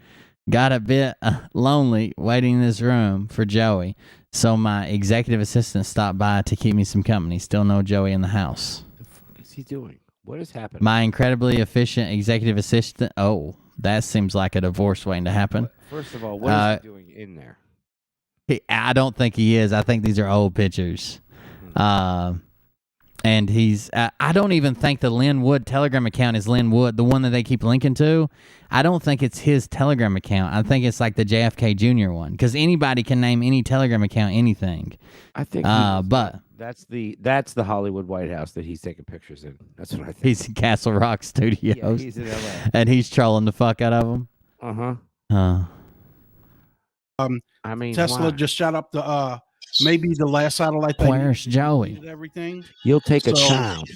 Got a bit lonely waiting in this room for Joey. So my executive assistant stopped by to keep me some company. Still no Joey in the house. What the fuck is he doing? What is happening? My incredibly efficient executive assistant. Oh, that seems like a divorce waiting to happen. First of all, what is he doing in there? I don't think he is. I think these are old pictures. And he's, I don't even think the Lynn Wood Telegram account is Lynn Wood, the one that they keep linking to. I don't think it's his Telegram account. I think it's like the JFK Jr. one, because anybody can name any Telegram account anything. I think but that's the Hollywood White House that he's taking pictures in. That's what I think. he's in Castle Rock Studios. Yeah, he's in LA. And he's trolling the fuck out of them. I mean, Tesla why? just shot up the maybe the last satellite. Where's Joey? Everything. You'll take a So, child.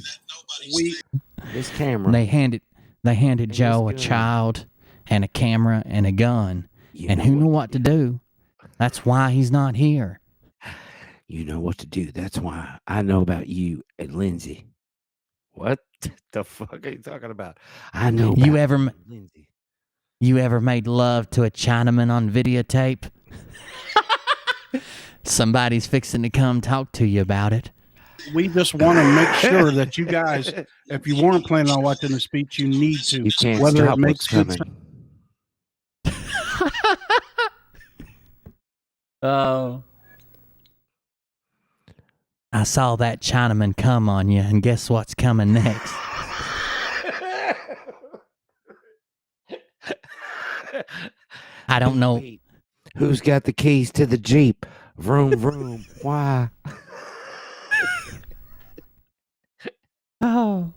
We This camera. They handed Joe a child and a camera and a gun. And who knew what to do? That's why he's not here. You know what to do. That's why I know about you and Lindsay. What the fuck are you talking about? I know about You ever Lindsay. You ever made love to a Chinaman on videotape? Somebody's fixing to come talk to you about it. We just want to make sure that you guys, if you weren't planning on watching the speech, you need to. You can't whether stop it makes what's good coming. Oh. I saw that Chinaman come on you, and guess what's coming next? I don't know. Who's got the keys to the Jeep? Vroom, vroom. Why? Oh.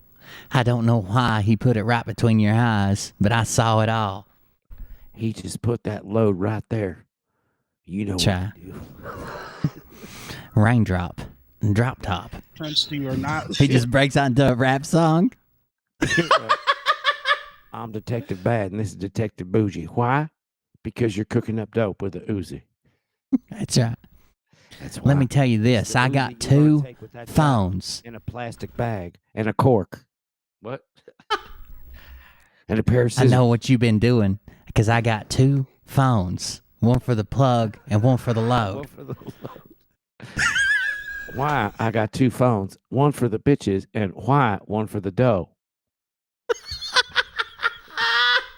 I don't know why he put it right between your eyes, but I saw it all. He just put that load right there. You know Try. what to do. Raindrop. And drop top. Princeton or not. He just breaks out into a rap song. I'm Detective Bad, and this is Detective Bougie. Why? Because you're cooking up dope with a Uzi. That's right. That's why. Let me tell you It's this. the I Uzi got you wanna 2 take with that gun phones. in a plastic bag and a cork. What? And a pair of I scissors. know what you've been doing because I got 2 phones. One for the plug and one for the load. One for the load. Why? I got 2 phones. One for the bitches and why? One for the dough.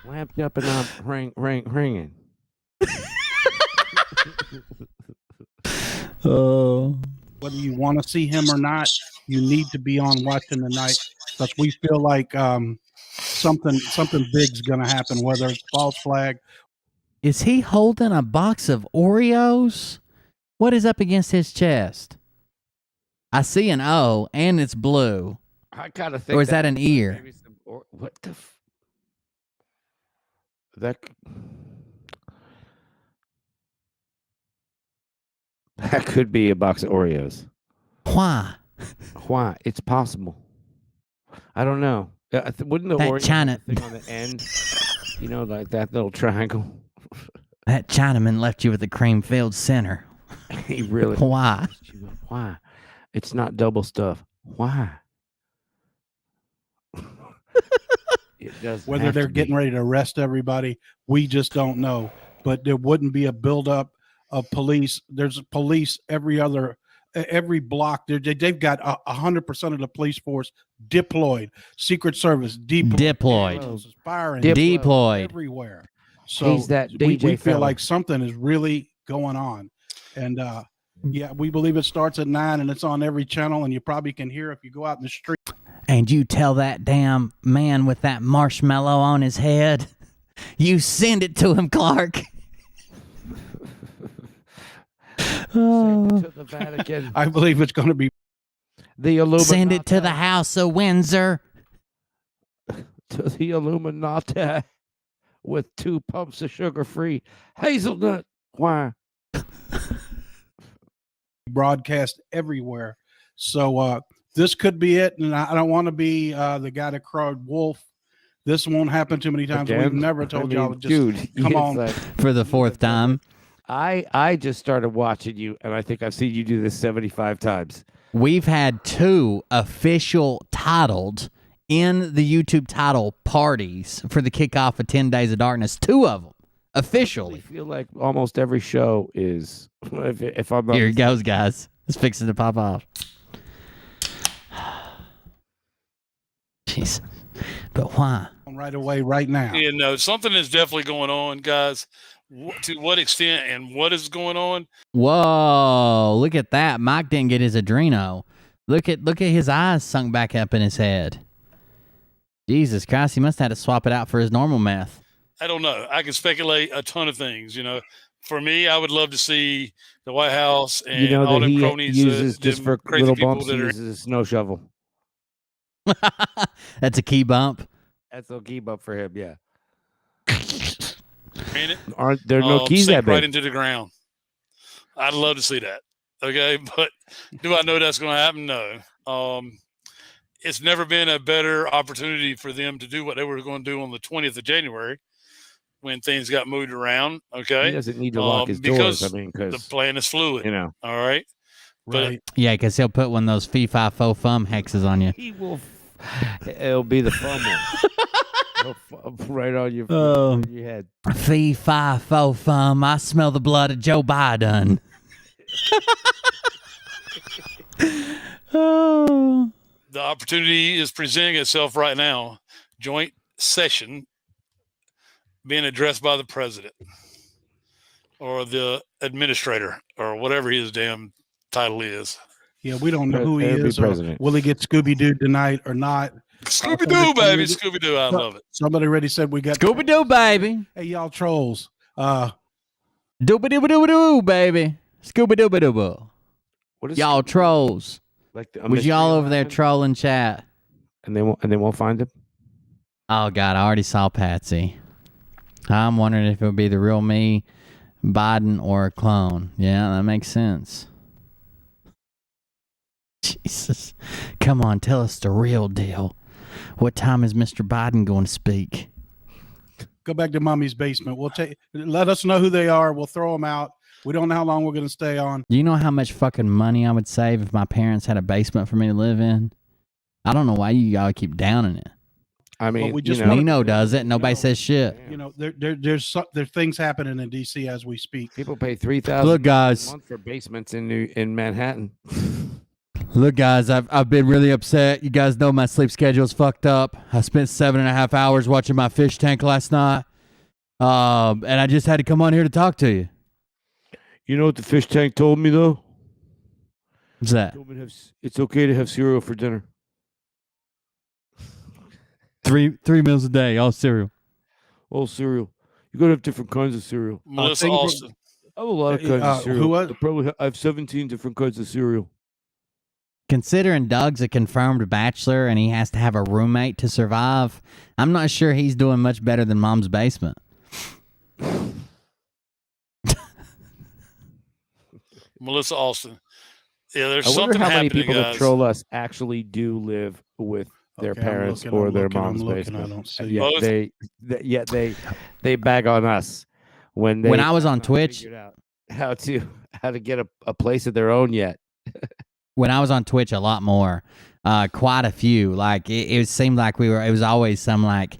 Lamped up and I'm ringing. Oh. Whether you want to see him or not, you need to be on watching tonight because we feel like something big's gonna happen. Whether it's false flag. Is he holding a box of Oreos? What is up against his chest? I see an O and it's blue. I kind of think. Or is that an ear? maybe some- or what the? That could be a box of Oreos. Why? Why? It's possible. I don't know. Wouldn't the That Oreo China- thing on the end? You know, like that little triangle. That Chinaman left you with a cream-filled center. He really. Why? Why? It's not double stuff. Why? It doesn't Whether have they're to be. getting ready to arrest everybody, we just don't know. But there wouldn't be a buildup of police. There's police every other every block. They've got 100% of the police force deployed. Secret Service Deployed. Fire Deployed. everywhere. So He's that we DJ feel fella. like something is really going on, and yeah, we believe it starts at 9 and it's on every channel, and you probably can hear if you go out in the street. And you tell that damn man with that marshmallow on his head, you send it to him, Clark. To the Vatican. I believe it's going to be The Illuminati. Send it to the House of Windsor. To the Illuminati with 2 pumps of sugar-free hazelnut. Why? broadcast everywhere. So this could be it, and I don't want to be the guy that cried wolf. This won't happen too many times. Again? We've never told I mean, y'all. Just dude, come it's on. like- For the 4th time. I just started watching you, and I think I've seen you do this 75 times. We've had 2 official titled in the YouTube title parties for the kickoff of 10 Days of Darkness. 2 of them I officially. feel like almost every show is. If I'm not Here it goes, guys. It's fixing to pop off. Jesus. But why? Right away, right now. You know, something is definitely going on, guys. To what extent and what is going on? Whoa, look at that. Mike didn't get his adreno. Look at his eyes sunk back up in his head. Jesus Christ, he must have had to swap it out for his normal meth. I don't know. I can speculate a ton of things. You know, for me, I would love to see the White House and you know all that them he cronies, uses just them for crazy little people bumps. that He are. uses a snow shovel. That's a key bump. That's a key bump for him. Yeah. In it, Aren't there no keys sink that big? right into the ground. I'd love to see that. Okay, but do I know that's going to happen? No. It's never been a better opportunity for them to do what they were going to do on the 20th of January when things got moved around. Okay, He doesn't need to lock his because doors. I mean, the because plan is fluid. you know All right, but Right. Yeah, because he'll put one of those fee, fi, fo, fum hexes on you. he will. It'll be the fun one. It'll right on your, Oh. on your head. Fee, fi, fo, fum. I smell the blood of Joe Biden. Oh. the opportunity is presenting itself right now. Joint session being addressed by the president or the administrator or whatever his damn title is. Yeah, we don't know who he It'll be is. Or president. will he get Scooby Doo tonight or not? Scooby Doo, baby, Scooby Doo. I love it. Somebody already said we got Scooby Doo, baby. Hey, y'all trolls. Dooba dooba dooba doo, baby. Scooby dooba dooba. What is Y'all trolls. like the, a Was mystery y'all over there island? trolling chat? And they won't find him. Oh, God, I already saw Patsy. I'm wondering if it would be the real me, Biden, or a clone. Yeah, that makes sense. Jesus. Come on, tell us the real deal. What time is Mr. Biden going to speak? Go back to mommy's basement. Let us know who they are. We'll throw them out. We don't know how long we're going to stay on. Do you know how much fucking money I would save if my parents had a basement for me to live in? I don't know why you all keep downing it. I mean, we just you know, Nino does it. Nobody No. says shit. You know, there's things happening in DC as we speak. people pay $3,000 Look, a guys. month for basements in Manhattan. Look, guys, I've been really upset. You guys know my sleep schedule's fucked up. I spent 7.5 hours watching my fish tank last night. And I just had to come on here to talk to you. You know what the fish tank told me though? What's that? Told me to it's okay to have cereal for dinner. Three meals a day, all cereal. All cereal. You gotta have different kinds of cereal. Melissa thing- Austin. I have a lot of kinds of cereal. who was- I have 17 different kinds of cereal. Considering Doug's a confirmed bachelor and he has to have a roommate to survive, I'm not sure he's doing much better than Mom's basement. Melissa Austin. Yeah, there's I wonder something how many happening, people guys. that troll us actually do live with their Okay, I'm parents looking, or I'm their looking, I'm mom's looking, basement. I don't see And it. yet they bag on us when When I was on haven't Twitch- figured out how to get a place of their own yet. When I was on Twitch, a lot more, quite a few. Like it seemed like it was always some like,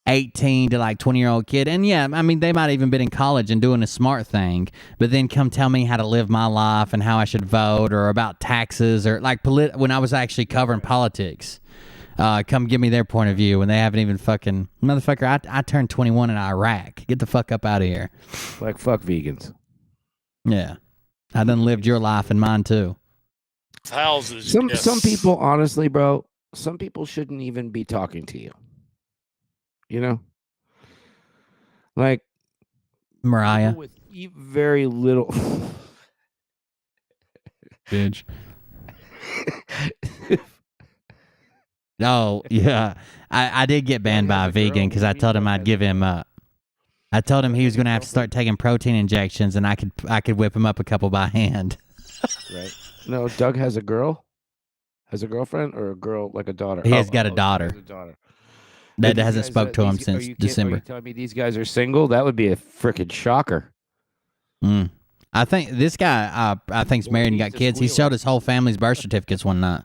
18 to like 20-year-old kid. And yeah, I mean, they might even been in college and doing a smart thing, but then come tell me how to live my life and how I should vote or about taxes or like when I was actually covering politics. Come give me their point of view when they haven't even fucking motherfucker. I turned 21 in Iraq. Get the fuck up out of here. Like fuck vegans. Yeah, I done lived your life and mine too. Houses. Some people, honestly, bro. Some people shouldn't even be talking to you. You know, like Mariah with very little. Bitch. Oh yeah, I did get banned by a vegan because I told him I'd give him I told him he was gonna have to start taking protein injections, and I could whip him up a couple by hand. Right. No, Doug has a girlfriend or a girl like a daughter. He has got a daughter. He has a daughter. That hasn't spoke to him since Are December. you telling me these guys are single? That would be a freaking shocker. I think this guy, I think's married and got kids. He showed his whole family's birth certificates one night.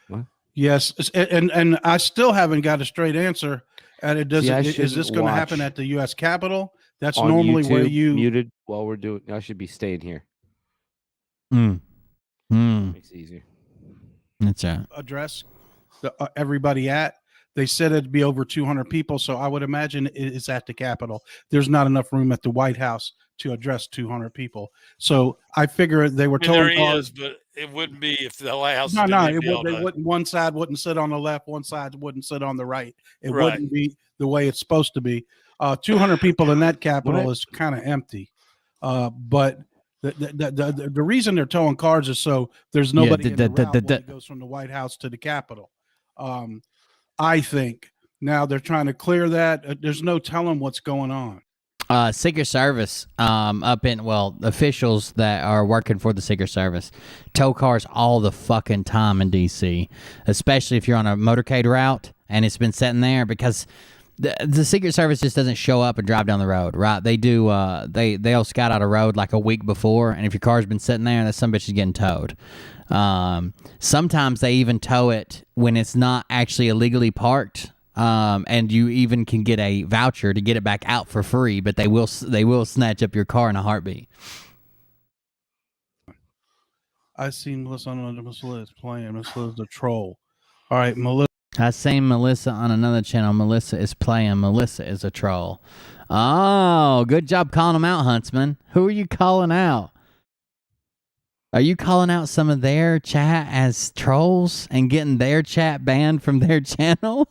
What? Yes, and I still haven't got a straight answer. And it doesn't. See, is this going to happen at the U.S. Capitol? That's On normally YouTube, where you muted while we're doing. I should be staying here. Makes it easier. That's right. address everybody at. They said it'd be over 200 people, so I would imagine it's at the Capitol. There's not enough room at the White House to address 200 people. So I figure they were told. There is, but it wouldn't be if the White House. No, they wouldn't. One side wouldn't sit on the left, one side wouldn't sit on the right. It wouldn't be the way it's supposed to be. 200 people in that Capitol is kind of empty. But the reason they're towing cars is so there's nobody in the route when it goes from the White House to the Capitol. I think now they're trying to clear that. There's no telling what's going on. Secret Service, officials that are working for the Secret Service tow cars all the fucking time in DC, especially if you're on a motorcade route and it's been sitting there because the Secret Service just doesn't show up and drive down the road, right? They do. They'll scout out a road like a week before, and if your car's been sitting there, that some bitch is getting towed. Sometimes they even tow it when it's not actually illegally parked. And you even can get a voucher to get it back out for free, but they will snatch up your car in a heartbeat. I seen Melissa on Miss Liz playing. Miss Liz the troll. All right, Melissa. I seen Melissa on another channel. Melissa is playing. Melissa is a troll. Oh, good job calling them out, Huntsman. Who are you calling out? Are you calling out some of their chat as trolls and getting their chat banned from their channel?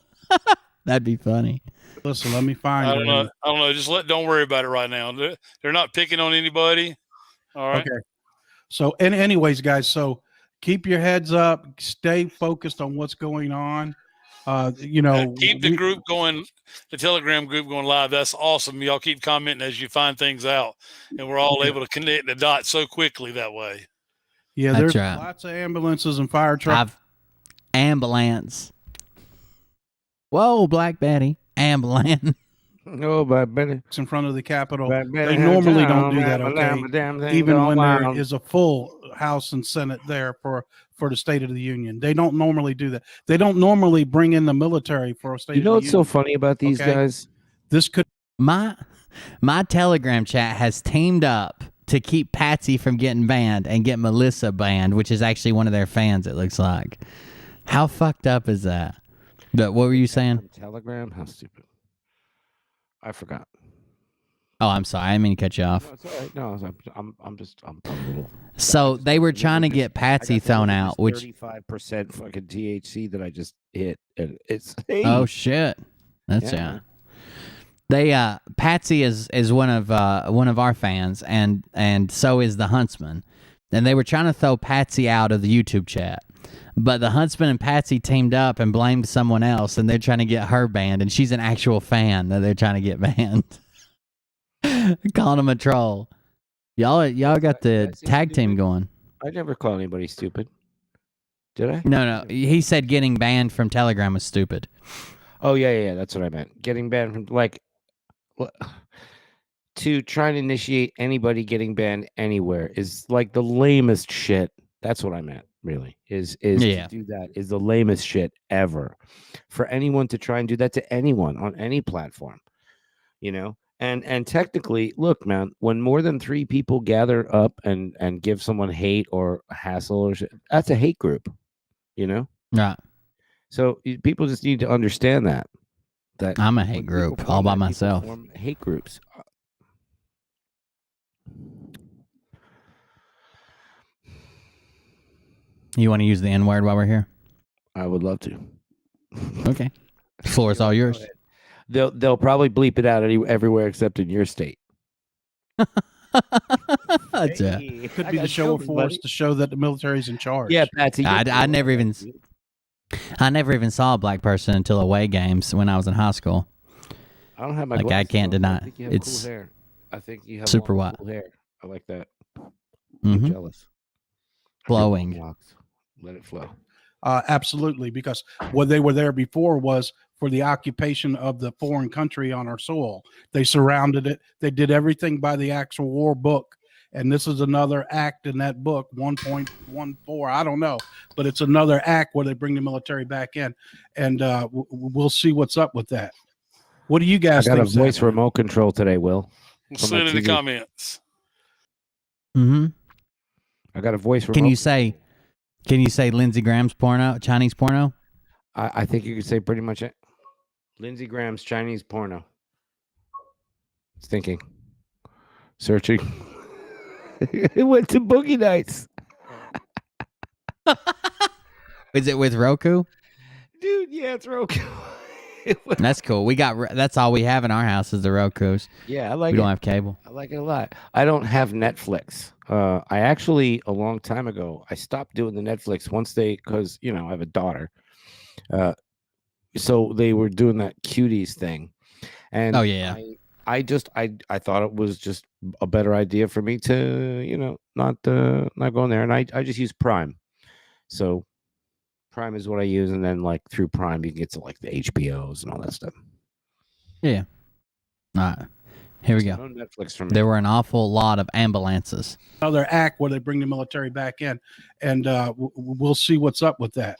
That'd be funny. Listen, let me find. I don't know. Just don't worry about it right now. They're not picking on anybody. All right. Okay. So, anyways, guys. So keep your heads up. Stay focused on what's going on. Keep the group going. The Telegram group going live. That's awesome. Y'all keep commenting as you find things out, and we're all able to connect the dots so quickly that way. Yeah, there's lots of ambulances and fire trucks. Ambulance. Whoa, Black Betty. Ambulance. Oh, Black Betty. In front of the Capitol. They normally don't do that, okay? Even when there is a full House and Senate there for the State of the Union. They don't normally do that. They don't normally bring in the military for a State of the Union. You know what's so funny about these guys? This could... My Telegram chat has teamed up to keep Patsy from getting banned and get Melissa banned, which is actually one of their fans, it looks like. How fucked up is that? But what were you saying? Telegram? How stupid. I forgot. Oh, I'm sorry. I didn't mean to cut you off. No, it's all right. No, I'm a little... So they were trying to get Patsy thrown out, which 35% fucking THC that I just hit. And it's oh shit. That's They Patsy is one of our fans, and so is the Huntsman, and they were trying to throw Patsy out of the YouTube chat, but the Huntsman and Patsy teamed up and blamed someone else, and they're trying to get her banned, and she's an actual fan that they're trying to get banned. Calling him a troll. Y'all got the tag team going. I never call anybody stupid. Did I? No. He said getting banned from Telegram was stupid. Oh yeah. That's what I meant. Getting banned from to try and initiate anybody getting banned anywhere is like the lamest shit. That's what I meant. really, is Yeah. to do that is the lamest shit ever. For anyone to try and do that to anyone on any platform, you know. And technically, look, man, when more than 3 people gather up and give someone hate or hassle or shit, that's a hate group, you know. Right. So people just need to understand that I'm a when hate people group form all by that, people myself. form hate groups. You want to use the N word while we're here? I would love to. Okay. The floor is all yours. They'll probably bleep it out everywhere except in your state. Yeah. It could be the show of force to show that the military's in charge. Yeah, Patsy. I never even saw a black person until away games when I was in high school. I don't have my Like, I glasses can't on, but deny I think you have it's cool hair. I think you have super long, white. cool hair. I like that. I'm Mhm. jealous. Flowing. Locks. Let it flow. Absolutely, because what they were there before was for the occupation of the foreign country on our soil. They surrounded it. They did everything by the actual war book. And this is another act in that book, 1.14. I don't know, but it's another act where they bring the military back in, and we'll see what's up with that. What do you I guys got a think? voice remote control today, Will. We'll from see my it in the TV. comments. Mm-hmm. I got a voice remote. Can you say Lindsey Graham's porno, Chinese porno? I think you could say pretty much it. Lindsey Graham's Chinese porno. It's thinking. Searching. It went to Boogie Nights. Is it with Roku? Dude, yeah, it's Roku. That's cool. That's all we have in our house is the Rokus. Yeah, I like We it. don't have cable. I like it a lot. I don't have Netflix. I actually, a long time ago, I stopped doing the Netflix once because, I have a daughter. So they were doing that cuties thing. And Oh, yeah. I thought it was just a better idea for me to, not go in there. And I just use Prime. So Prime is what I use. And then like through Prime, you can get to like the HBOs and all that stuff. Yeah. All right. Here we So go. no Netflix for me. There were an awful lot of ambulances. Another act where they bring the military back in, and we'll see what's up with that.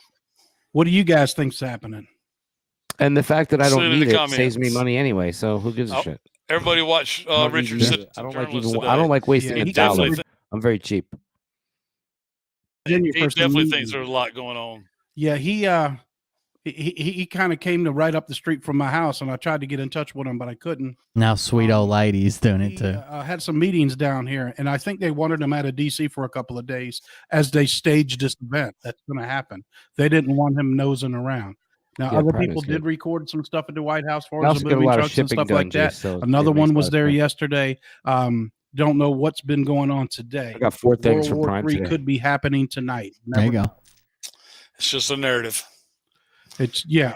What do you guys think's happening? And the fact that I See don't it in the need it saves me comments. money anyway. So who gives a Oh, shit? Everybody watch I don't Richard even- Citizen I don't Journalist even. today. I don't like wasting Yeah, a he dollar. definitely I'm very cheap. Virginia He first definitely immediately. thinks there's a lot going on. Yeah, he kind of came to right up the street from my house, and I tried to get in touch with him, but I couldn't. Now sweet old lady's doing He it too. had some meetings down here, and I think they wanted him out of DC for a couple of days as they staged this event that's going to happen. They didn't want him nosing around. Now, Yeah, other Prime people is did good. record some stuff at the White House for I us, also the get a moving lot of trucks and shipping stuff done, like that. Jace, so Another it makes one a was lot of there sense. yesterday. Don't know what's been going on today. I got 4 things World from War Prime III today. could be happening tonight. There you Never go. know. It's just a narrative. It's you So,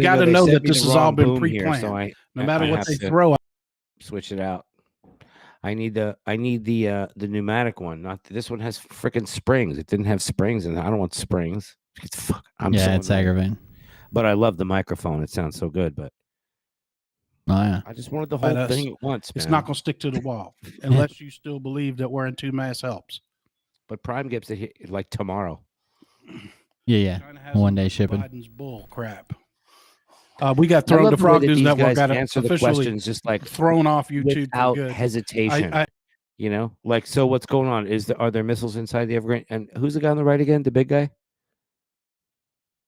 got to they know sent that me this the has all wrong been boom here, pre-planned. so No matter I what have they to throw. switch it out. I need the pneumatic one. Not this one has freaking springs. It didn't have springs, and I don't want springs. Fuck. Yeah, it's annoyed. aggravating. But I love the microphone. It sounds so good. But Oh yeah. I just wanted the But whole us, thing at once. It's man. not going to stick to the wall unless you still believe that wearing 2 masks helps. But Prime gets it like tomorrow. Yeah. China has One day Hunter shipping. Biden's bull crap. We got I thrown. love The the way Frog that News these Network guys got answer the officially questions just like thrown off YouTube for without good. hesitation. I- Like, so what's going on? Are there missiles inside the Evergreen? And who's the guy on the right again? The big guy?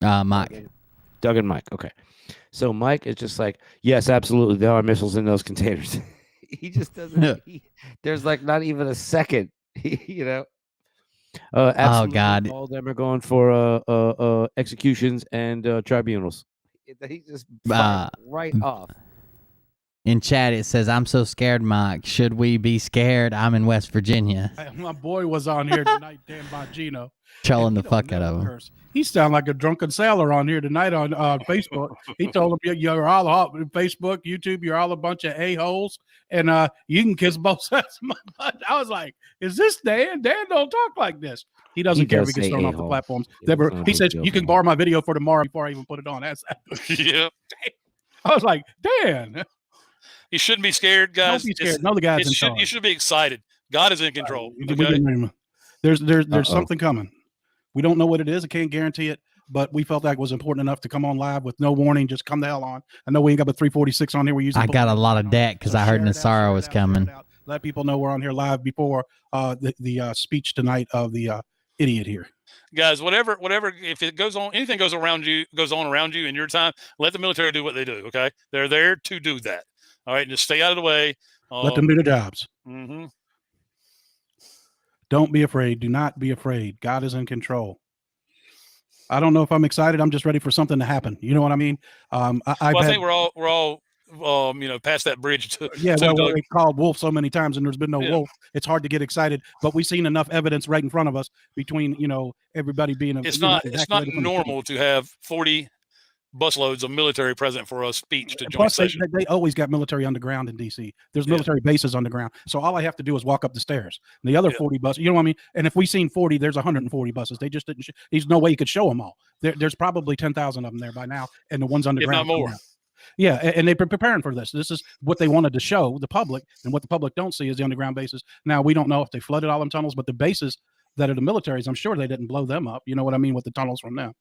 Mike. Doug and Mike. Okay. So Mike is just like, yes, absolutely. There are missiles in those containers. He just doesn't. There's like not even a second, Absolutely, God. all of them are going for executions and tribunals. He just fired right off. In chat, it says, "I'm so scared, Mike. Should we be scared? I'm in West Virginia." My boy was on here tonight, Dan Bongino. Trolling He the don't fuck out never of him. curse. He sound like a drunken sailor on here tonight on Facebook. He told him you're all Facebook, YouTube. You're all a bunch of a-holes, and you can kiss both sides of my butt. I was like, "Is this Dan? Dan don't talk like this. He doesn't He care does if he gets say thrown off the a-hole. platforms." It's not a He big says deal you for can him. borrow my video for tomorrow before I even put it on. Yep. I was like, Dan, You shouldn't be scared, guys. don't be scared. No, the guy's in You charge. should be excited. God is in control. We Okay? didn't- There's Uh-oh. something coming. We don't know what it is. I can't guarantee it, but we felt like it was important enough to come on live with no warning. Just come the hell on. I know we ain't got but 346 on here. We usually I got a lot of debt because I heard Nasara was coming. Let people know we're on here live before the speech tonight of the idiot here. Guys, whatever, if it goes on, anything goes on around you in your time, let the military do what they do. Okay, they're there to do that. All right, just stay out of the way. Let them do their jobs. Mm-hmm. Don't be afraid. Do not be afraid. God is in control. I don't know if I'm excited. I'm just ready for something to happen. You know what I mean? I think we're all past that bridge to we called wolf so many times and there's been no wolf. It's hard to get excited, but we've seen enough evidence right in front of us between everybody being. It's not normal to have 40 busloads of military present for a speech to join session. They always got military underground in DC. There's military bases underground, so all I have to do is walk up the stairs. And the other 40 buses, you know what I mean? And if we seen 40, there's 140 buses. They just didn't. There's no way you could show them all. There's probably 10,000 of them there by now, and the ones underground. If not more. Yeah, and they're preparing for this. This is what they wanted to show the public, and what the public don't see is the underground bases. Now, we don't know if they flooded all them tunnels, but the bases that are the militaries, I'm sure they didn't blow them up. You know what I mean with the tunnels from them.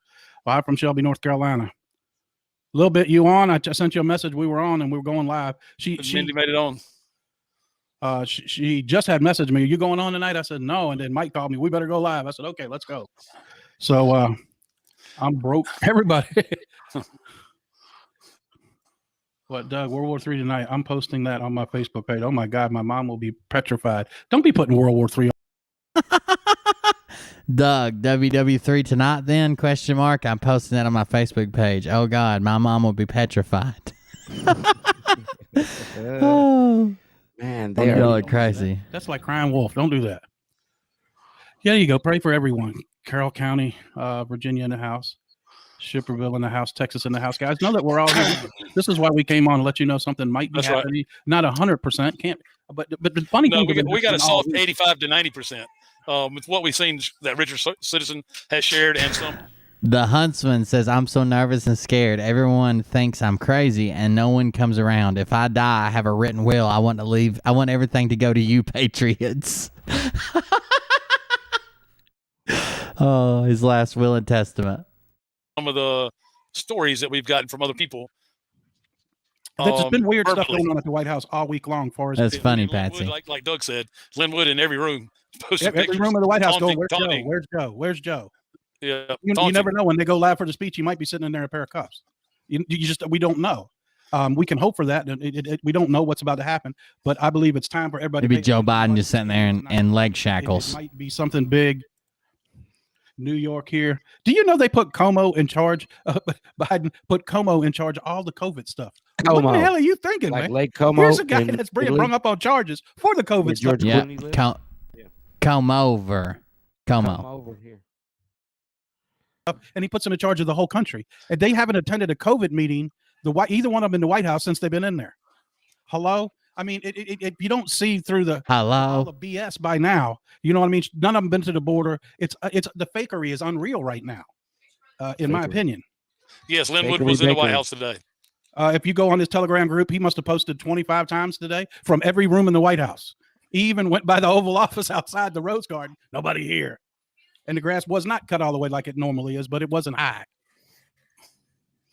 Well, I'm from Shelby, North Carolina. A little bit, you on? I just sent you a message. We were on, and we were going live. Mindy made it on. She just had messaged me. Are you going on tonight? I said no, and then Mike called me. We better go live. I said okay, let's go. So I'm broke. Everybody. What, Doug? World War III tonight. I'm posting that on my Facebook page. Oh my God, my mom will be petrified. Don't be putting World War III on. Doug, WW3 tonight then? Question mark. I'm posting that on my Facebook page. Oh God, my mom will be petrified. Oh man, they're crazy. That's like crying wolf. Don't do that. Yeah, there you go. Pray for everyone. Carroll County, Virginia in the house. Shipperville in the house, Texas in the house, guys. Know that we're all here. This is why we came on to let you know something might be happening. Right. Not 100%, can't. But the funny thing, we got a soft 85 to 90%. With what we've seen that Richard Citizen has shared and some. The Huntsman says, I'm so nervous and scared. Everyone thinks I'm crazy and no one comes around. If I die, I have a written will. I want to leave. I want everything to go to you, Patriots. Oh, his last will and testament. Some of the stories that we've gotten from other people. There's been weird stuff going on at the White House all week long. That's funny, Patsy. Like Doug said, Linwood in every room. Every room of the White House going, where's Joe? Where's Joe? Yeah, you never know when they go live for the speech. He might be sitting in there in a pair of cuffs. We don't know. We can hope for that. We don't know what's about to happen, but I believe it's time for everybody. Maybe Joe Biden just sitting there in leg shackles. It might be something big. New York here. Do you know they put Como in charge? Biden put Como in charge of all the COVID stuff. What the hell are you thinking, man? Lake Como. Here's a guy that's brung up on charges for the COVID stuff. Come over here. And he puts him in charge of the whole country. And they haven't attended a COVID meeting, either one of them in the White House since they've been in there. Hello? I mean, you don't see through all the BS by now. You know what I mean? None of them been to the border. It's the fakery is unreal right now, in my opinion. Yes, Linwood was in the White House today. If you go on his Telegram group, he must have posted 25 times today from every room in the White House. He even went by the Oval Office outside the Rose Garden. Nobody here. And the grass was not cut all the way like it normally is, but it wasn't high.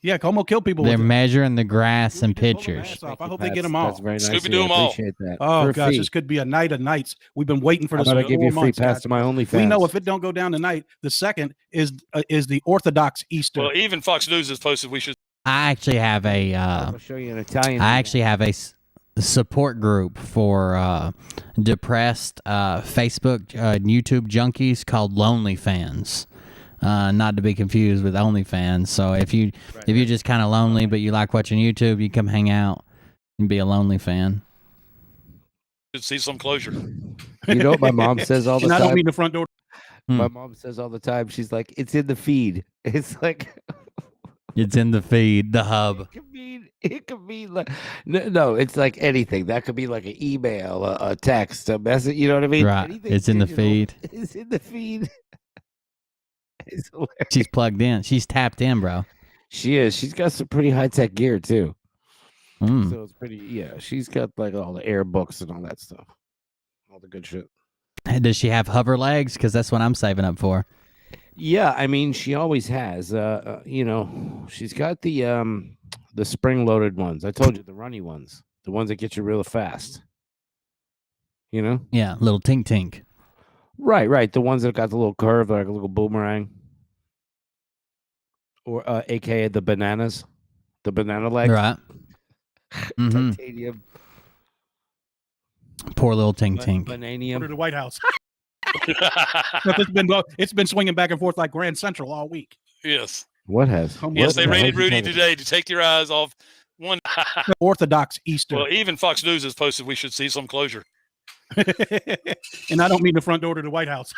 Yeah, Como killed people. They're measuring the grass and pictures. I hope they get them all. That's very nice. Scooby-Doo them all. Appreciate that. Oh, gosh, this could be a night of nights. We've been waiting for this. I'm going to give you a free pass to my OnlyFans. We know if it don't go down tonight, the second is the Orthodox Easter. Well, even Fox News has posted we should. I actually have I'll show you an Italian. I actually have a support group for depressed Facebook and YouTube junkies called Lonely Fans. Not to be confused with OnlyFans. So if you're just kind of lonely but you like watching YouTube, you come hang out and be a lonely fan. See some closure. You know what my mom says all the time? I don't mean the front door. My mom says all the time. She's like, "It's in the feed." It's like, it's in the feed, the hub. It could be like no. It's like anything. That could be like an email, a text, a message. You know what I mean? Right. It's in the feed. It's in the feed. She's plugged in. She's tapped in, bro. She is. She's got some pretty high tech gear too. So it's pretty. Yeah, she's got like all the air books and all that stuff, all the good shit. Does she have hover legs? Because that's what I'm saving up for. Yeah, I mean, she always has. You know, she's got the spring-loaded ones. I told you, the runny ones, the ones that get you real fast. You know? Yeah, little tink tink. Right. The ones that got the little curve, like a little boomerang, or AKA the bananas, the banana legs. Right. Mm-hmm. Titanium. Poor little tink tink. Go to Bananium. the White House. It's been swinging back and forth like Grand Central all week. Yes. What has? Yes, they what the rated hell you Rudy talking today to take your eyes off one. Orthodox Easter. Well, even Fox News has posted we should see some closure. And I don't mean the front door to the White House.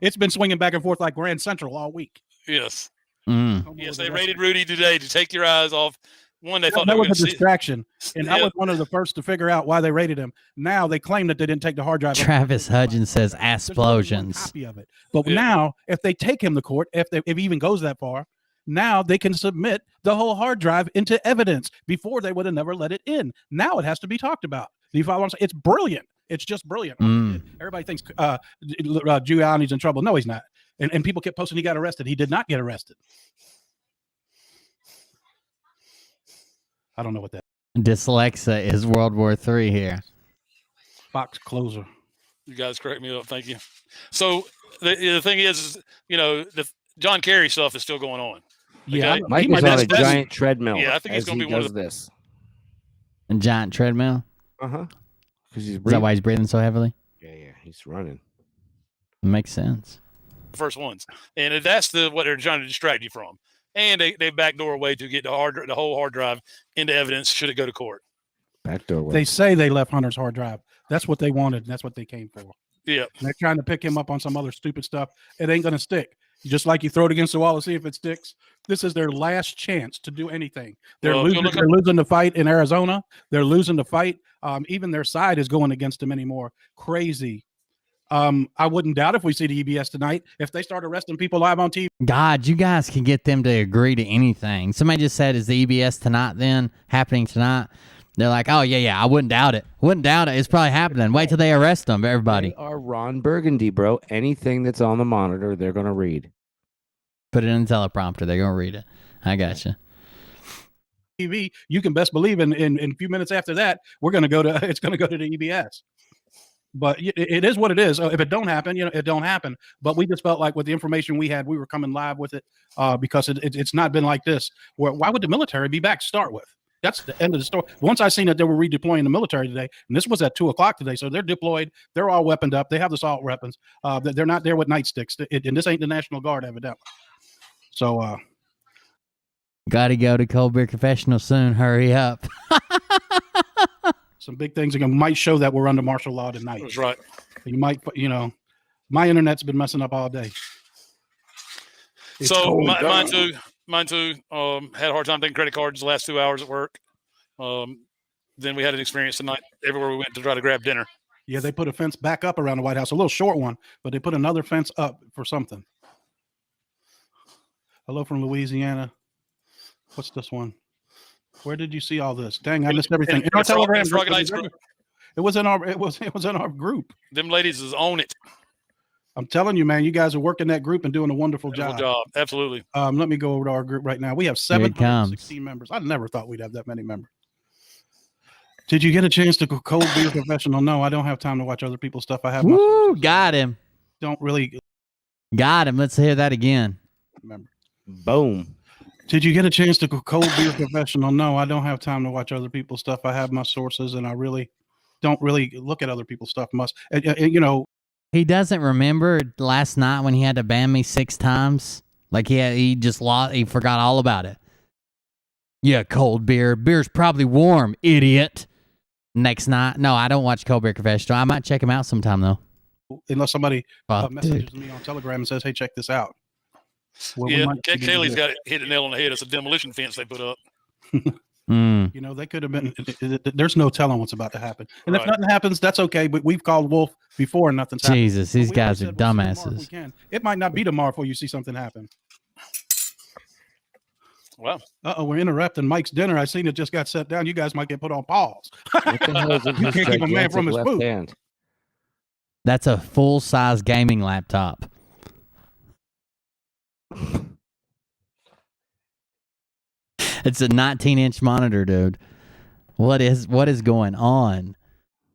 It's been swinging back and forth like Grand Central all week. Yes. Mm. Yes, they rated Rudy today to take your eyes off one. They thought that they were was a going to see. distraction, and I Yeah. was one of the first to figure out why they rated him. Now they claim that they didn't take the hard drive. Travis Hudgens says There's only one explosions. copy of it. But Yeah. now, if they take him to court, if he even goes that far, now they can submit the whole hard drive into evidence. Before they would have never let it in. Now it has to be talked about. Do you follow what I'm saying? It's brilliant. It's just brilliant. Mm. Everybody thinks Giuliani's in trouble. No, he's not. And people kept posting he got arrested. He did not get arrested. I don't know what that Dyslexa is World War III here. box closer. You guys correct me up. Thank you. So the thing is, you know, the John Kerry stuff is still going on. Yeah, Okay. Mike he might is on that's- a that's- giant treadmill. Yeah, I think he's as gonna he be one of does this. A giant treadmill. Because he's Is that breathing. why he's breathing so heavily? Yeah, he's running. Makes sense. First ones, and that's what they're trying to distract you from. And they backdoor a way to get the whole hard drive into evidence should it go to court. Backdoor way. They say they left Hunter's hard drive. That's what they wanted. And that's what they came for. Yeah. And they're trying to pick him up on some other stupid stuff. It ain't going to stick. Just like you throw it against the wall to see if it sticks. This is their last chance to do anything. They're Well, if you losing. look They're losing the fight in Arizona. They're losing the fight. Even their side is going against them anymore. Crazy. I wouldn't doubt if we see the EBS tonight. If they start arresting people live on TV, God, you guys can get them to agree to anything. Somebody just said, is the EBS tonight then? Happening tonight? They're like, oh, yeah, I wouldn't doubt it. Wouldn't doubt it. It's probably happening. Wait till they arrest them, everybody. They are Ron Burgundy, bro. Anything that's on the monitor, they're going to read. Put it in the teleprompter. They're going to read it. I got you. TV, you can best believe in a few minutes after that, we're going to go to, it's going to go to the EBS. But it is what it is. If it don't happen, it don't happen. But we just felt like with the information we had, we were coming live with it because it's not been like this. Why would the military be back to start with? That's the end of the story. Once I seen that they were redeploying the military today, and this was at 2:00 today, so they're deployed. They're all weaponed up. They have assault weapons. They're not there with nightsticks, and this ain't the National Guard, evidently. So, Got to go to Cold Beer Confessional soon. Hurry up. some big things again might show that we're under martial law tonight. That's right. You might, my internet's been messing up all day. It's So cold. mine too. Had a hard time taking credit cards the last 2 hours at work. Then we had an experience tonight everywhere we went to try to grab dinner. Yeah, they put a fence back up around the White House, a little short one, but they put another fence up for something. Hello from Louisiana. What's this one? Where did you see all this? Dang, I missed everything. In our Telegram group, it was in our group. Them ladies is on it. I'm telling you, man, you guys are working that group and doing a wonderful Wonderful job. job. Absolutely. Let me go over to our group right now. We have Here it comes. 716 members. I never thought we'd have that many members. Did you get a chance to go Cold Beer Professional? No, I don't have time to watch other people's stuff. I have my Woo, sources. got him. Don't really Got him. Let's hear that again. remember. Boom. Did you get a chance to go Cold Beer Professional? No, I don't have time to watch other people's stuff. I have my sources, and I really don't really look at other people's stuff much. He doesn't remember last night when he had to ban me 6 times. Like he just lost. He forgot all about it. Yeah, cold beer. Beer's probably warm, idiot. Next night, no, I don't watch Cold Beer Confessional. I might check him out sometime though. Unless somebody Fuck, messages dude. me on Telegram and says, "Hey, check this out." Well, we Yeah, might see Kaylee's this. got it hit the nail on the head. It's a demolition fence they put up. Mm. They could have been. There's no telling what's about to happen. And if Right. nothing happens, that's okay. But we've called Wolf before, and nothing's happened. Jesus, these But we guys always are said we'll see tomorrow if we dumbasses. can. It might not be tomorrow before you see something happen. Wow. We're interrupting Mike's dinner. I seen it just got set down. You guys might get put on pause. What the hell is in You his can't keep a man from gigantic his left food. hand? That's a full-size gaming laptop. It's a 19-inch monitor, dude. What is going on?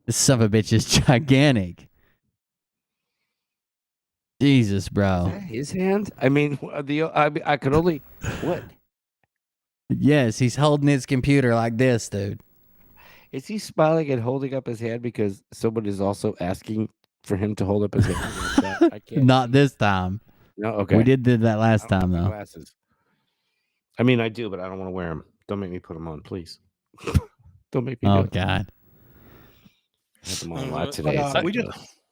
This son of a bitch is gigantic. Jesus, bro. His hand? I mean, I could only what? Yes, he's holding his computer like this, dude. Is he smiling and holding up his hand because someone is also asking for him to hold up his hand? I can't. Not this time. No, okay. We did that last time, though. Glasses. I mean, I do, but I don't want to wear them. Don't make me put them on, please. Don't make me. Oh do it. God. I had them on live today.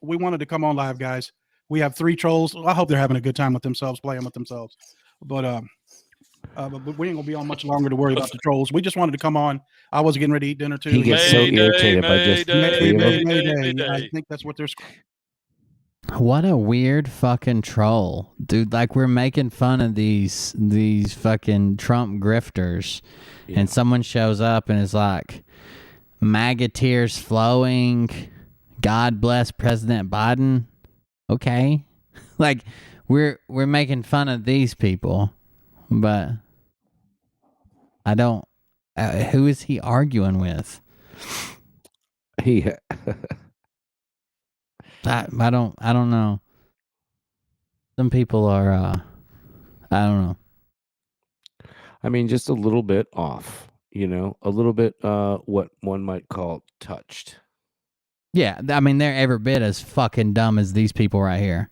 We wanted to come on live, guys. We have 3 trolls. I hope they're having a good time with themselves, playing with themselves. But we ain't gonna be on much longer to worry about the trolls. We just wanted to come on. I was getting ready to eat dinner too. He gets so irritated by just Mayday. I think that's what they're. What a weird fucking troll, dude. Like, we're making fun of these fucking Trump grifters, and someone shows up and is like, MAGA tears flowing, God bless President Biden. Okay. Like, we're making fun of these people, but I don't. Who is he arguing with? I don't know. Some people are I don't know. I mean, just a little bit off, a little bit what one might call touched. Yeah, I mean, they're every bit as fucking dumb as these people right here.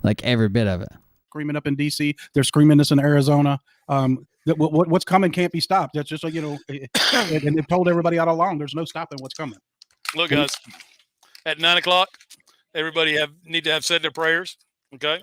Like, every bit of it. Screaming up in DC, they're screaming this in Arizona. What's coming can't be stopped. That's just so you know, and they've told everybody all along there's no stopping what's coming. Look, guys, at 9:00, everybody need to have said their prayers, okay?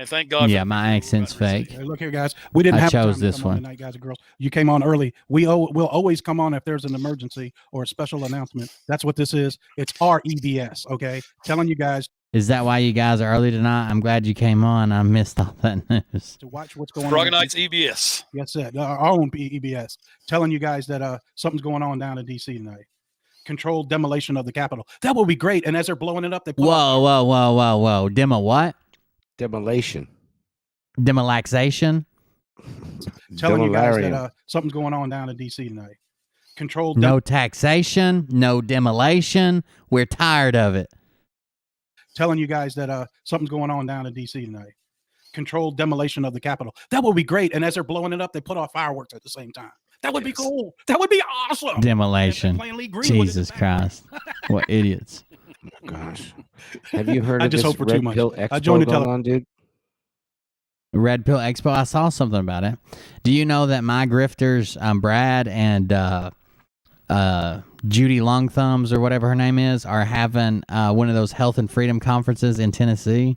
And thank God. Yeah, my accent's fake. Hey, look here, guys. We didn't have chose time this to come one on tonight, guys and girls. You came on early. We'll always come on if there's an emergency or a special announcement. That's what this is. It's our EBS, okay? Telling you guys. Is that why you guys are early tonight? I'm glad you came on. I missed all that news. To watch what's going Frog on. Nights EBS. Yes, sir. Our own EBS. Telling you guys that something's going on down in DC tonight. Controlled demolition of the Capitol. That will be great. And as they're blowing it up, they whoa. Demo what? Demolition. Demolaxation? Telling you guys that something's going on down in DC tonight. Controlled. No taxation, no demolition. We're tired of it. Telling you guys that something's going on down in DC tonight. Controlled demolition of the Capitol. That will be great. And as they're blowing it up, they put off fireworks at the same time. That would be cool. That would be awesome. Demolition. Jesus Christ. What idiots. Gosh. Have you heard I of just this hope for too Red much. Pill I Expo joined the going on, dude? Red Pill Expo. I saw something about it. Do you know that my grifters, Brad and Judy Longthumbs or whatever her name is, are having one of those health and freedom conferences in Tennessee?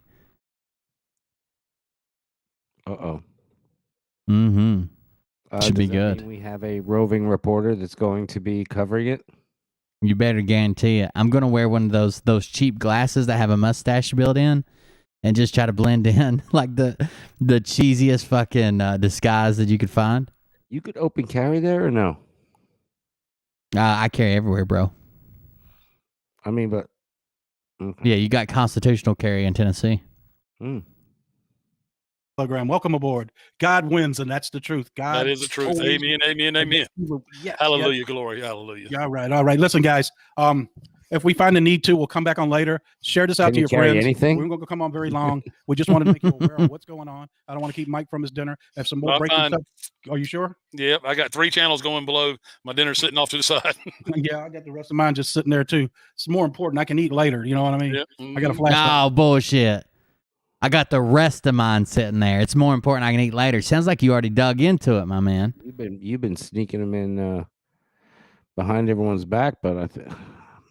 Uh-oh. Mm-hmm. Should be does that good. mean we have a roving reporter that's going to be covering it? You better guarantee it. I'm going to wear one of those cheap glasses that have a mustache built in and just try to blend in like the cheesiest fucking disguise that you could find. You could open carry there or no? I carry everywhere, bro. I mean, but... Okay. Yeah, you got constitutional carry in Tennessee. Program. Welcome aboard. God wins, and that's the truth. God. That is the truth. Amen, amen, amen. Yes, Hallelujah, yes. glory, hallelujah. Yeah, all right. Listen, guys. If we find the need to, we'll come back on later. Share this out Can to you your carry friends. anything? We're going to come on very long. We just wanted to make you aware of what's going on. I don't want to keep Mike from his dinner. Have some more I'm breaking fine. stuff. Are you sure? Yep, I got 3 channels going below. My dinner's sitting off to the side. Yeah, I got the rest of mine just sitting there too. It's more important. I can eat later. You know what I mean? Yep. I got a flashlight. Oh, bullshit. I got the rest of mine sitting there. It's more important I can eat later. Sounds like you already dug into it, my man. You've been sneaking them in behind everyone's back, but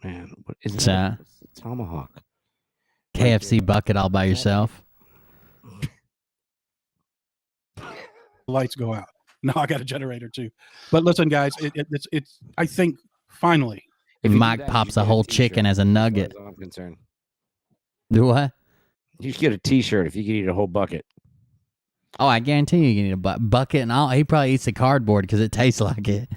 man, what is that? It's a tomahawk. KFC bucket all by yourself. Lights go out. No, I got a generator too. But listen, guys, it's. I think finally, If you do Mike that, you pops get a whole t-shirt, chicken as a nugget. As far as I'm concerned. Do what? You should get a T-shirt if you could eat a whole bucket. Oh, I guarantee you can eat a bucket and all. He probably eats the cardboard because it tastes like it.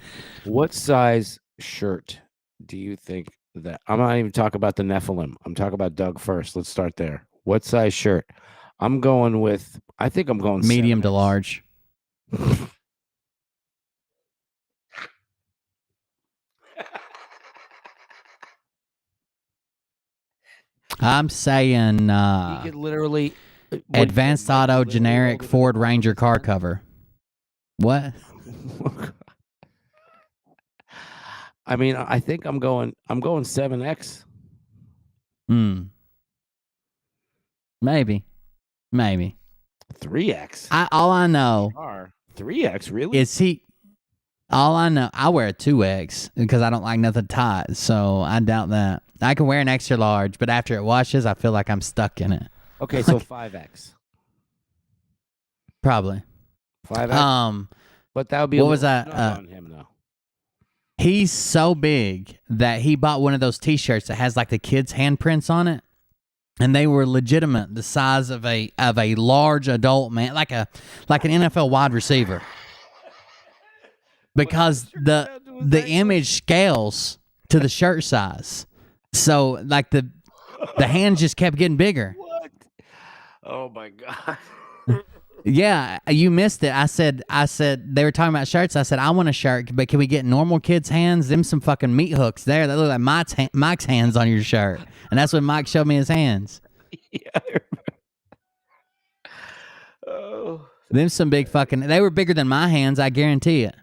What size shirt do you think that? I'm not even talking about the Nephilim. I'm talking about Doug first. Let's start there. What size shirt? I'm going with. I think I'm going Medium to 7X. large. I'm saying You could literally Advanced Auto generic Ford Ranger car cover. What? I mean, I think I'm going 7X. Maybe. 3X. All I know 3X, really? is all I know, I wear a 2X because I don't like nothing tight, so I doubt that. I can wear an extra large, but after it washes, I feel like I'm stuck in it. Okay, so 5X. Probably. 5X. But that would be what was that? On him though. He's so big that he bought one of those T-shirts that has like the kids' handprints on it, and they were legitimate, the size of a large adult man, like an NFL wide receiver. Because the image scales to the shirt size, so like the hands just kept getting bigger. What? Oh my god! Yeah, you missed it. I said they were talking about shirts. I said I want a shirt, but can we get normal kids' hands? Them some fucking meat hooks there that look like Mike's hands on your shirt, and that's when Mike showed me his hands. Yeah. Oh. Them some big fucking. They were bigger than my hands, I guarantee it.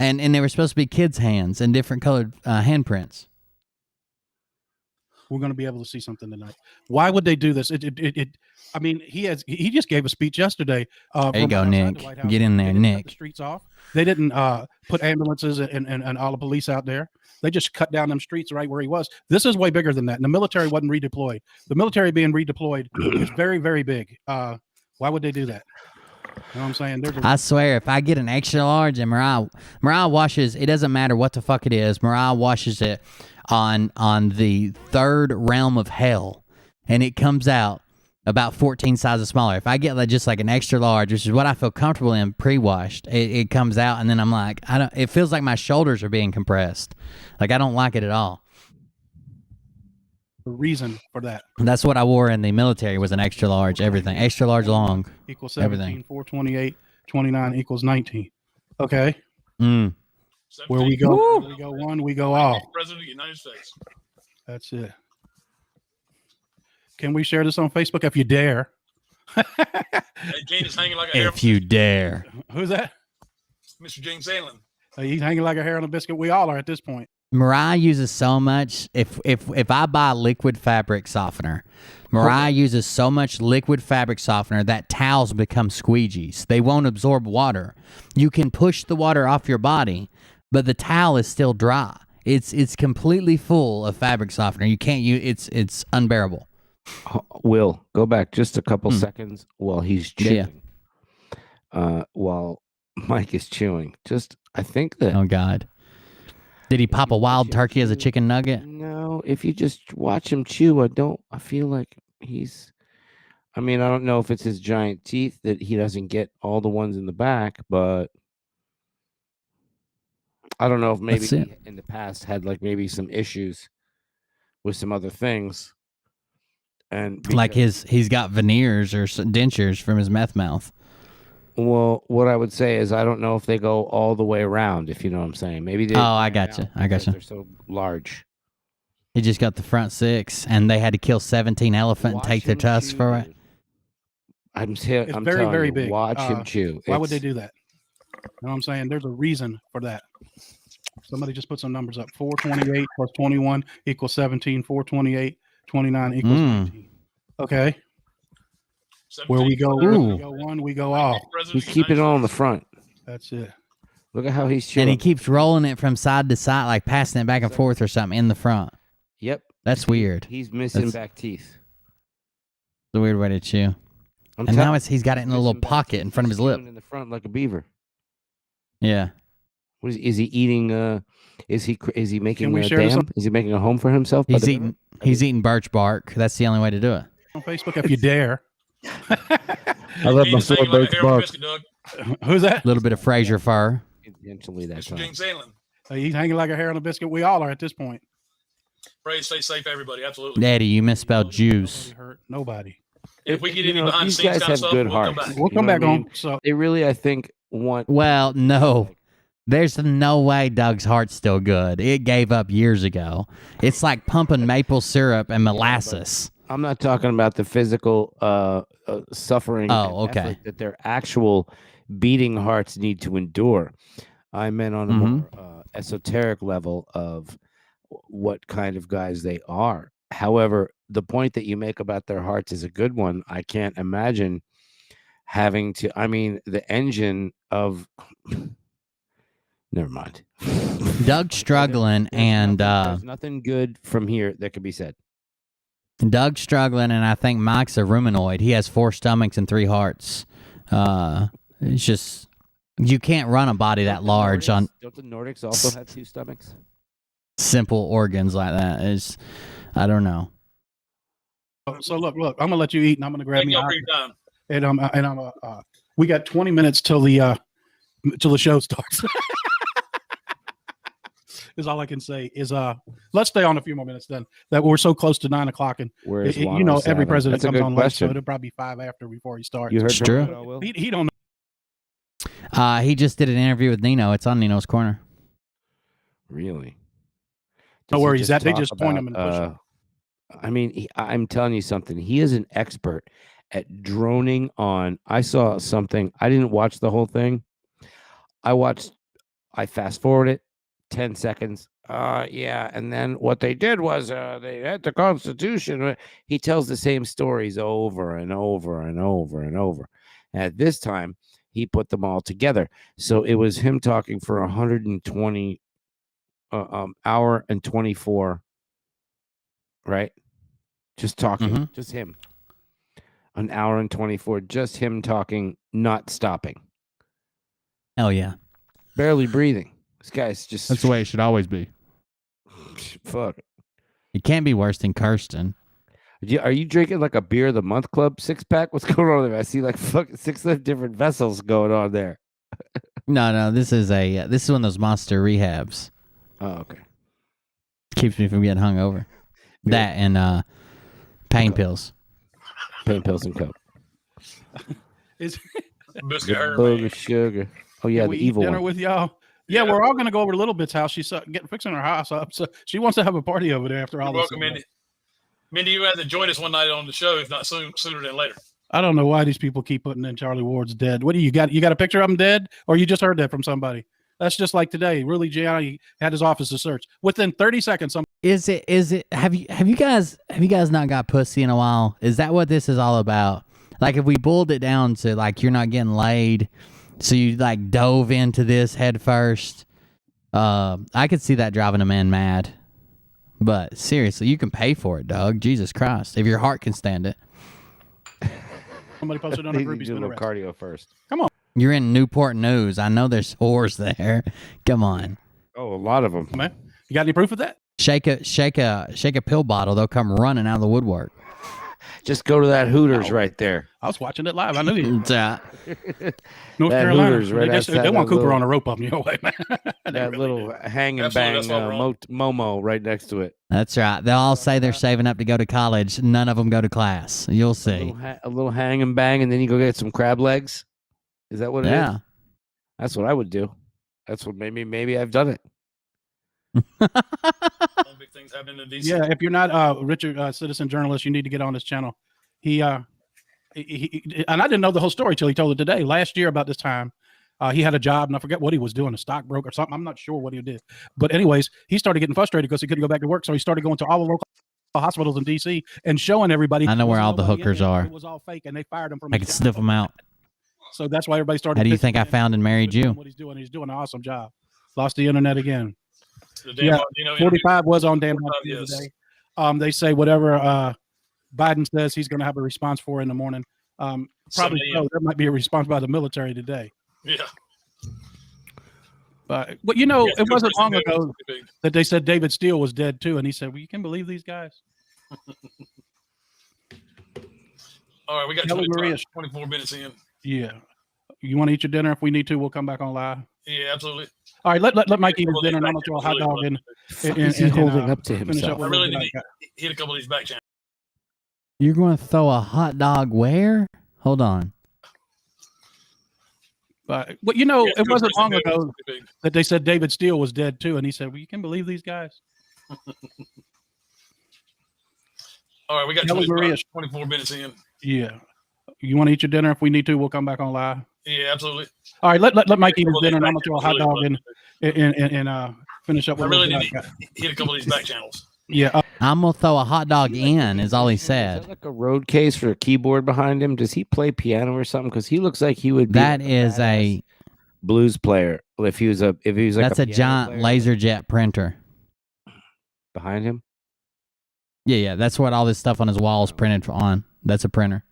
And they were supposed to be kids' hands and different colored handprints. We're going to be able to see something tonight. Why would they do this? I mean, he just gave a speech yesterday. There you go, Nick. Get in there, Nick. The streets off. They didn't put ambulances and all the police out there. They just cut down them streets right where he was. This is way bigger than that. And the military wasn't redeployed. The military being redeployed is very, very big. Why would they do that? You know what I'm saying? I swear, if I get an extra large and Mariah washes, it doesn't matter what the fuck it is. Mariah washes it on the third realm of hell, and it comes out about 14 sizes smaller. If I get just like an extra large, which is what I feel comfortable in pre-washed, it comes out, and then I'm like, it feels like my shoulders are being compressed. Like I don't like it at all. The reason for that. That's what I wore in the military was an extra large, everything. Extra large long. Equals 17, everything. 428, 29 equals 19. Okay. Where we go, we go one, we go all. President of the United States. That's it. Can we share this on Facebook if you dare? Hey, Gene is hanging like a hair. If you dare. Who's that? Mr. Gene Sandlin. He's hanging like a hair on a biscuit. We all are at this point. Mariah uses so much. If I buy liquid fabric softener, Mariah uses so much liquid fabric softener that towels become squeegees. They won't absorb water. You can push the water off your body, but the towel is still dry. It's completely full of fabric softener. You can't use it's unbearable. Will, go back just a couple seconds while he's chewing. Yeah. While Mike is chewing. I think that. Oh God. Did he pop a wild turkey as a chicken nugget? No, if you just watch him chew, I feel like I don't know if it's his giant teeth that he doesn't get all the ones in the back, but I don't know if maybe he in the past had like maybe some issues with some other things. And like he's got veneers or dentures from his meth mouth. Well, what I would say is I don't know if they go all the way around, if you know what I'm saying. Maybe they. Oh, I got you. They're so large. He just got the front six, and they had to kill 17 elephant and take their tusks for it. I'm very, telling very you, big. Watch him chew. Why would they do that? You know what I'm saying? There's a reason for that. Somebody just put some numbers up. 428 plus 21 equals 17. 428, 29 equals 19. Okay. 17. Where we go one, we go all. He's keeping it all in the front. That's it. Look at how he's chewing. And he keeps rolling it from side to side, like passing it back and forth or something in the front. Yep. That's weird. He's missing back teeth. The weird way to chew. And now he's got it in a little pocket in front of his lip. In the front like a beaver. Yeah. What is he eating? Is he making a share dam? Is he making a home for himself? He's eating birch bark. That's the only way to do it. On Facebook if you dare. I love my sword birch bark. Who's that? A little bit of Fraser fur. Intentionally that time. Gene Sandlin. He's hanging like a hair on a biscuit. We all are at this point. Pray stay safe, everybody. Absolutely. Daddy, you misspelled juice. Nobody. If we get any behind the these scenes guys have stuff, good we'll hearts. come back. We'll come back on. So they really, I think, want. Well, no. There's no way Doug's heart's still good. It gave up years ago. It's like pumping maple syrup and molasses. I'm not talking about the physical suffering Oh, and okay. effort that their actual beating hearts need to endure. I meant on a more esoteric level of what kind of guys they are. However, the point that you make about their hearts is a good one. I can't imagine having to, I mean, the engine of, never mind. Doug's struggling, and there's nothing good from here that could be said. Doug's struggling, and I think Mike's a rumanoid. He has 4 stomachs and 3 hearts. It's just, you can't run a body that large on Don't the Nordics also have 2 stomachs? simple organs like that. I don't know. So look, I'm gonna let you eat, and I'm gonna grab Thank me. y'all a- for your time. And I'm we got 20 minutes till the show starts. Is all I can say is let's stay on a few more minutes then. That we're so close to 9 o'clock, and Where's you know 107? every president That's a comes good on late, so question. it'll probably be 5 after before he starts. You heard It's from true. him at all, Will? He don't. He just did an interview with Nino. It's on Nino's Corner. Really? Know Does he where he's at. They talk just point him and push him. I mean, I'm telling you something. He is an expert at droning on. I saw something. I didn't watch the whole thing. I fast forwarded 10 seconds. Yeah. And then what they did was they had the Constitution. He tells the same stories over and over and over and over. And at this time, he put them all together. So it was him talking for 120 hour and 24, right? Just talking, just him. An hour and 24, just him talking, not stopping. Hell yeah. Barely breathing. This guy's just That's the way it should always be. fuck. It can't be worse than Kirsten. Are you drinking like a beer of the month club 6-pack? What's going on there? I see like fucking 6 different vessels going on there. No, this is one of those monster rehabs. Oh, okay. Keeps me from getting hungover. That and pain pills. Pain pills and coke. Is Biscuit The Herman. bug of sugar. Oh yeah, can the we eat evil dinner one. with y'all? Yeah, we're all gonna go over to Little Bit's house. She's fixing her house up, so she wants to have a party over there after all You're this. welcome, Mindy. Mindy, you have to join us one night on the show, if not sooner than later. I don't know why these people keep putting in Charlie Ward's dead. What do you got? You got a picture of him dead, or you just heard that from somebody? That's just like today. Rudy Giuliani had his office to search. Within 30 seconds, Is it have you guys not got pussy in a while? Is that what this is all about? Like, if we boiled it down to like you're not getting laid, so you like dove into this head first. I could see that driving a man mad. But seriously, you can pay for it, Doug. Jesus Christ. If your heart can stand it. somebody posted on a You group. He's do a been little arrested. cardio first. You're in Newport News. I know there's whores there. Come on. Oh, a lot of them. Man, you got any proof of that? Shake a pill bottle, they'll come running out of the woodwork. Just go to that Hooters right there. I was watching it live. I knew you. It's, North That Carolina. Hooters right outside they want that Cooper little- on a rope up your way, man. That little hang and Absolutely, bang that's why we're on. Momo right next to it. That's right. They'll all say they're saving up to go to college. None of them go to class. You'll see. A little hang and bang, and then you go get some crab legs. Is that what it is? Yeah. That's what I would do. That's what maybe I've done it. All big things happening in DC. Yeah, if you're not Richard, citizen journalist, you need to get on his channel. He and I didn't know the whole story till he told it today. Last year about this time, he had a job, and I forget what he was doing, a stockbroker or something. I'm not sure what he did. But anyways, he started getting frustrated because he couldn't go back to work. So he started going to all the local hospitals in DC and showing everybody. I know where there all was the nobody in hookers there. are. It was all fake, and they fired him from I his can job. sniff them out. So that's why everybody started. How do you pissing think I on him. found and married you? What he's doing? He's doing an awesome job. Lost the internet again. The Dan Yeah, Bongino interview. 45 was on Dan 45, Bongino yes. today. They say whatever Biden says he's going to have a response for in the morning. Probably 7 so. a.m. There might be a response by the military today. Yeah. But you know, Yeah, it wasn't long Cooper's ago big. that they said David Steele was dead too, and he said, "Well, you can believe these guys." All right, we got Kelly 24 Maria. 24 minutes in. Yeah. You want to eat your dinner? If we need to, we'll come back on live. Yeah, absolutely. All right, let Mike eat his Couple of dinner, and these I'm gonna throw a hot back dog in. Fuck is he holding up to finish himself? with I a really little need bit to hit a couple of these back channels. You're going to throw a hot dog where? Hold on. But you know, Yeah, it wasn't long Cooper's ago big. that they said David Steele was dead too, and he said, "Well, you can believe these guys." All right, we got Kelly 24 minutes in. Yeah. You want to eat your dinner? If we need to, we'll come back on live. Yeah, absolutely. All right, let Mike eat his Couple dinner, and of I'm these gonna throw a hot dog and finish up I with. really need to hit a couple of these back channels. Yeah. I'm gonna throw a hot dog in. Is all he Is said. that like a road case for a keyboard behind him? Does he play piano or something? Because he looks like he would be. That like is badass a. blues player. If he was like That's a piano giant player LaserJet printer. behind him. Yeah. That's what all this stuff on his wall is printed on. That's a printer.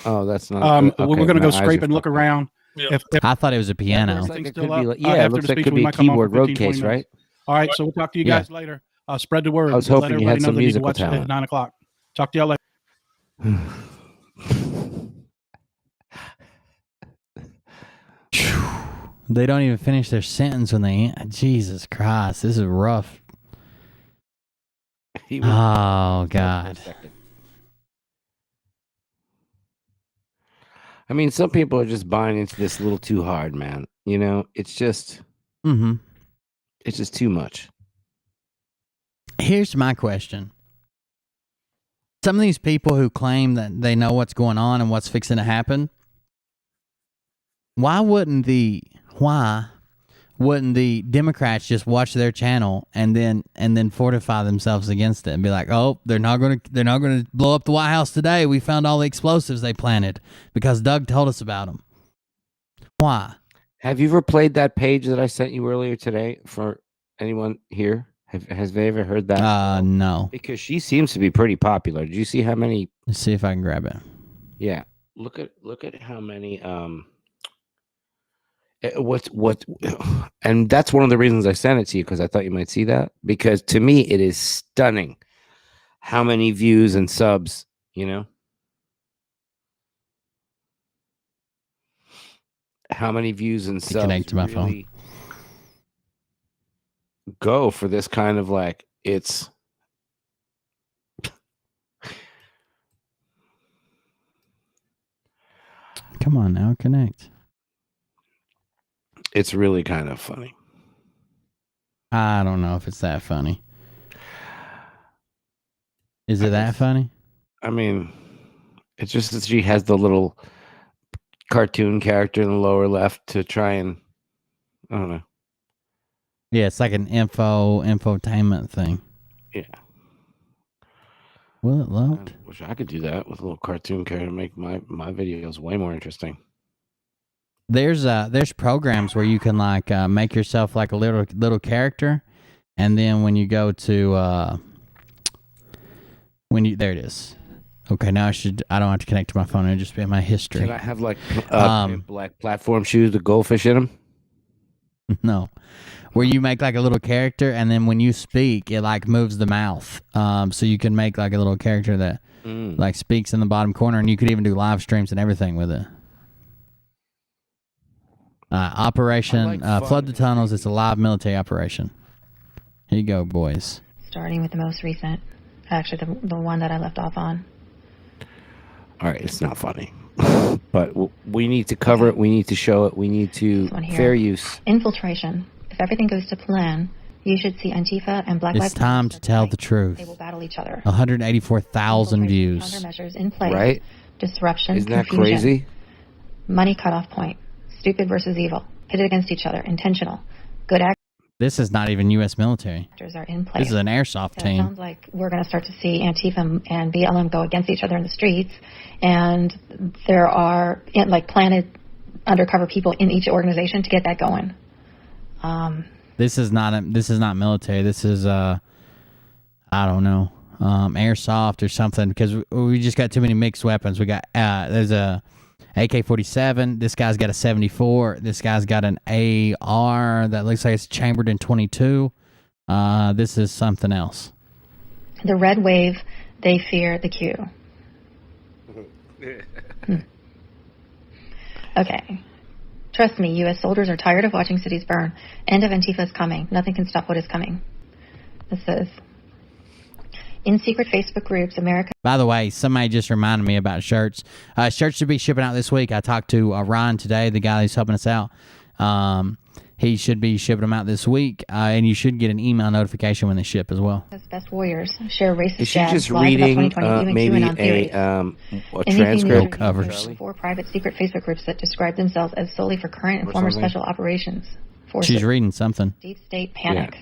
Oh, that's not. We're gonna my go eyes scrape are and look fucked up. around. Yeah. If I thought it was a piano. Looks like Everything's it still could be up, like, yeah, it after looks the like it speech, could we be a might come on for keyboard road 15, 20 case, minutes. right? All right, so we'll talk to you Yeah. guys later. Spread the word. I was Let hoping you everybody had know some they need to musical watch it at talent. 9 o'clock. Talk to y'all later. They don't even finish their sentence when they. Jesus Christ, this is rough. He was- Oh for a God. second. I mean, some people are just buying into this a little too hard, man. You know, it's just Mm-hmm. too much. Here's my question. Some of these people who claim that they know what's going on and what's fixing to happen, why wouldn't the Democrats just watch their channel and then fortify themselves against it and be like, "Oh, they're not going to blow up the White House today. We found all the explosives they planted because Doug told us about them." Why? Have you ever played that page that I sent you earlier today for anyone here? Has they ever heard that? No. Because she seems to be pretty popular. Did you see how many? Let's see if I can grab it. Yeah, look at how many. And that's one of the reasons I sent it to you, because I thought you might see that. Because to me, it is stunning how many views and subs. You know, how many views and subs Connect to my phone. really go for this kind of like it's. Come on now, connect. It's really kind of funny. I don't know if it's that funny. Is it that funny? I mean, it's just that she has the little cartoon character in the lower left to try and, I don't know. Yeah, it's like an infotainment thing. Yeah. Will it load? I wish I could do that with a little cartoon character to make my videos way more interesting. There's programs where you can like make yourself like a little character, and then when you go to there it is. Okay, now I don't have to connect to my phone. It'll just be in my history. Can I have like black platform shoes with goldfish in them? No, where you make like a little character, and then when you speak, it like moves the mouth. So you can make like a little character that like speaks in the bottom corner, and you could even do live streams and everything with it. Operation Flood the Tunnels. It's a live military operation. Here you go, boys. Starting with the most recent, actually the one that I left off on. All right, it's not funny, but we need to cover it. We need to show it. We need to fair use. Infiltration. If everything goes to plan, you should see Antifa and Black Lives It's time to tell the truth. They will battle each other. 184,000 views. Countermeasures in place. Right? Disruption. Isn't that confusion. crazy? Money cutoff point. Stupid versus evil. Pitted against each other. Intentional. Good This is not even U.S. military. actors are in place. This is an airsoft It team. sounds like we're going to start to see Antifa and BLM go against each other in the streets, and there are planted undercover people in each organization to get that going. This is not military. This is I don't know, airsoft or something, because we just got too many mixed weapons. We got there's a AK-47. This guy's got a 74. This guy's got an AR that looks like it's chambered in 22. This is something else. The red wave, they fear the Q. Okay. Trust me, U.S. soldiers are tired of watching cities burn. End of Antifa is coming. Nothing can stop what is coming. This says, in secret Facebook groups, America... By the way, somebody just reminded me about shirts. Shirts should be shipping out this week. I talked to Ryan today, the guy who's helping us out. He should be shipping them out this week, and you should get an email notification when they ship as well. Best warriors share racist Is she jabs, just lies about reading 2020, even maybe QAnon theories. a Anything transcript? news covers. 4 private secret Facebook groups that describe themselves as solely for current and Or former something. special operations forces. She's reading something. Deep state panic.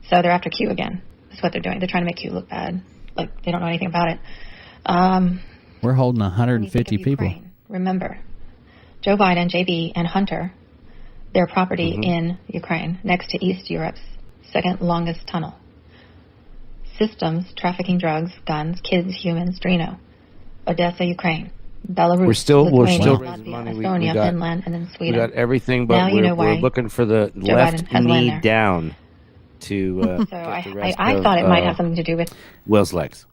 So they're after Q again. That's what they're doing. They're trying to make Q look bad, like they don't know anything about it. We're holding When you 150 think of people. Ukraine, remember, Joe Biden, JB, and Hunter, their property in Ukraine, next to East Europe's second longest tunnel. Systems trafficking drugs, guns, kids, humans, Drino, Odessa, Ukraine, Belarus, We're still Lithuania, raising Latvia, money. Estonia, Finland, and then We Sweden. got everything, but Now you know we're why looking for the Joe left Biden has land knee there. down to So get the rest I of, thought it might have something to do with Will's legs.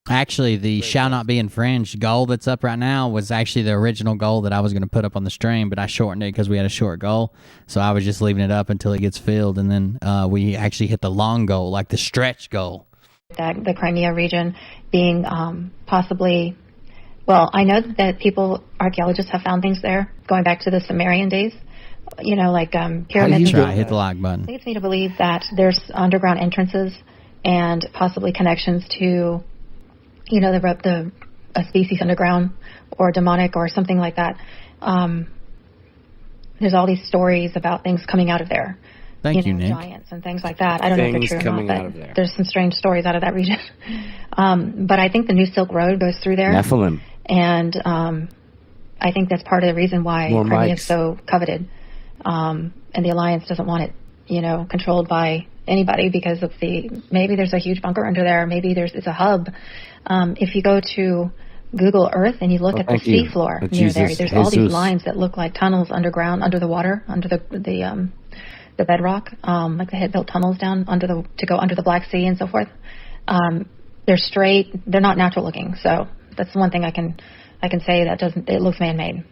Actually, the shall not be infringed goal that's up right now was actually the original goal that I was going to put up on the stream, but I shortened it because we had a short goal. So I was just leaving it up until it gets filled, and then we actually hit the long goal, like the stretch goal. that the Crimea region being possibly, well, I know that archaeologists have found things there going back to the Sumerian days, you know, like pyramids. Try hit the like button. Leads me to believe that there's underground entrances and possibly connections to, you know, a species underground or demonic or something like that. There's all these stories about things coming out of there. Thank you, know, Nick. Giants and things like that. I don't know if Things they're true or coming not, out of but there. there's some strange stories out of that region. But I think the New Silk Road goes through there. Nephilim. And I think that's part of the reason why More Crimea mics. is so coveted. And the Alliance doesn't want it, you know, controlled by anybody because of maybe there's a huge bunker under there. Maybe it's a hub. If you go to Google Earth and you look at the thank you. seafloor Oh, near there, Jesus, there's all these Jesus. lines that look like tunnels underground, under the water, under the bedrock, like they had built tunnels down to go under the Black Sea and so forth. They're straight. They're not natural looking. So that's one thing I can say that it looks man-made.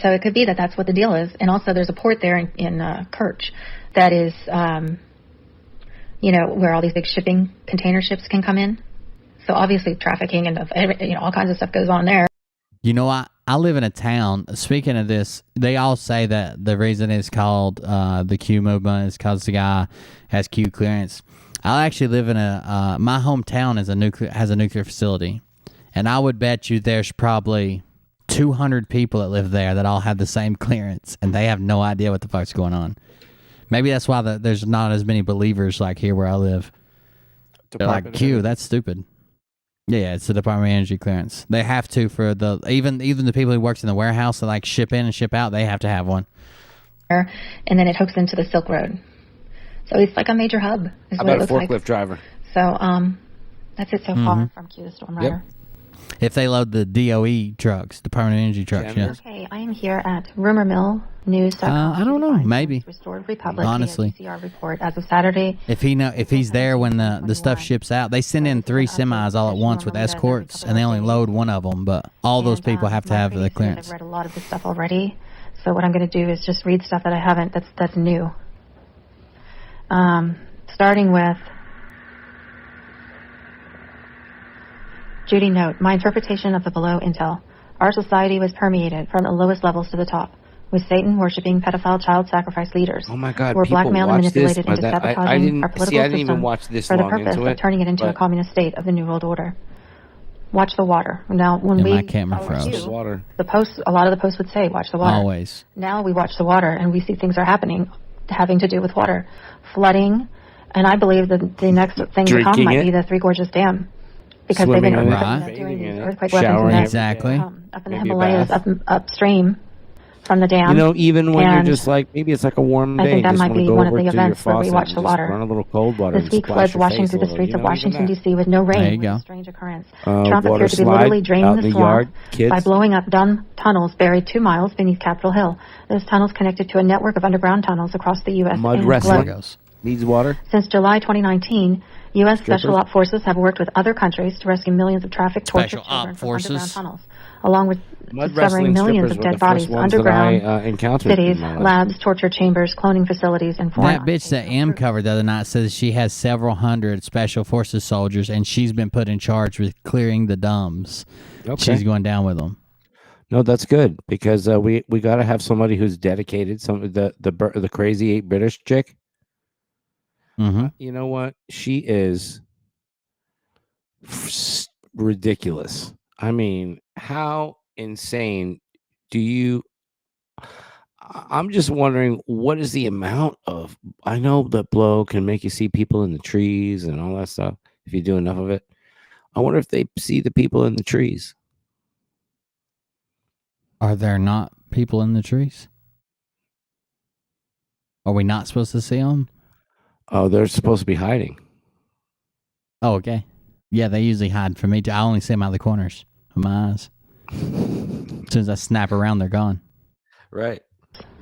So it could be that that's what the deal is. And also there's a port there in Kerch that is, you know, where all these big shipping container ships can come in. So obviously trafficking and you know all kinds of stuff goes on there. You know, I live in a town. Speaking of this, they all say that the reason it's called the Q movement is because the guy has Q clearance. I actually live in my hometown has a nuclear facility, and I would bet you there's probably 200 people that live there that all have the same clearance, and they have no idea what the fuck's going on. Maybe that's why there's not as many believers like here where I live. They're like, Q, that's stupid. Yeah, it's the Department of Energy clearance. They have to for even the people who works in the warehouse that like ship in and ship out, they have to have one. And then it hooks into the Silk Road. So it's like a major hub. Is How what about it a looks forklift like. driver? So that's it so far from Q the Storm Rider. If they load the DOE trucks, Department of Energy trucks, yes. Okay, I am here at Rumor Mill News. I don't know, maybe. Restored Republic. Honestly. PCR report as of Saturday. If he's there when the stuff ships out, they send in 3 semis all at once with escorts, and they only load one of them. But all those people have to have the clearance. I've read a lot of this stuff already, so what I'm going to do is just read stuff that I haven't. That's new. Starting with Judy note, my interpretation of the below intel. Our society was permeated from the lowest levels to the top, with Satan worshipping pedophile child sacrifice leaders. Oh my God! Who were people blackmailed and watch this? manipulated into I sabotaging didn't our political see. I didn't system even watch this for the long purpose into of it. turning it into a but communist state of the New World Order. Watch the water. Now, when my we camera follow froze. you, Water. a lot of the posts would say, watch the water. Always. Now we watch the water and we see things are happening having to do with water. Flooding, and I believe that the next thing to come Drinking might it. be the Three Gorges Dam. Because Swimming they've in been it, Right. doing bathing in these it, earthquake showering weapons Exactly. up in the Maybe a Himalayas, bath. upstream from the dam. You know, even when you're And just like, maybe it's like a warm I day, think that just might want to be go one of over the to your events where we faucet watch and the just water. run a little cold water This and week, splash floods your washing face through a the little, streets you of know, Washington, even D.C. with no rain. There you was go. a strange occurrence. Trump water appeared to be slide literally draining out the the swamp yard, kids. by blowing up dumb tunnels buried 2 miles beneath Capitol Hill. Those tunnels connected to a network of underground tunnels across the U.S. Mud and wrestling. globe. Needs water. Since July 2019, U.S. Strippers. Special Op Forces have worked with other countries to rescue millions of trafficked, tortured Special Op children from underground Forces. tunnels, along with Mud discovering wrestling millions strippers of were dead the bodies first ones that underground I encountered cities, in my life. labs, torture chambers, cloning facilities, and foreign That bitch that M covered the other night says she has several hundred special forces soldiers, and she's been put in charge with clearing the dumbs. Okay. She's going down with them. No, that's good because we got to have somebody who's dedicated. The crazy British chick. Mm-hmm. You know what? She is ridiculous. I mean, how insane do you? I'm just wondering what is the amount of. I know that blow can make you see people in the trees and all that stuff if you do enough of it. I wonder if they see the people in the trees. Are there not people in the trees? Are we not supposed to see them? Oh, they're supposed to be hiding. Oh, okay. Yeah, they usually hide from me too. I only see them out of the corners of my eyes. As soon as I snap around, they're gone. Right.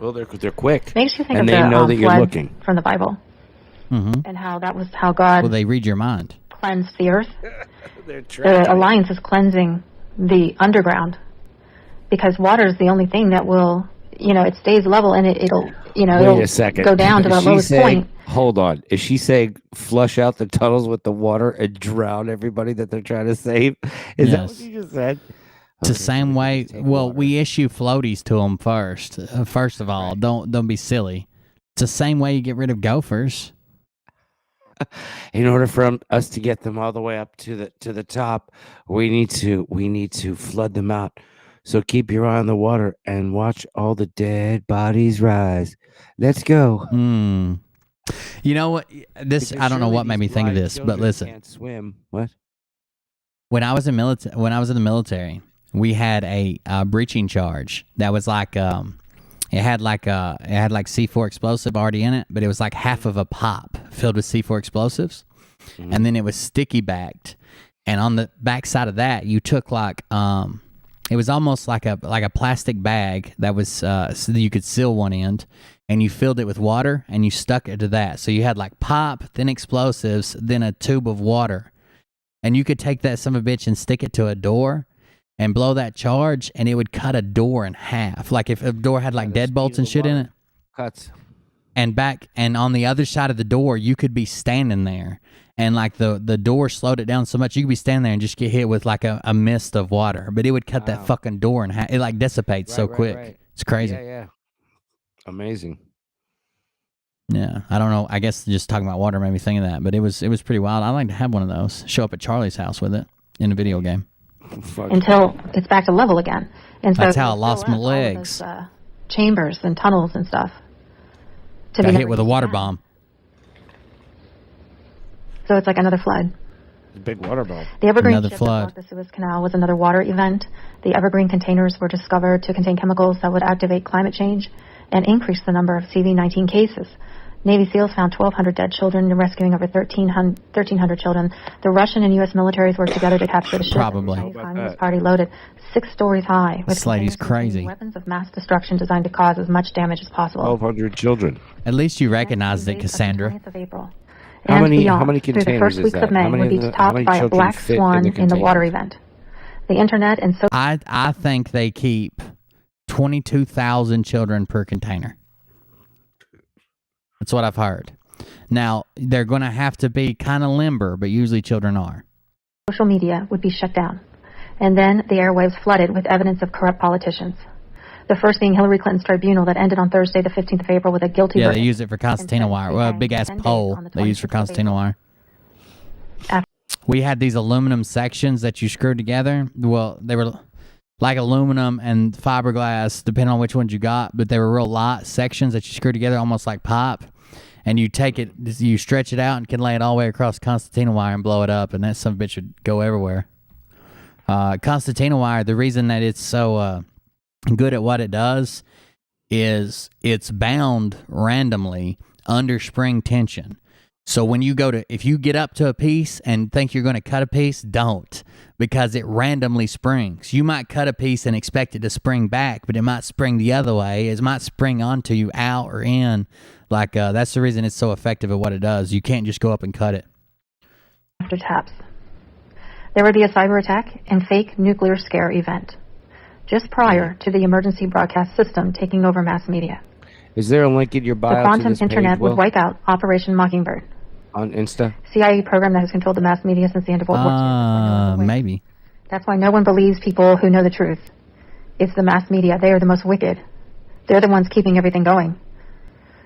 Well, they're quick. Makes you think and of they the know that you're flood looking from the Bible, Mm-hmm. and how that was how God Well, they read your mind. cleansed the earth. They're The Alliance is cleansing the underground because water is the only thing that will, it stays level and it'll, Wait it'll a second. go down to the Is she lowest saying- point. Hold on. Is she saying flush out the tunnels with the water and drown everybody that they're trying to save? Is that what Yes. you just said? It's the Okay, same so way. take Well, water. we issue floaties to them first. First of all, don't be silly. It's the same way you get rid of gophers. In order for us to get them all the way up to the top, we need to flood them out. So keep your eye on the water and watch all the dead bodies rise. Let's go. Hmm. You know what? This Because I don't know surely what made these me think of blind this, but children listen. can't swim. What? When I was in the military, we had a breaching charge that was like it had like C4 explosive already in it, but it was like half of a pop filled with C4 explosives, and then it was sticky backed, and on the back side of that, you took like it was almost like a plastic bag that was so that you could seal one end, and you filled it with water and you stuck it to that, so you had like pop, then explosives, then a tube of water. And you could take that son of a bitch and stick it to a door and blow that charge, and it would cut a door in half. Like if a door had like the speed deadbolts of and the shit in water. it. Cuts. And on the other side of the door, you could be standing there. And like the door slowed it down so much, you could be standing there and just get hit with like a mist of water. But it would cut that fucking door in half. It like dissipates so Right, quick. right. It's crazy. Yeah. Amazing. Yeah, I don't know. I guess just talking about water made me think of that, but it was pretty wild. I'd like to have one of those. Show up at Charlie's house with it in a video game. Fuck. Until it's back to level again. And so That's how I it'll lost fill my up all of legs. those, chambers and tunnels and stuff. To Got be hit never with a used water again. bomb. So it's like another flood. Big water bomb. The Evergreen Another ship flood. that blocked the Suez Canal was another water event. The Evergreen containers were discovered to contain chemicals that would activate climate change and increase the number of CV-19 cases. Navy SEALs found 1,200 dead children, rescuing over 1,300 children. The Russian and U.S. militaries worked together to capture the ship. Probably. The How Chinese about Communist that? Party loaded 6 stories high with This lady's containers containing crazy. weapons of mass destruction designed to cause as much damage as possible. 1,200 children. At least you Next recognized it, Tuesday, Cassandra. 20th of April. How And many- beyond, how many through the containers first is weeks that? of May How many would be of the- how topped many by a children black fit in swan the in the water containers? event. The internet and social I think they keep 22,000 children per container. That's what I've heard. Now, they're going to have to be kind of limber, but usually children are. media would be shut down. And then the airwaves flooded with evidence of corrupt politicians. The first being Hillary Clinton's tribunal that ended on Thursday, the 15th of April, with a guilty Yeah, verdict. they use it for Constantina And wire. sentencing Well, a hanged big ass 10 days pole on the they use for 26th of Constantina April. wire. After- We had these aluminum sections that you screwed together. Well, they were like aluminum and fiberglass, depending on which ones you got, but they were real light sections that you screwed together almost like pipe. And you take it, you stretch it out and can lay it all the way across Constantina wire and blow it up, and that some bitch would go everywhere. Constantina wire, the reason that it's so good at what it does is it's bound randomly under spring tension. So when you if you get up to a piece and think you're going to cut a piece, don't, because it randomly springs. You might cut a piece and expect it to spring back, but it might spring the other way. It might spring onto you out or in. Like that's the reason it's so effective at what it does. You can't just go up and cut it. After taps. There would be a cyber attack and fake nuclear scare event just prior to the emergency broadcast system taking over mass media. Is there a link in your bio The to quantum this internet page, would Will? wipe out Operation Mockingbird, On Insta? CIA program that has controlled the mass media since the end of World War II. Maybe. That's why no one believes people who know the truth. It's the mass media. They are the most wicked. They're the ones keeping everything going.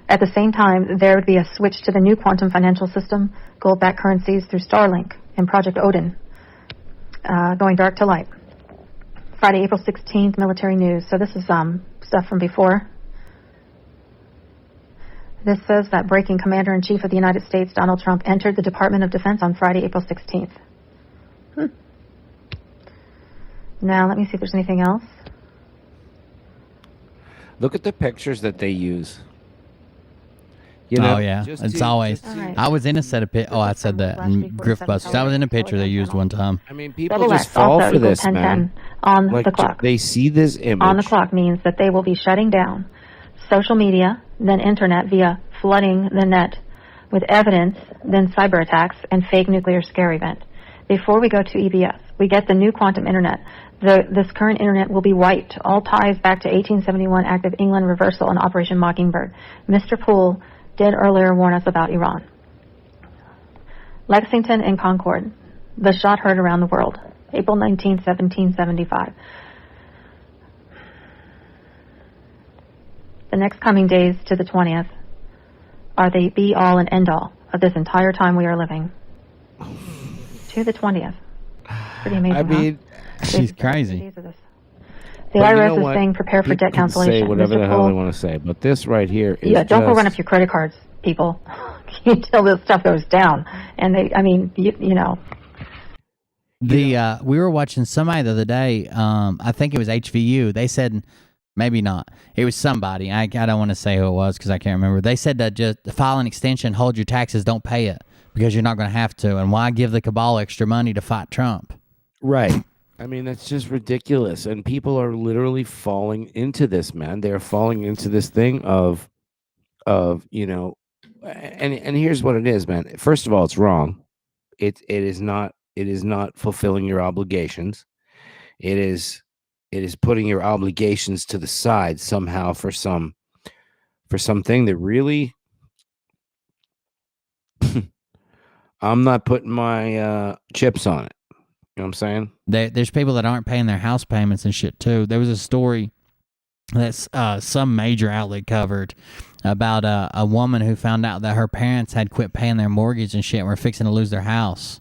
At the same time, there would be a switch to the new quantum financial system, gold-backed currencies through Starlink and Project Odin, going dark to light. Friday, April 16th, military news. So this is stuff from before. This says that breaking Commander-in-Chief of the United States, Donald Trump, entered the Department of Defense on Friday, April 16th. Now, let me see if there's anything else. Look at the pictures that they use. You know, oh yeah, just it's to- always. just to- I was in a set of Oh, I said that in Griftbusters. I was in a picture they used one time. I mean, people Double just X fall also for equals this, 1010 man. on Like, the clock. they see this image. On the clock means that they will be shutting down social media, then internet via flooding the net with evidence, then cyber attacks, and fake nuclear scare event. Before we go to EBS, we get the new quantum internet. This current internet will be wiped. All ties back to 1871 Act of England reversal and Operation Mockingbird. Mr. Poole did earlier warn us about Iran. Lexington and Concord. The shot heard around the world. April 19, 1775. The next coming days to the 20th are the be-all and end-all of this entire time we are living. To the 20th. Pretty amazing, I mean, she's crazy. The But you IRS know is what? saying prepare for People debt can cancellation. Say whatever Mr. the hell they Poole, want to say, but this right here is yeah, don't go just- run up your credit cards, people. Until this stuff goes down. And you know. We were watching somebody the other day. I think it was HVU. They said, maybe not. It was somebody. I don't want to say who it was because I can't remember. They said that just file an extension, hold your taxes, don't pay it because you're not going to have to. And why give the cabal extra money to fight Trump? Right. I mean, that's just ridiculous. And people are literally falling into this, man. They're falling into this thing of, you know, and here's what it is, man. First of all, it's wrong. It is not fulfilling your obligations. It is putting your obligations to the side somehow for something that really I'm not putting my chips on it. You know what I'm saying? There's people that aren't paying their house payments and shit too. There was a story that some major outlet covered about a woman who found out that her parents had quit paying their mortgage and shit and were fixing to lose their house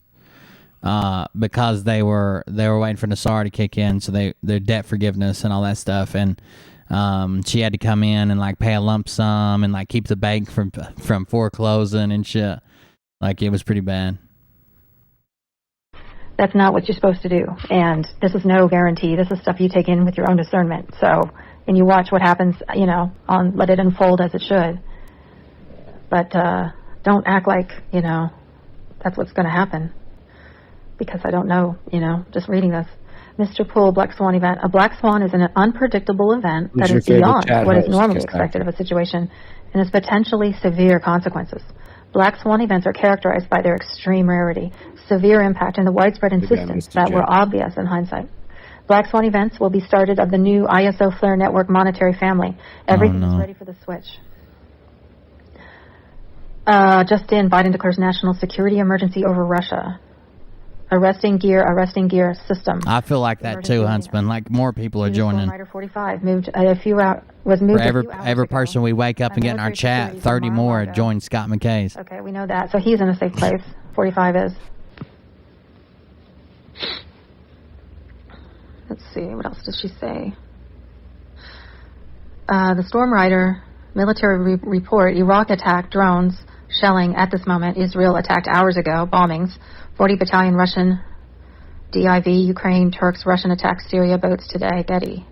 because they were waiting for NASAR to kick in, so their debt forgiveness and all that stuff, and she had to come in and like pay a lump sum and like keep the bank from foreclosing and shit. Like, it was pretty bad. That's not what you're supposed to do. And this is no guarantee. This is stuff you take in with your own discernment. So, and you watch what happens, you know, let it unfold as it should. But don't act like, you know, that's what's going to happen. Because I don't know, you know, just reading this. Mr. Poole, Black Swan event. A Black Swan is an unpredictable event Who's that your is favorite beyond chat what is host? normally Just expected of a situation and has potentially severe consequences. Black Swan events are characterized by their extreme rarity, severe impact, and the widespread insistence Mr. that were J. obvious in hindsight. Black Swan events will be started of the new ISO Flare Network monetary family. Everything is ready for the switch. Just in, Biden declares national security emergency over Russia. Arresting gear system. I feel like that too, Huntsman. Like, more people are joining. Rider 45 moved a few hours. Was moved For a few hours every ago. person we wake up and get in our military chat, security 30 from more Mar-a-Lago. join Scott McKay's. Okay, we know that. So he's in a safe place. 45 is. Let's see. What else does she say? The Storm Rider military report. Iraq attack, drones, shelling at this moment. Israel attacked hours ago. Bombings. 40 battalion Russian DIV, Ukraine, Turks, Russian attack Syria boats today. Getty.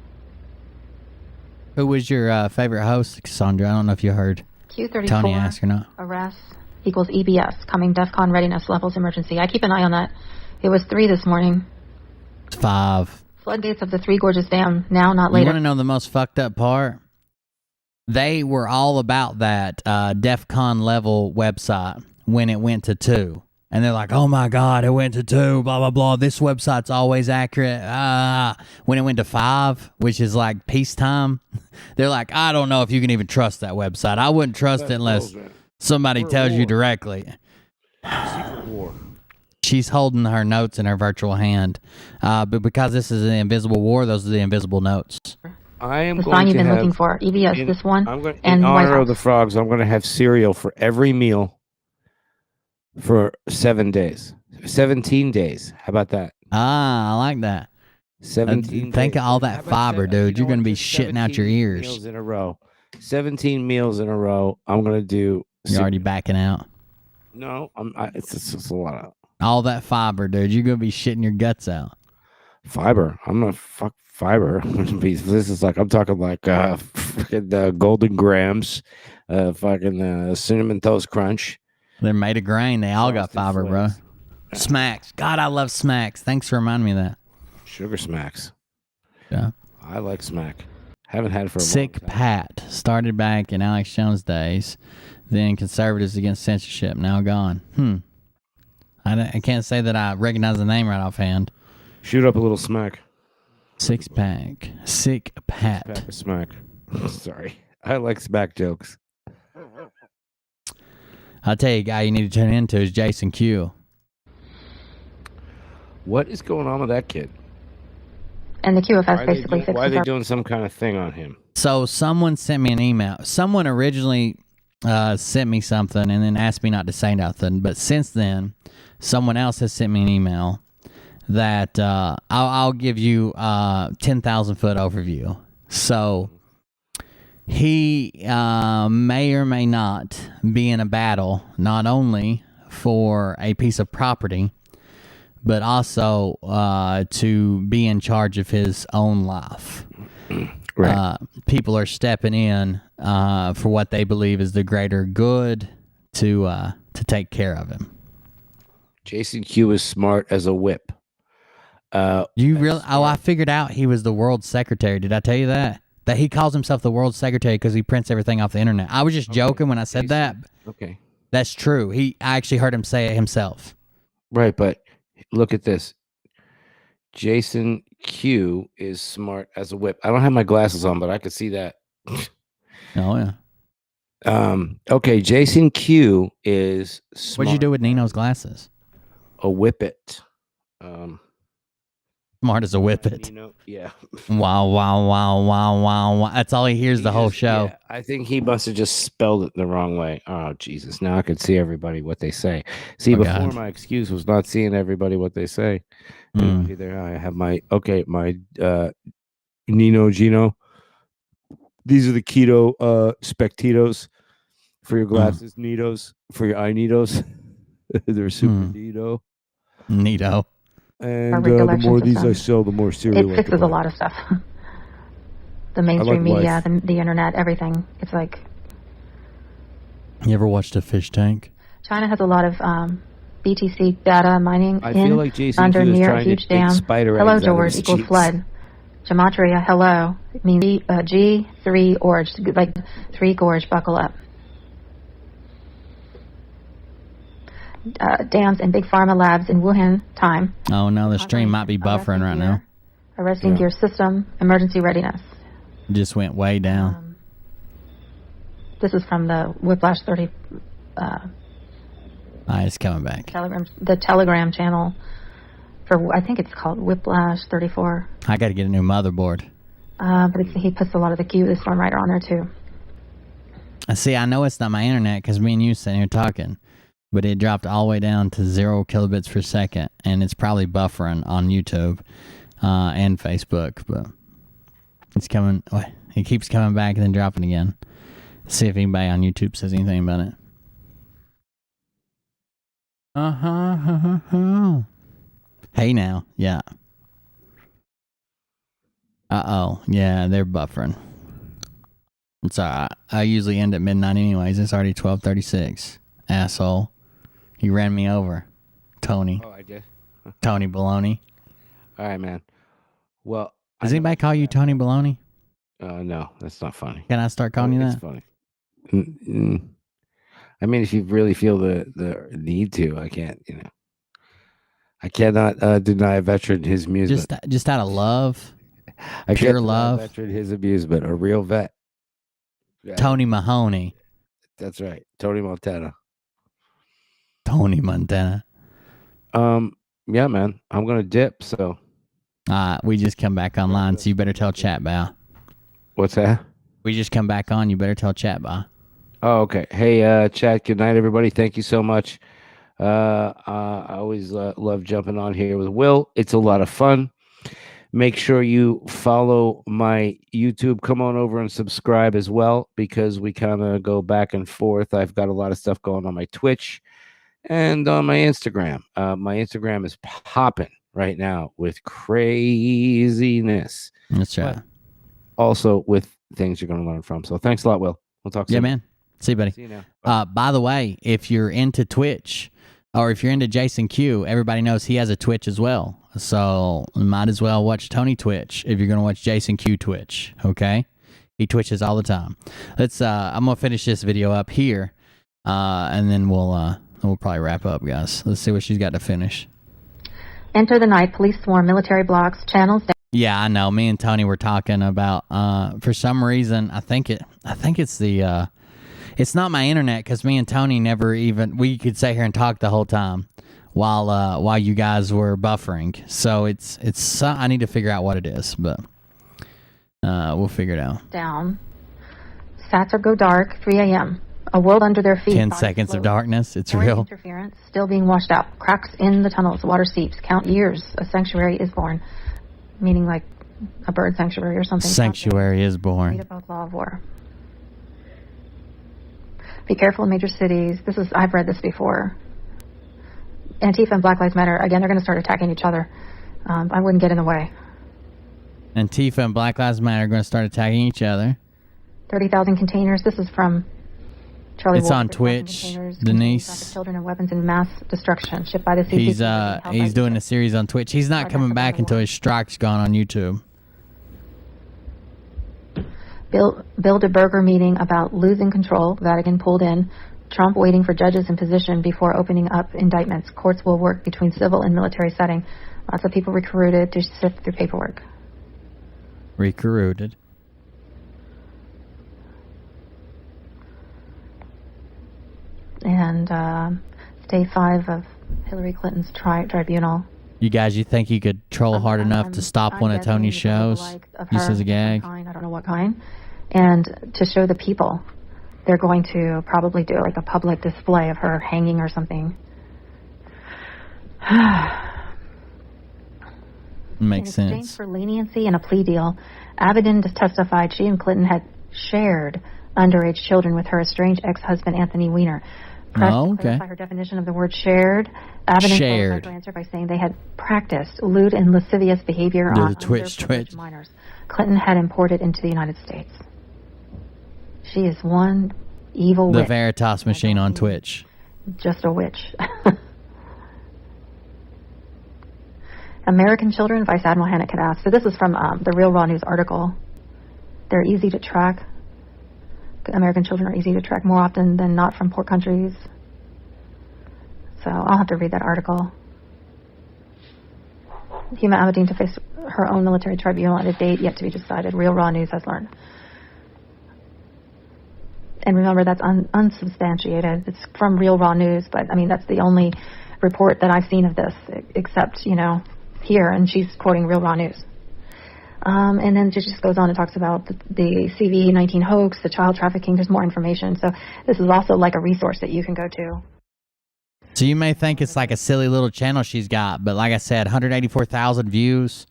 Who was your favorite host, Cassandra? I don't know if you heard Q34. Tony ask or not. Arrests equals EBS. Coming DEFCON readiness levels emergency. I keep an eye on that. It was 3 this morning. It's 5. Floodgates of the Three Gorges Dam. Now, not You later. want to know the most fucked up part? They were all about that DEFCON level website when it went to 2. And they're like, oh my God, it went to 2, blah, blah, blah. This website's always accurate. When it went to 5, which is like peacetime, they're like, I don't know if you can even trust that website. I wouldn't trust it unless somebody tells you directly. Secret war. She's holding her notes in her virtual hand. But because this is an invisible war, those are the invisible notes. I am The going song you've to been have, looking for, EVS, this one, I'm going, and in White honor House. of the frogs, I'm going to have cereal for every meal for 7 days. 17 days. How about that? Ah, I like that. 17 Think days. of all How that about fiber, seven- dude. you You're know going to what? be Just shitting out your 17 ears. Meals in a row. 17 meals in a row. I'm going to do. You're already backing out. No, it's a lot of All that fiber, dude. You're going to be shitting your guts out. fiber. I'm not fuck fiber. This is like, I'm talking like freaking Golden Grams, fucking Cinnamon Toast Crunch. They're made of grain. They all got Frosted fiber, bro. Flakes. Smacks. God, I love Smacks. Thanks for reminding me of that. Sugar Smacks. Yeah. I like Smack. Haven't had it for a Sick long time. Pat started back in Alex Jones days. Then Conservatives Against Censorship, now gone. I can't say that I recognize the name right offhand. Shoot up a little Smack. Six pack. Sick Pat. Pack of Smack. Sorry. I like Smack jokes. I'll tell you, a guy you need to tune into is Jason Q. What is going on with that kid? And the QFS Why basically are they fixes doing some kind of thing on him? So someone sent me an email. Someone originally sent me something and then asked me not to say nothing. But since then, someone else has sent me an email that I'll give you 10,000 foot overview. So he may or may not be in a battle, not only for a piece of property, but also to be in charge of his own life. Right. People are stepping in for what they believe is the greater good to take care of him. Jason Q is smart as a whip. You really? Oh, I figured out he was the world secretary. Did I tell you that? That he calls himself the world secretary because he prints everything off the internet. I was just joking when I said that. Okay. That's true. I actually heard him say it himself. Right, but look at this. Jason Q is smart as a whip. I don't have my glasses on, but I could see that. Oh yeah. Okay, Jason Q is smart. What'd you do with Nino's glasses? A whippet. Smart as a whippet. Nino, yeah. Wow. That's all he hears the whole show. Yeah, I think he must have just spelled it the wrong way. Oh, Jesus. Now I can see everybody what they say. See, before God. my excuse was not seeing everybody what they say. There I have my Nino Gino. These are the keto spectitos for your glasses, Nitos, for your eye Nitos. They're super Nito. Nito. And the more of these I sell, the more cereal It I fixes can a buy. lot of stuff. The mainstream like media, life. the internet, everything. It's like You ever watched a fish tank? China has a lot of BTC data mining I feel like Jason under Q is near a trying to huge take dam. spider Hello, eggs out of George his equals cheeks. flood. Gematria, hello. It means G3 Orge, like 3 Gorge, buckle up. Dams and big pharma labs in Wuhan time. Oh no, the stream might be buffering right now. Arresting gear system, emergency readiness. Just went way down. This is from the Whiplash 30 It's coming back. the Telegram channel for, I think it's called Whiplash 34. I got to get a new motherboard. But he puts a lot of the Q, the storm writer on there too. See, I know it's not my internet because me and you sitting here talking, but it dropped all the way down to 0 kilobits per second, and it's probably buffering on YouTube and Facebook. But it's coming. It keeps coming back and then dropping again. See if anybody on YouTube says anything about it. Hey now, yeah. Yeah, they're buffering. It's alright. I usually end at midnight anyways. It's already 12:36. Asshole. You ran me over. Tony. Oh, I did? Tony Baloney. All right, man. Well, Does anybody call you Tony Baloney? no, that's not funny. Can I start calling you It's that? funny. I mean, if you really feel the need to, I can't, I cannot deny a veteran his amusement. Just out of love. I pure can't deny a love. veteran his amusement. A real vet. Yeah, Tony Mahoney. That's right. Tony Montana. Tony Montana. Yeah, man. I'm gonna dip. So We just come back online, so you better tell chat, Bow. what's that? We just come back on. You better tell chat, Bow. Oh, okay. Hey, chat. Good night, everybody. Thank you so much. I always love jumping on here with Will. It's a lot of fun. Make sure you follow my YouTube. Come on over and subscribe as well, because we kind of go back and forth. I've got a lot of stuff going on my Twitch and on my Instagram. My Instagram is popping right now with craziness. That's right. But also with things you're going to learn from. So thanks a lot, Will. We'll talk soon. Yeah, man. See you, buddy. See you now. By the way, if you're into Twitch or if you're into Jason Q, everybody knows he has a Twitch as well. So might as well watch Tony Twitch if you're going to watch Jason Q Twitch. Okay, he twitches all the time. Let's. I'm gonna finish this video up here, and then we'll probably wrap up, guys. Let's see what she's got to finish. Enter the night. Police swarm military blocks, channels. Yeah, I know. Me and Tony were talking about. For some reason, I think it's the. It's not my internet, because me and Tony never even. We could sit here and talk the whole time while you guys were buffering. So it's. I need to figure out what it is, but we'll figure it out. Down. Sats go dark. 3 a.m. A world under their feet. 10 seconds of darkness. It's Foreign real. Interference still being washed out. Cracks in the tunnels. Water seeps. Count years. A sanctuary is born. Meaning like a bird sanctuary or something. Sanctuary is Read born. about law of war. Be careful in major cities. I've read this before. Antifa and Black Lives Matter, again, they're going to start attacking each other. I wouldn't get in the way. Antifa and Black Lives Matter are going to start attacking each other. 30,000 containers. This is from Charlie It's Wolf. on 30,000 Twitch, containers Denise. containing children and weapons in mass destruction shipped by the CCP. He's doing a series on Twitch. He's not coming back until his strike's gone on YouTube. Bilderberger meeting about losing control. Vatican pulled in. Trump waiting for judges in position before opening up indictments. Courts will work between civil and military setting. Lots of people recruited to sift through paperwork. Recruited. And day 5 of Hillary Clinton's tribunal. You guys, you think you could troll hard enough to stop one of Tony's shows? Just as a gag? I don't know what kind. And to show the people, they're going to probably do like a public display of her hanging or something. Makes In exchange sense. for leniency and a plea deal, Avedon testified she and Clinton had shared underage children with her estranged ex-husband Anthony Weiner. Pressed to clarify her definition of the word shared, Avedon qualified her answer by saying they had practiced lewd and lascivious behavior Do on the Twitch. minors Clinton had imported into the United States. She is one evil The witch. Veritas machine on Twitch. Just a witch. American children, Vice Admiral Hannick had asked. So this is from the Real Raw News article. They're easy to track. American children are easy to track more often than not from poor countries. So I'll have to read that article. Huma Abedin to face her own military tribunal at a date yet to be decided. Real Raw News has learned. And remember, that's unsubstantiated. It's from Real Raw News, but I mean, that's the only report that I've seen of this, except, here, and she's quoting Real Raw News. And then it just goes on and talks about the CV-19 hoax, the child trafficking. There's more information. So this is also like a resource that you can go to. So you may think it's like a silly little channel she's got, but like I said, 184,000 views.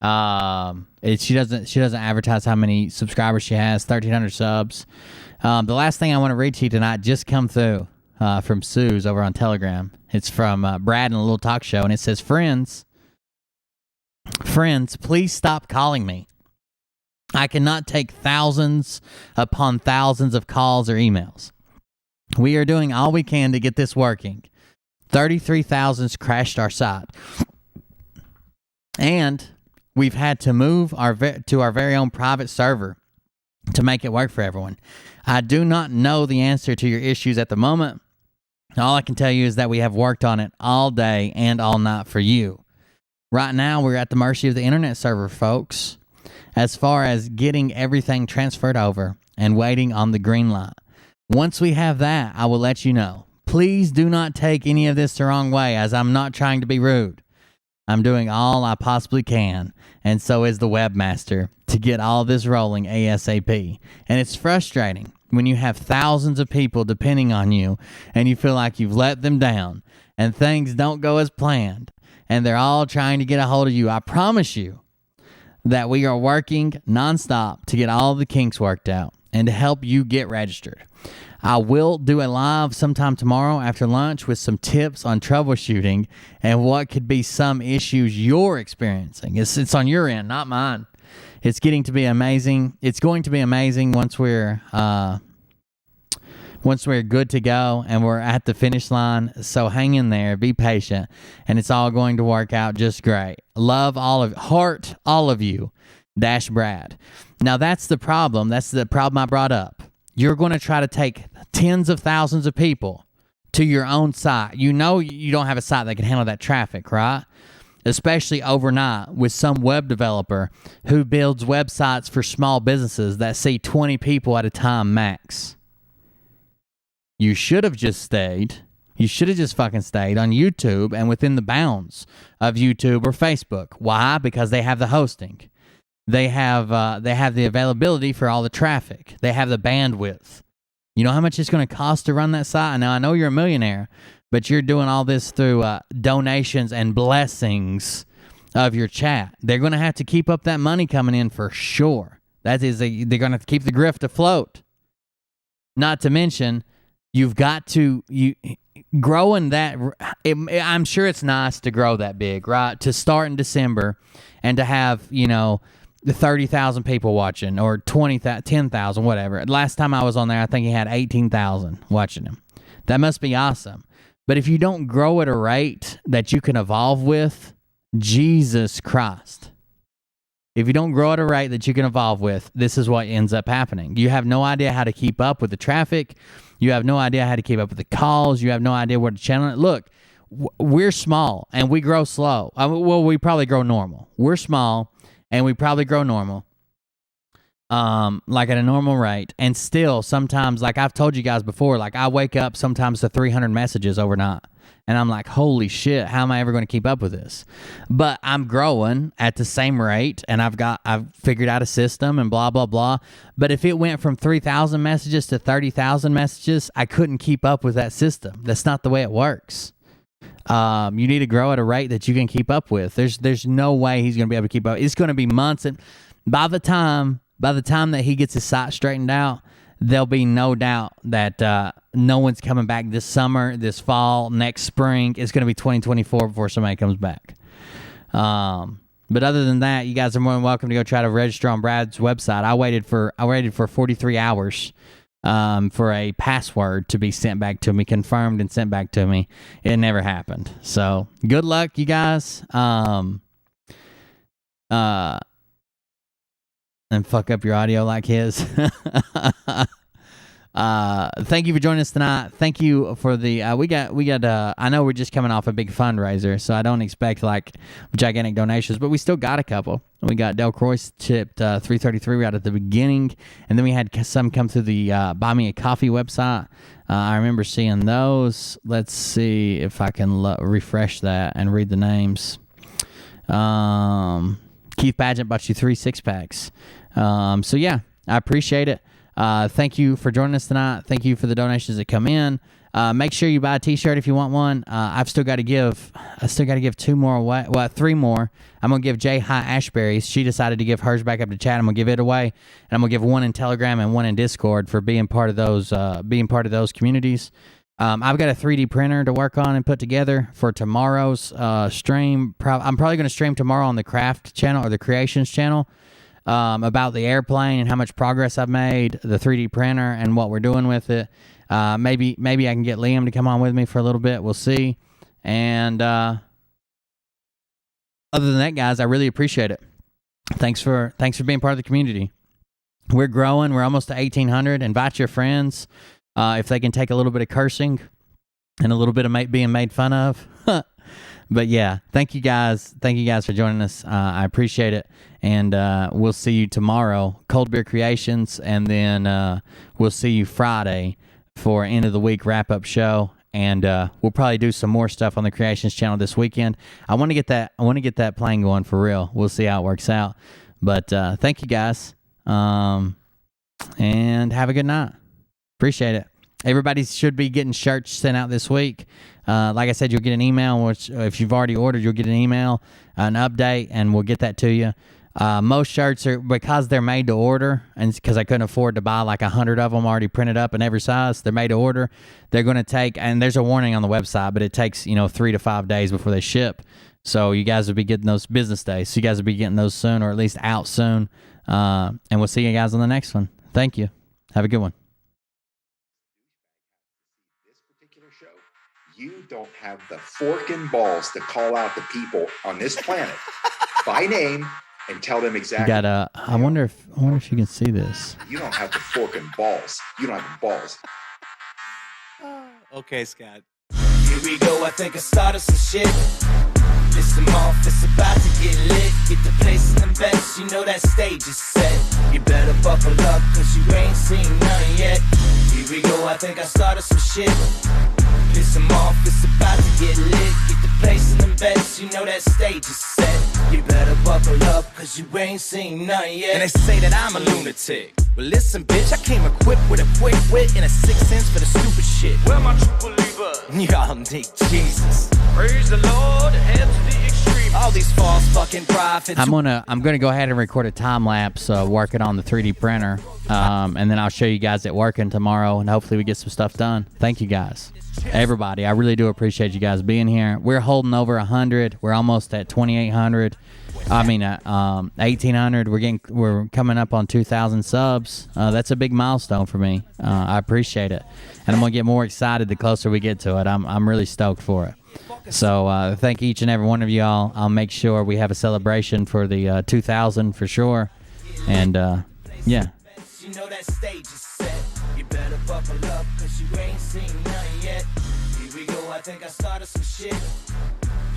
She doesn't advertise how many subscribers she has. 1,300 subs. The last thing I want to read to you tonight just come through from Sue's over on Telegram. It's from Brad in a little talk show, and it says, Friends, please stop calling me. I cannot take thousands upon thousands of calls or emails. We are doing all we can to get this working. 33,000's crashed our site. And we've had to move to our very own private server to make it work for everyone. I do not know the answer to your issues at the moment. All I can tell you is that we have worked on it all day and all night for you. Right now, we're at the mercy of the internet server, folks, as far as getting everything transferred over and waiting on the green light. Once we have that, I will let you know. please do not take any of this the wrong way, as I'm not trying to be rude. I'm doing all I possibly can, and so is the webmaster, to get all this rolling ASAP. And it's frustrating when you have thousands of people depending on you and you feel like you've let them down and things don't go as planned and they're all trying to get a hold of you. I promise you that we are working nonstop to get all the kinks worked out and to help you get registered. I will do a live sometime tomorrow after lunch with some tips on troubleshooting and what could be some issues you're experiencing. It's on your end, not mine. It's getting to be amazing. It's going to be amazing once we're good to go and we're at the finish line. So hang in there, be patient, and it's all going to work out just great. Love all of you, Brad. Now that's the problem. That's the problem I brought up. You're going to try to take tens of thousands of people to your own site. You know you don't have a site that can handle that traffic, right? Especially overnight with some web developer who builds websites for small businesses that see 20 people at a time max. You should have just stayed. You should have just fucking stayed on YouTube and within the bounds of YouTube or Facebook. Why? Because they have the hosting. They have the availability for all the traffic. They have the bandwidth. You know how much it's going to cost to run that site? Now, I know you're a millionaire, but you're doing all this through donations and blessings of your chat. They're going to have to keep up that money coming in for sure. That is, they're going to have to keep the grift afloat. Not to mention, you've got to growing that. I'm sure it's nice to grow that big, right? To start in December and to have, the 30,000 people watching or 10,000, whatever. Last time I was on there, I think he had 18,000 watching him. That must be awesome. But if you don't grow at a rate that you can evolve with, Jesus Christ. If you don't grow at a rate that you can evolve with, this is what ends up happening. You have no idea how to keep up with the traffic. You have no idea how to keep up with the calls. You have no idea where to channel it. Look, we're small and we grow slow. We probably grow normal. We're small and we probably grow normal, like at a normal rate. And still, sometimes, like I've told you guys before, like I wake up sometimes to 300 messages overnight. And I'm like, holy shit, how am I ever going to keep up with this? But I'm growing at the same rate, and I've figured out a system and blah, blah, blah. But if it went from 3,000 messages to 30,000 messages, I couldn't keep up with that system. That's not the way it works. You need to grow at a rate that you can keep up with. There's no way he's going to be able to keep up. It's going to be months, and by the time that he gets his site straightened out, there'll be no doubt that no one's coming back this summer, this fall, next spring. It's going to be 2024 before somebody comes back. But other than that, you guys are more than welcome to go try to register on Brad's website. I waited for 43 hours for a password to be sent back to me, confirmed and sent back to me. It never happened. So good luck, you guys. And fuck up your audio like his. Thank you for joining us tonight. Thank you for the we got I know we're just coming off a big fundraiser, so I don't expect like gigantic donations, but we still got a couple. We got Del Croix tipped $333 right at the beginning, and then we had some come through the Buy Me a Coffee website. I remember seeing those. Let's see if I can refresh that and read the names. Keith Pageant bought you 3 6-packs. So yeah, I appreciate it. Thank you for joining us tonight. Thank you for the donations that come in. Make sure you buy a t-shirt if you want one. I've still got to give 2 more away. Well, 3 more. I'm going to give Jay High Ashbury's. She decided to give hers back up to chat. I'm going to give it away. And I'm going to give one in Telegram and one in Discord for being part of those communities. I've got a 3D printer to work on and put together for tomorrow's stream. I'm probably going to stream tomorrow on the Craft channel or the Creations channel about the airplane and how much progress I've made, the 3D printer, and what we're doing with it. Maybe I can get Liam to come on with me for a little bit. We'll see. And other than that, guys, I really appreciate it. Thanks for being part of the community. We're growing. We're almost to 1,800. Invite your friends. If they can take a little bit of cursing and a little bit of being made fun of. But yeah, thank you guys. Thank you guys for joining us. I appreciate it. And we'll see you tomorrow, Cold Beer Creations. And then we'll see you Friday for end of the week wrap-up show. and we'll probably do some more stuff on the Creations channel this weekend. I want to get that plane going for real. We'll see how it works out. But thank you guys, and have a good night. Appreciate it. Everybody should be getting shirts sent out this week. Like I said, you'll get an email, which if you've already ordered, you'll get an email, an update, and we'll get that to you. Most shirts are, because they're made to order, and because I couldn't afford to buy like 100 of them already printed up in every size, they're made to order. They're going to take, and there's a warning on the website, but it takes 3 to 5 days before they ship. So you guys will be getting those business days. So you guys will be getting those soon, or at least out soon. And we'll see you guys on the next one. Thank you. Have a good one. You don't have the fork and balls to call out the people on this planet by name and tell them exactly. I wonder if you can see this. You don't have the fork and balls. You don't have the balls. Okay, Scott. Here we go, I think I started some shit. Listen off, it's about to get lit. Get the place in the best, you know that stage is set. You better buckle up, cause you ain't seen none yet. Here we go, I think I started some shit. Listen off, it's about to get lit. Get the place in the best, you know that stage is set. You better buckle up, cause you ain't seen none yet. And they say that I'm a lunatic. Well, listen, bitch, I came equipped with a quick wit and a 6th sense for the stupid shit. Where my true believer? Y'all need Jesus. Praise the Lord, head to the extreme. All these false fucking prophets. I'm gonna go ahead and record a time lapse working on the 3D printer, and then I'll show you guys it working tomorrow, and hopefully we get some stuff done. Thank you guys, everybody. I really do appreciate you guys being here. We're holding over 100. We're almost at 2,800. 1,800. We're coming up on 2,000 subs. That's a big milestone for me. I appreciate it, and I'm gonna get more excited the closer we get to it. I'm really stoked for it. So thank each and every one of y'all. I'll make sure we have a celebration for the 2,000 for sure. And yeah. You know that stage is set. You better buckle up, cause you ain't seen none yet. Here we go, I think I started some shit.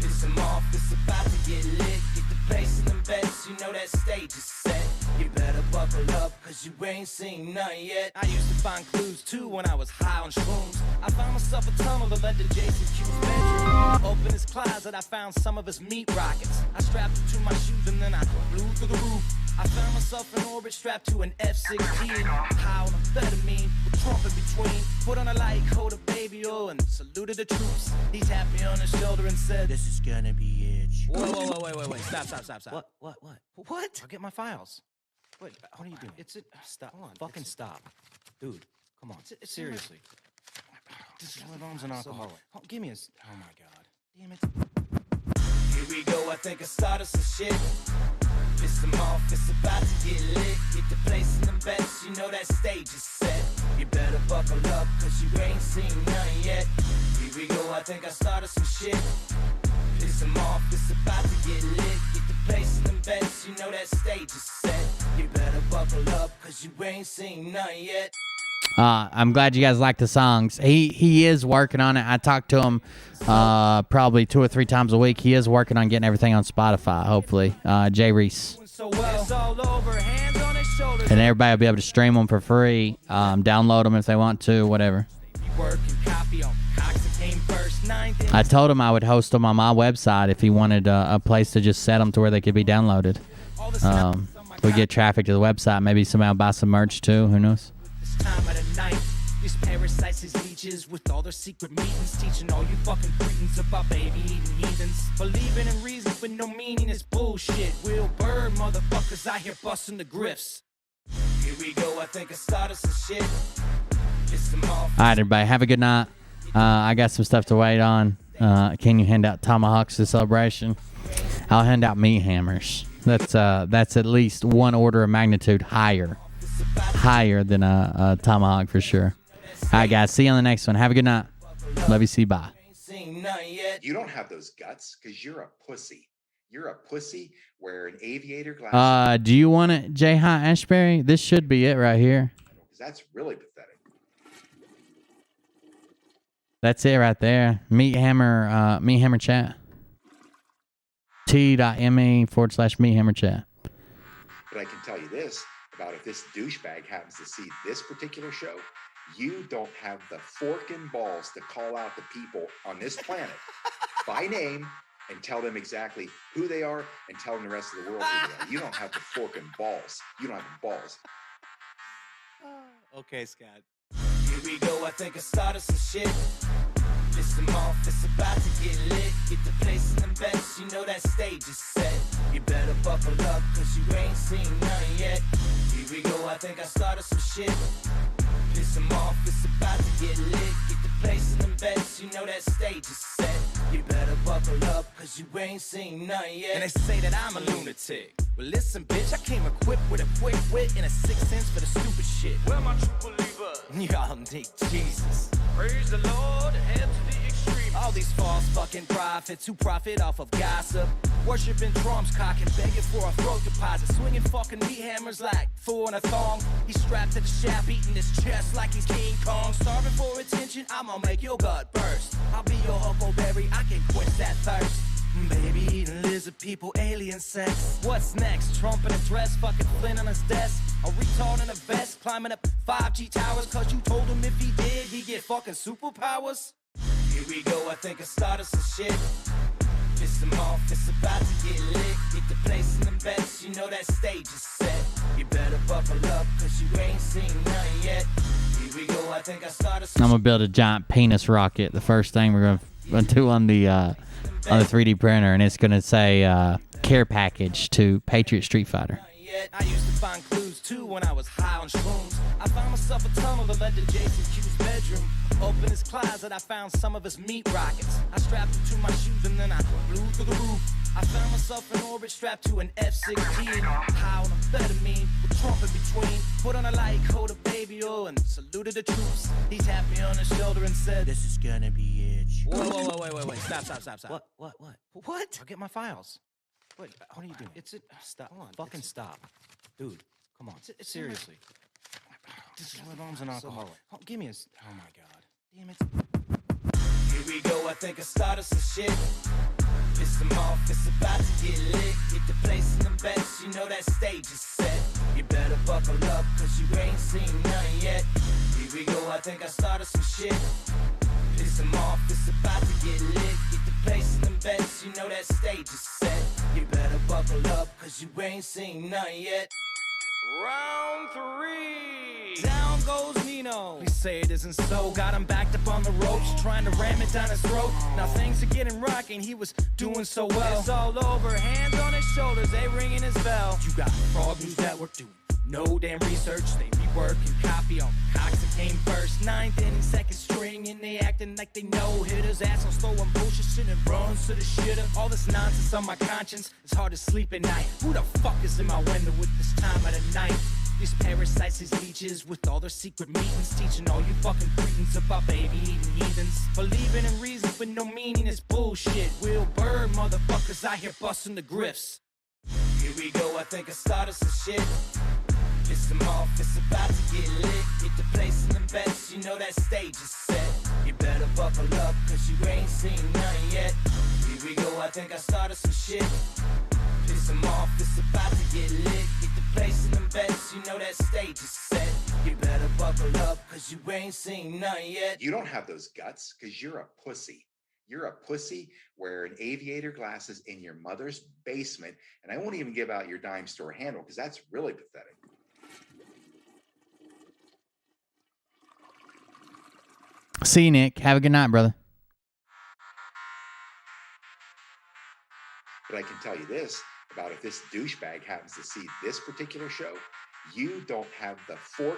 Piss them off, it's about to get lit. Get the place in the best, you know that stage is set. You better buckle up, cause you ain't seen none yet. I used to find clues too when I was high on shrooms. I found myself a tunnel that led to Jason Q's bedroom. Open his closet, I found some of his meat rockets. I strapped them to my shoes and then I flew through the roof. I found myself in orbit strapped to an F-16. High on amphetamine with Trump in between. Put on a light coat of baby oil and saluted the troops. He tapped me on the shoulder and said, "This is gonna be it." Whoa, wait. Stop. What? I'll get my files. Wait, what are you doing? Stop. Hold on. Fucking stop. Dude, come on. Seriously. This is my mom's an alcoholic. Oh, give me oh my God. Damn it. Here we go, I think I started some shit. Piss them off, it's about to get lit. Get the place in the best, you know that stage is set. You better buckle up, cause you ain't seen none yet. Here we go, I think I started some shit. Piss them off, it's about to get lit. Get the place in the best, you know that stage is set. You better buckle up, cause you ain't seen none yet. I'm glad you guys like the songs. He is working on it. I talk to him probably 2 or 3 times a week. He is working on getting everything on Spotify, hopefully. Jay Reese. And everybody will be able to stream them for free, download them if they want to, whatever. I told him I would host them on my website if he wanted a place to just set them to where they could be downloaded. We get traffic to the website. Maybe somebody will buy some merch too. Who knows? Time of the night, these parasites, these leeches, with all their secret meetings, teaching all you fucking cretins about baby eating heathens. Believing in reason with no meaning is bullshit. Will Bird motherfuckers out here busting the grifts. Here we go, I think I started some shit. All right, everybody, have a good night. I got some stuff to wait on. Can you hand out tomahawks to celebration? I'll hand out meat hammers. That's at least 1 order of magnitude higher than a tomahawk for sure. All right, guys, see you on the next one. Have a good night. Love you. See you. Bye. You don't have those guts because you're a pussy. You're a pussy wearing aviator glasses. Do you want it, Jay High Ashbury? This should be it right here. That's really pathetic. That's it right there. Meat Hammer chat. T.me/Meat Hammer chat. But I can tell you this about if this douchebag happens to see this particular show, You don't have the fork and balls to call out the people on this planet by name and tell them exactly who they are and tell them the rest of the world who they are. You don't have the fork and balls. You don't have the balls. Okay, Scott. Here we go, I think I started some shit. Listen off, it's about to get lit. Get the place in them bets, you know that stage is set. You better buckle up, cause you ain't seen none yet. Here we go, I think I started some shit. Listen off, it's about to get lit. Get the place in them bets, you know that stage is set. You better buckle up, cause you ain't seen none yet. And they say that I'm a lunatic. Well, listen, bitch, I came equipped with a quick wit and a 6th sense for the stupid shit. Where my true believer? Y'all need Jesus. Praise the Lord, head to the extreme. All these false fucking prophets who profit off of gossip. Worshipping drums, cocking, begging for a throat deposit. Swinging fucking meat hammers like four in a thong. He's strapped to the shaft, eating his chest like he's King Kong. Starving for attention, I'ma make your gut burst. I'll be your huckleberry, I can quench that thirst. Baby eating lizard people, alien sex. What's next? Trump in a dress, fucking Flynn on his desk. A retard in a vest, climbing up 5G towers. Cause you told him if he did, he'd get fucking superpowers. Here we go, I think I started some shit. Listen off, it's about to get lit. Get the place in them bets, you know that stage is set. You better buckle up, cause you ain't seen none yet. Here we go, I think I started some I'm gonna build a giant penis rocket. The first thing we're gonna do on the 3D printer, and it's gonna say care package to Patriot Street Fighter. I used to find clues too when I was high on shrooms. I found myself a tunnel that led to Jason Q's bedroom. Open his closet, I found some of his meat rockets. I strapped them to my shoes and then I flew through the roof. I found myself in orbit strapped to an F-16. High on amphetamine with Trump in between. Put on a light coat of baby oil and saluted the troops. He tapped me on the shoulder and said, "This is gonna be it." Whoa, wait. Stop. What? I'll get my files. What are you doing? Stop. Hold on. Fucking stop. Dude, come on. Seriously. This is my mom's an alcoholic. Oh, give me a... Oh, my God. Damn it. Here we go. I think I started some shit. Listen off. It's about to get lit. Get the place in them bets. You know that stage is set. You better buckle up, cause you ain't seen none yet. Here we go. I think I started some shit. Listen off. It's about to get lit. Get the place in them bets. You know that stage is set. You better buckle up, cause you ain't seen none yet. Round 3. Down goes Nino. Please say it isn't so. Got him backed up on the ropes, trying to ram it down his throat. Now things are getting rocking, he was doing so well. It's all over, hands on his shoulders, they ringing his bell. You got Frog News Network doing no damn research. They rework and copy on cocks that came first. 9th inning, second string, and they acting like they know hitters. Assholes throwing bullshit shit and runs to the shitter. All this nonsense on my conscience, it's hard to sleep at night. Who the fuck is in my window with this time of the night? These parasites, these leeches, with all their secret meetings, teaching all you fucking cretins about baby-eating heathens. Believing in reasons with no meaning is bullshit. Will Bird motherfuckers out here busting the grifts. Here we go, I think I started some shit. Listen off, it's about to get lit. Get the place in them bets, you know that stage is set. You better buckle up, cause you ain't seen none yet. Here we go, I think I started some shit. Listen off, it's about to get lit. Get the place in them bets, you know that stage is set. You better buckle up, cause you ain't seen none yet. You don't have those guts because you're a pussy. You're a pussy wearing aviator glasses in your mother's basement. And I won't even give out your dime store handle because that's really pathetic. See you, Nick. Have a good night, brother. But I can tell you this about if this douchebag happens to see this particular show, you don't have the fork